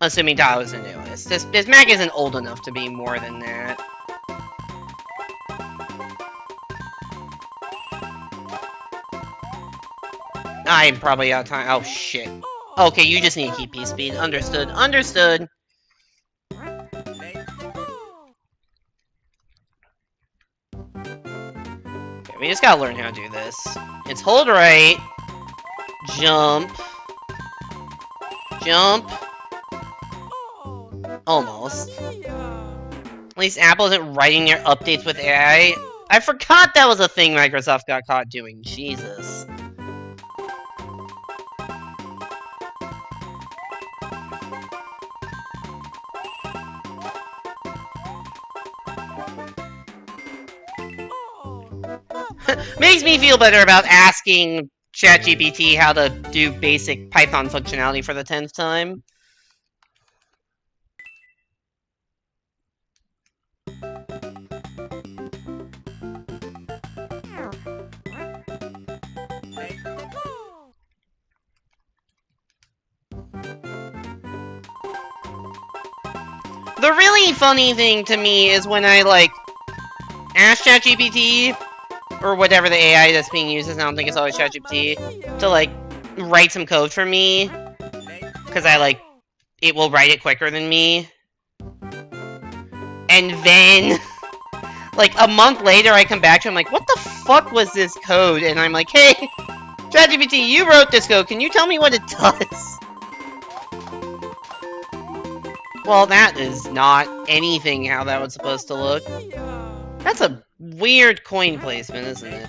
Assuming Tahoe's the newest. This Mac isn't old enough to be more than that. I'm probably out of time. Oh, shit. Okay, you just need to keep speed. Understood. Understood. Okay, we just gotta learn how to do this. It's hold right. Jump. Jump. Almost. At least Apple isn't writing their updates with AI. I forgot that was a thing Microsoft got caught doing. Jesus. Makes me feel better about asking ChatGPT how to do basic Python functionality for the 10th time. The really funny thing to me is when I, like, ask ChatGPT, or whatever the AI that's being used is, I don't think it's always ChatGPT, to, like, write some code for me, because it will write it quicker than me. And then, like, a month later, I come back to him, like, what the fuck was this code? And I'm like, hey, ChatGPT, you wrote this code, can you tell me what it does? Well, that is not anything how that was supposed to look. That's a weird coin placement, isn't it?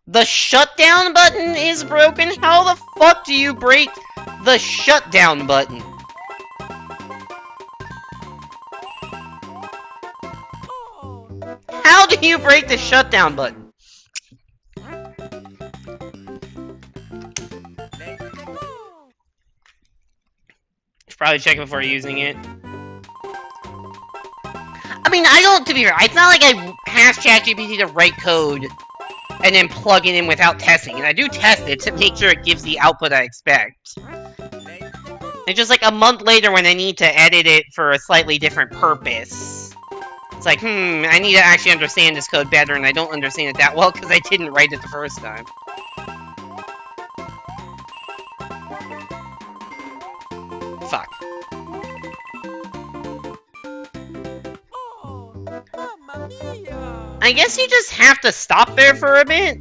The shutdown button is broken? How the fuck do you break the shutdown button? How do you break the shutdown button? Should probably check it before using it. I mean, I don't, to be fair, it's not like I asked ChatGPT to write code and then plug it in without testing it. I do test it to make sure it gives the output I expect. It's just like a month later when I need to edit it for a slightly different purpose. It's like, I need to actually understand this code better, and I don't understand it that well because I didn't write it the first time. Fuck. I guess you just have to stop there for a bit.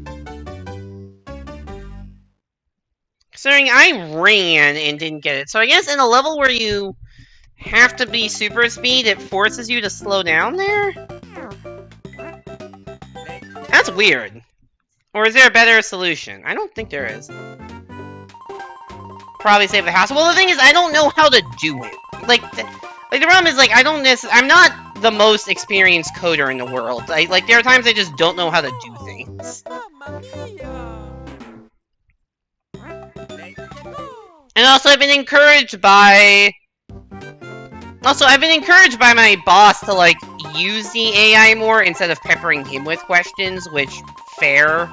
Considering I ran and didn't get it. So I guess in a level where you have to be super speed, it forces you to slow down there? That's weird. Or is there a better solution? I don't think there is. Probably save the house. Well, the thing is, I don't know how to do it. Like the problem is, like, I'm not the most experienced coder in the world. Like, there are times I just don't know how to do things. And also, I've been encouraged by my boss to, like, use the AI more instead of peppering him with questions, which, fair.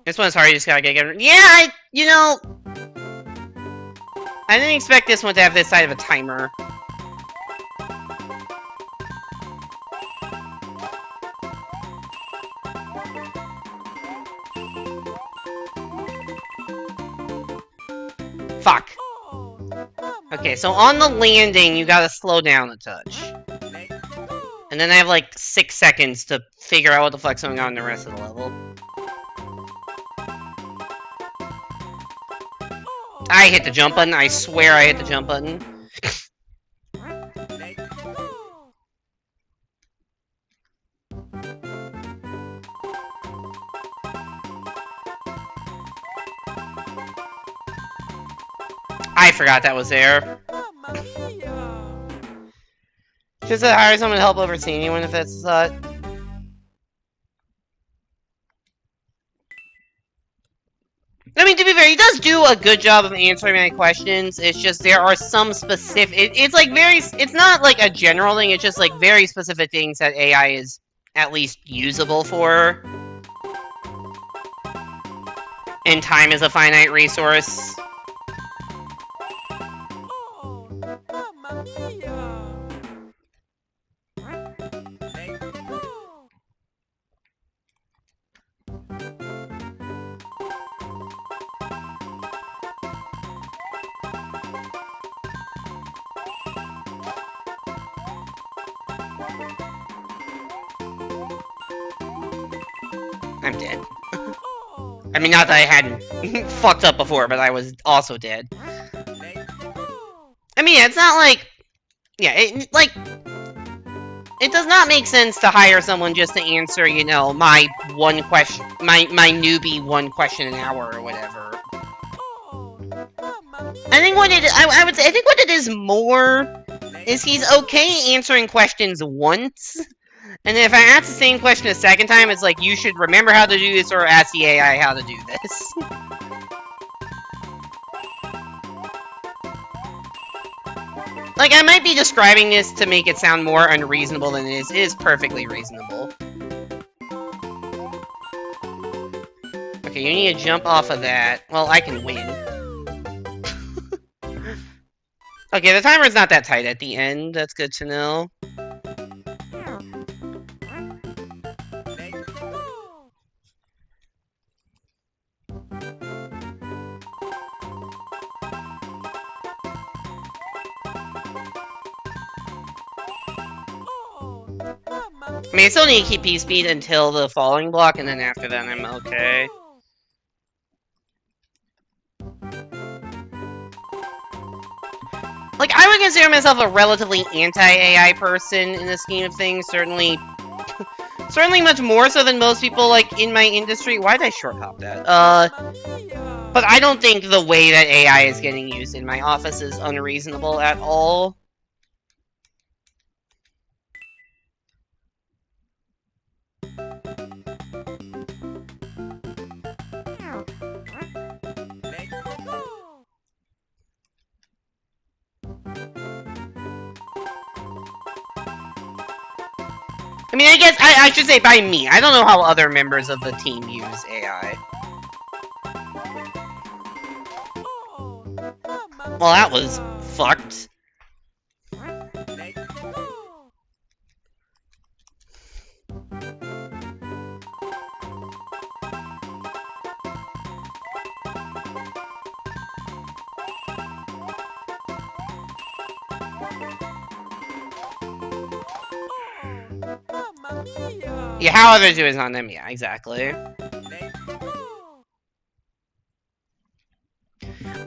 This one's hard, you just gotta get it. Yeah, you know, I didn't expect this one to have this side of a timer. Fuck. Okay, so on the landing, you gotta slow down a touch. And then I have like 6 seconds to figure out what the fuck's going on in the rest of the level. I hit the jump button. I swear I hit the jump button. I forgot that was there. Just to hire someone to help oversee anyone if that's the thought. I mean, to be fair, he does do a good job of answering my questions. It's just there are some specific... It's like very... It's not like a general thing. It's just like very specific things that AI is at least usable for. And time is a finite resource. I'm dead. I mean, not that I hadn't fucked up before, but I was also dead. I mean, it's not like... Yeah, it does not make sense to hire someone just to answer, you know, my one question... My newbie one question an hour or whatever. I think what it... I would say... I think what it is more... is he's okay answering questions once... And then if I ask the same question a second time, it's like, you should remember how to do this or ask the AI how to do this. Like, I might be describing this to make it sound more unreasonable than it is. It is perfectly reasonable. Okay, you need to jump off of that. Well, I can win. Okay, the timer's not that tight at the end. That's good to know. I mean, I still need to keep P-speed until the falling block, and then after that I'm okay. Like, I would consider myself a relatively anti-AI person in the scheme of things, certainly much more so than most people, like, in my industry. Why did I short hop that? But I don't think the way that AI is getting used in my office is unreasonable at all. I mean, I guess, I should say by me. I don't know how other members of the team use AI. Well, that was fucked. Yeah, how others do is on them, yeah, exactly.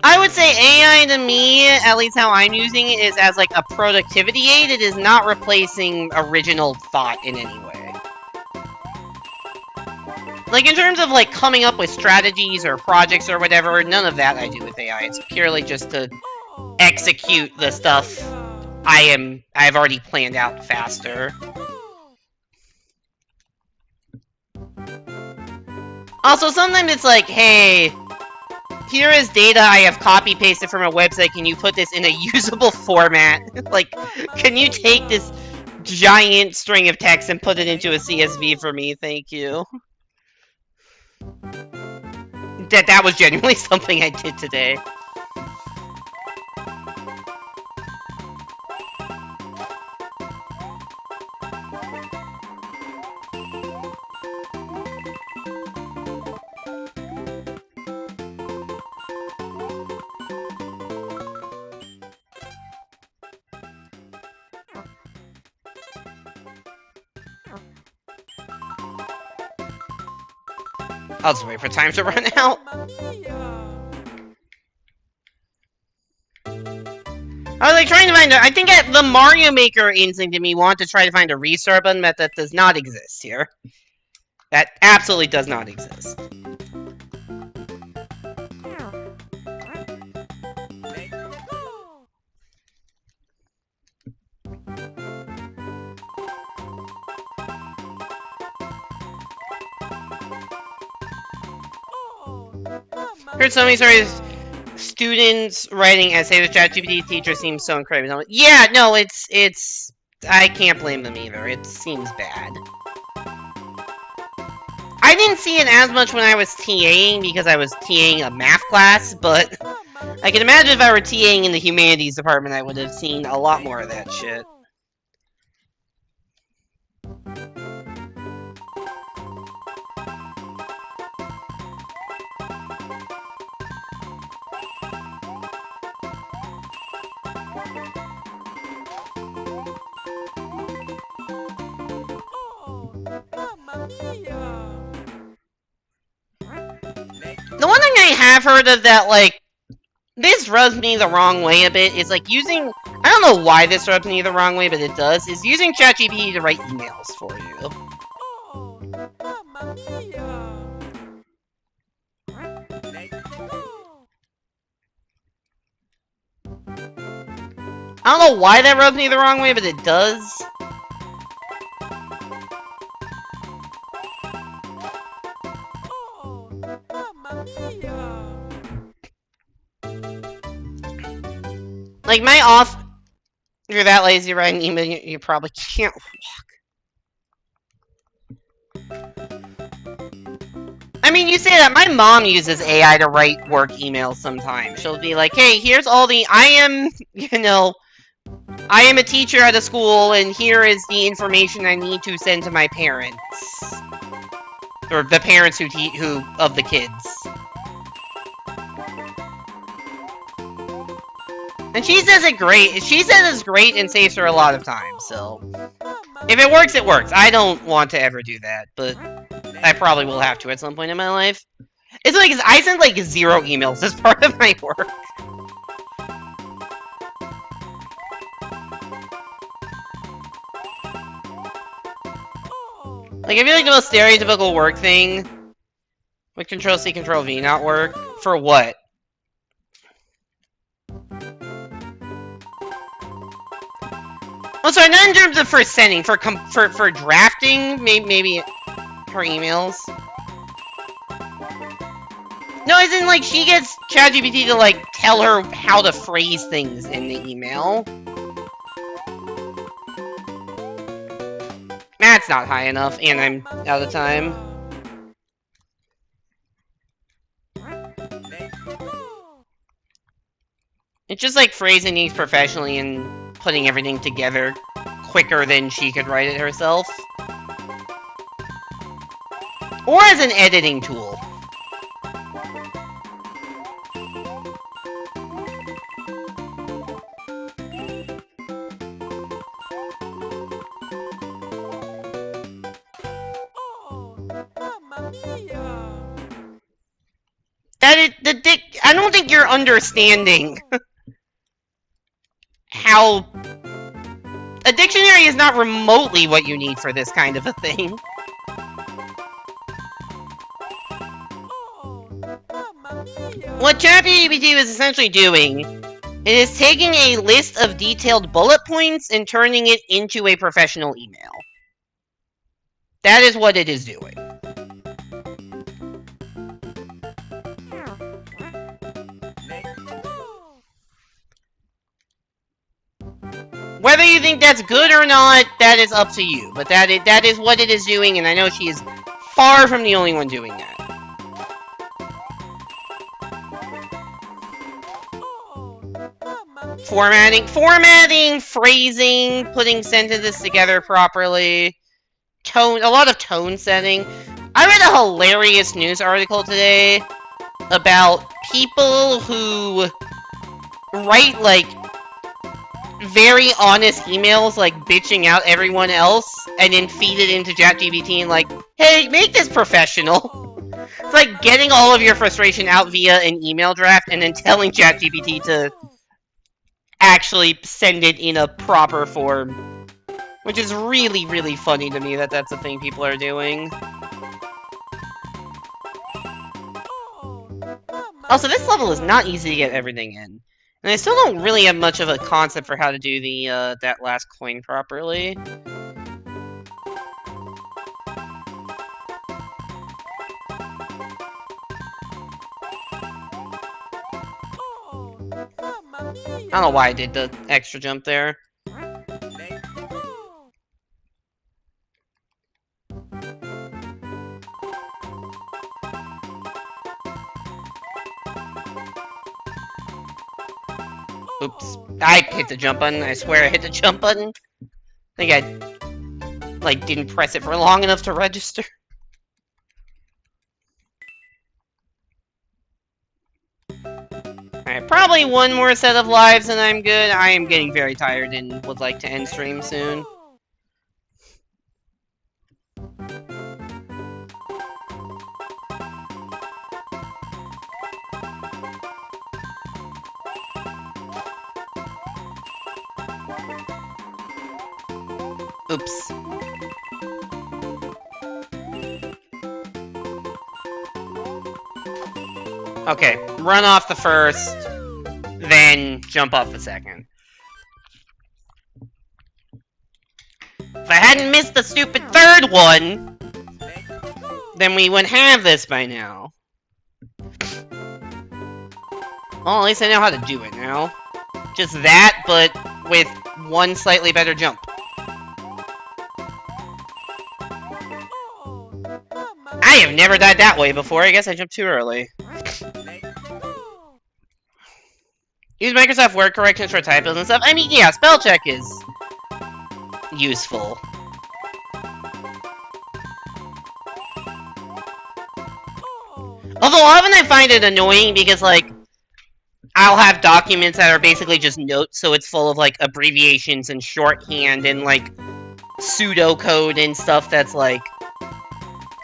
I would say AI to me, at least how I'm using it, is as like a productivity aid. It is not replacing original thought in any way. Like, in terms of like coming up with strategies or projects or whatever, none of that I do with AI. It's purely just to execute the stuff I've already planned out faster. Also, sometimes it's like, hey, here is data I have copy-pasted from a website, can you put this in a usable format? Like, can you take this giant string of text and put it into a CSV for me? Thank you. That was genuinely something I did today. I'll just wait for time to run out. I was like trying to find I think at the Mario Maker instinct in me want to try to find a restart button, but that does not exist here. That absolutely does not exist. Heard so many stories. Students writing essays with ChatGPT teacher seems so incredible. Yeah, no, it's. I can't blame them either. It seems bad. I didn't see it as much when I was TAing because I was TAing a math class, but I can imagine if I were TAing in the humanities department, I would have seen a lot more of that shit. The one thing I have heard of that, like, this rubs me the wrong way a bit is, like, using... I don't know why this rubs me the wrong way, but it does, is using ChatGPT to write emails for you. I don't know why that rubs me the wrong way, but it does. Like, my off... If you're that lazy to write an email, you probably can't walk. I mean, you say that. My mom uses AI to write work emails sometimes. She'll be like, hey, here's all the... I am, you know... I am a teacher at a school, and here is the information I need to send to my parents. Or the parents who of the kids. And she says it great. She says it's great and saves her a lot of time, so... If it works, it works. I don't want to ever do that, but I probably will have to at some point in my life. It's like, I send like 0 emails as part of my work. Like, I feel like the most stereotypical work thing would Control-C, Control-V not work? For what? Oh, sorry, not in terms of for sending, for drafting, maybe her emails. No, as in, like, she gets ChatGPT to, like, tell her how to phrase things in the email. That's not high enough, and I'm out of time. It's just like phrasing things professionally and putting everything together quicker than she could write it herself. Or as an editing tool. I don't think you're understanding how... A dictionary is not remotely what you need for this kind of a thing. What ChatGPT was essentially doing, it is taking a list of detailed bullet points and turning it into a professional email. That is what it is doing. Whether you think that's good or not, that is up to you. But that is what it is doing, and I know she is far from the only one doing that. Formatting, phrasing, putting sentences together properly, tone, a lot of tone setting. I read a hilarious news article today about people who write, like, very honest emails, like, bitching out everyone else, and then feed it into ChatGPT and like, hey, make this professional. It's like getting all of your frustration out via an email draft and then telling ChatGPT to actually send it in a proper form. Which is really, really funny to me that that's the thing people are doing. Also, this level is not easy to get everything in. And I still don't really have much of a concept for how to do the, that last coin properly. I don't know why I did the extra jump there. Oops. I hit the jump button. I swear I hit the jump button. I think I, like, didn't press it for long enough to register. Alright, probably one more set of lives and I'm good. I am getting very tired and would like to end stream soon. Oops. Okay, run off the first, then jump off the second. If I hadn't missed the stupid third one, then we would have this by now. Well, at least I know how to do it now. Just that, but with one slightly better jump. I have never died that way before. I guess I jumped too early. Use Microsoft Word corrections for typos and stuff. I mean, yeah, spell check is useful. Although often I find it annoying because, like, I'll have documents that are basically just notes, so it's full of, like, abbreviations and shorthand and, like, pseudocode and stuff that's, like,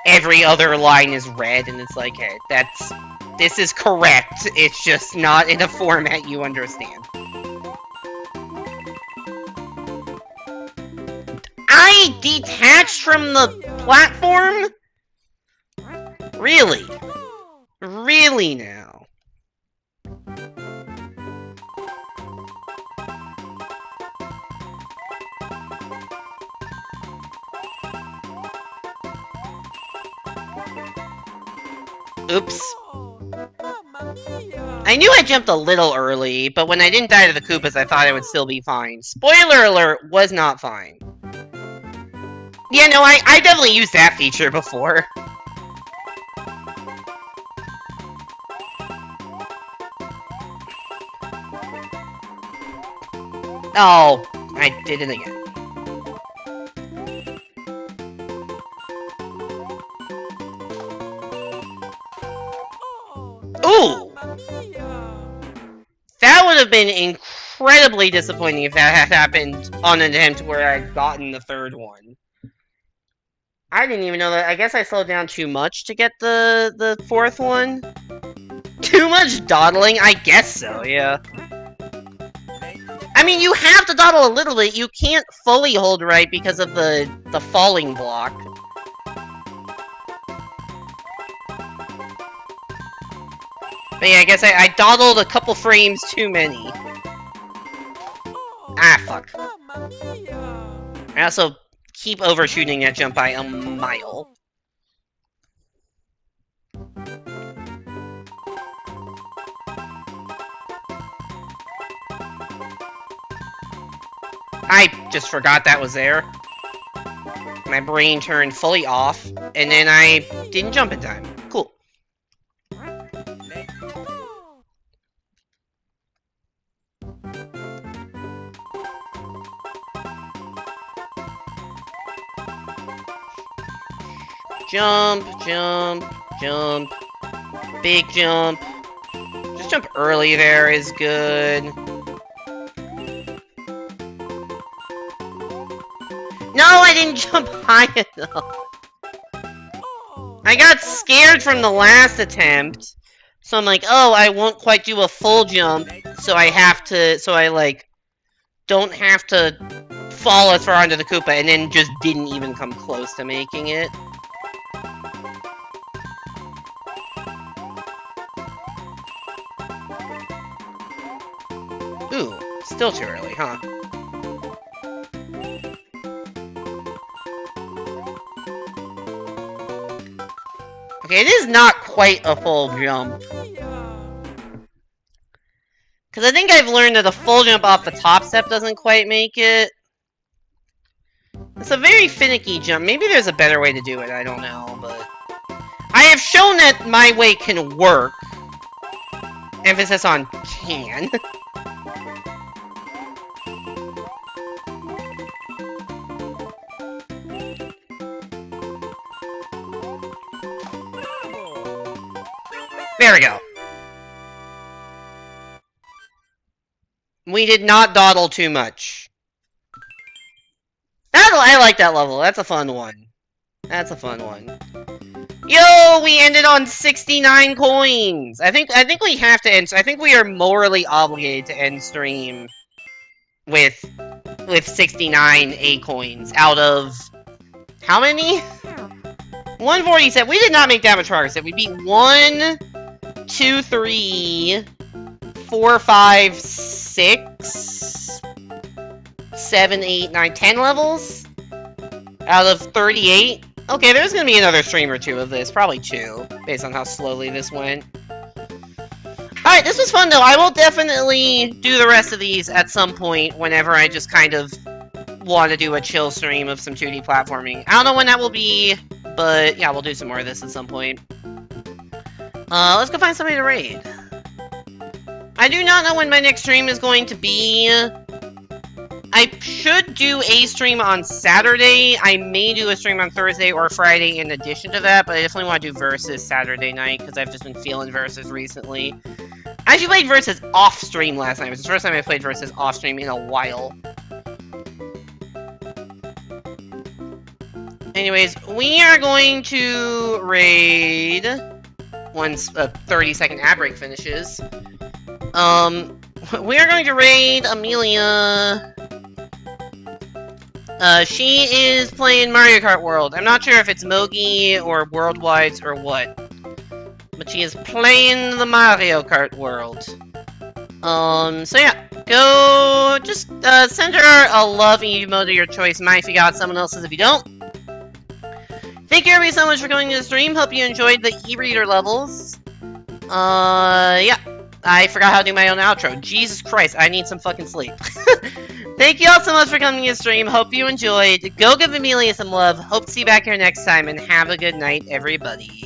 every other line is red, and it's like, hey, this is correct, it's just not in a format you understand. I detached from the platform? Really? Really now? Oops. I knew I jumped a little early, but when I didn't die to the Koopas, I thought I would still be fine. Spoiler alert, was not fine. Yeah, no, I definitely used that feature before. Oh, I did it again. Ooh! That would have been incredibly disappointing if that had happened on an attempt where I'd gotten the third one. I didn't even know that. I guess I slowed down too much to get the fourth one. Too much dawdling? I guess so, yeah. I mean, you have to dawdle a little bit. You can't fully hold right because of the falling block. But yeah, I guess I dawdled a couple frames too many. Ah, fuck. I also keep overshooting that jump by a mile. I just forgot that was there. My brain turned fully off, and then I didn't jump in time. Cool. Jump, jump, jump. Big jump. Just jump early there is good. No, I didn't jump high enough. I got scared from the last attempt. So I'm like, oh, I won't quite do a full jump. So I have to, like, don't have to fall as far onto the Koopa, and then just didn't even come close to making it. Ooh, still too early, huh? Okay, it is not quite a full jump. Because I think I've learned that a full jump off the top step doesn't quite make it. It's a very finicky jump. Maybe there's a better way to do it, I don't know, but... I have shown that my way can work. Emphasis on can. There we go. We did not dawdle too much. I like that level. That's a fun one. That's a fun one. Yo, we ended on 69 coins. I think we have to end. I think we are morally obligated to end stream with 69 A coins out of how many? 147. We did not make that much progress. We beat 1, 2, 3, 4, 5, 6, 7, 8, 9, 10 levels out of 38. Okay, there's gonna be another stream or two of this, probably 2, based on how slowly this went. Alright, this was fun though. I will definitely do the rest of these at some point whenever I just kind of want to do a chill stream of some 2D platforming. I don't know when that will be, but yeah, we'll do some more of this at some point. Let's go find somebody to raid. I do not know when my next stream is going to be. I should do a stream on Saturday. I may do a stream on Thursday or Friday in addition to that, but I definitely want to do Versus Saturday night, because I've just been feeling Versus recently. I actually played Versus off-stream last night. It was the first time I played Versus off-stream in a while. Anyways, we are going to raid once a 30-second ad break finishes. We are going to raid Amelia. She is playing Mario Kart World. I'm not sure if it's Mogi or Worldwides or what. But she is playing the Mario Kart World. So yeah. Go, just, send her a love emote of your choice. Mine if you got, someone else's if you don't. Thank you everybody so much for coming to the stream. Hope you enjoyed the e-reader levels. Yeah. I forgot how to do my own outro. Jesus Christ, I need some fucking sleep. Thank you all so much for coming to the stream. Hope you enjoyed. Go give Amelia some love. Hope to see you back here next time, and have a good night, everybody.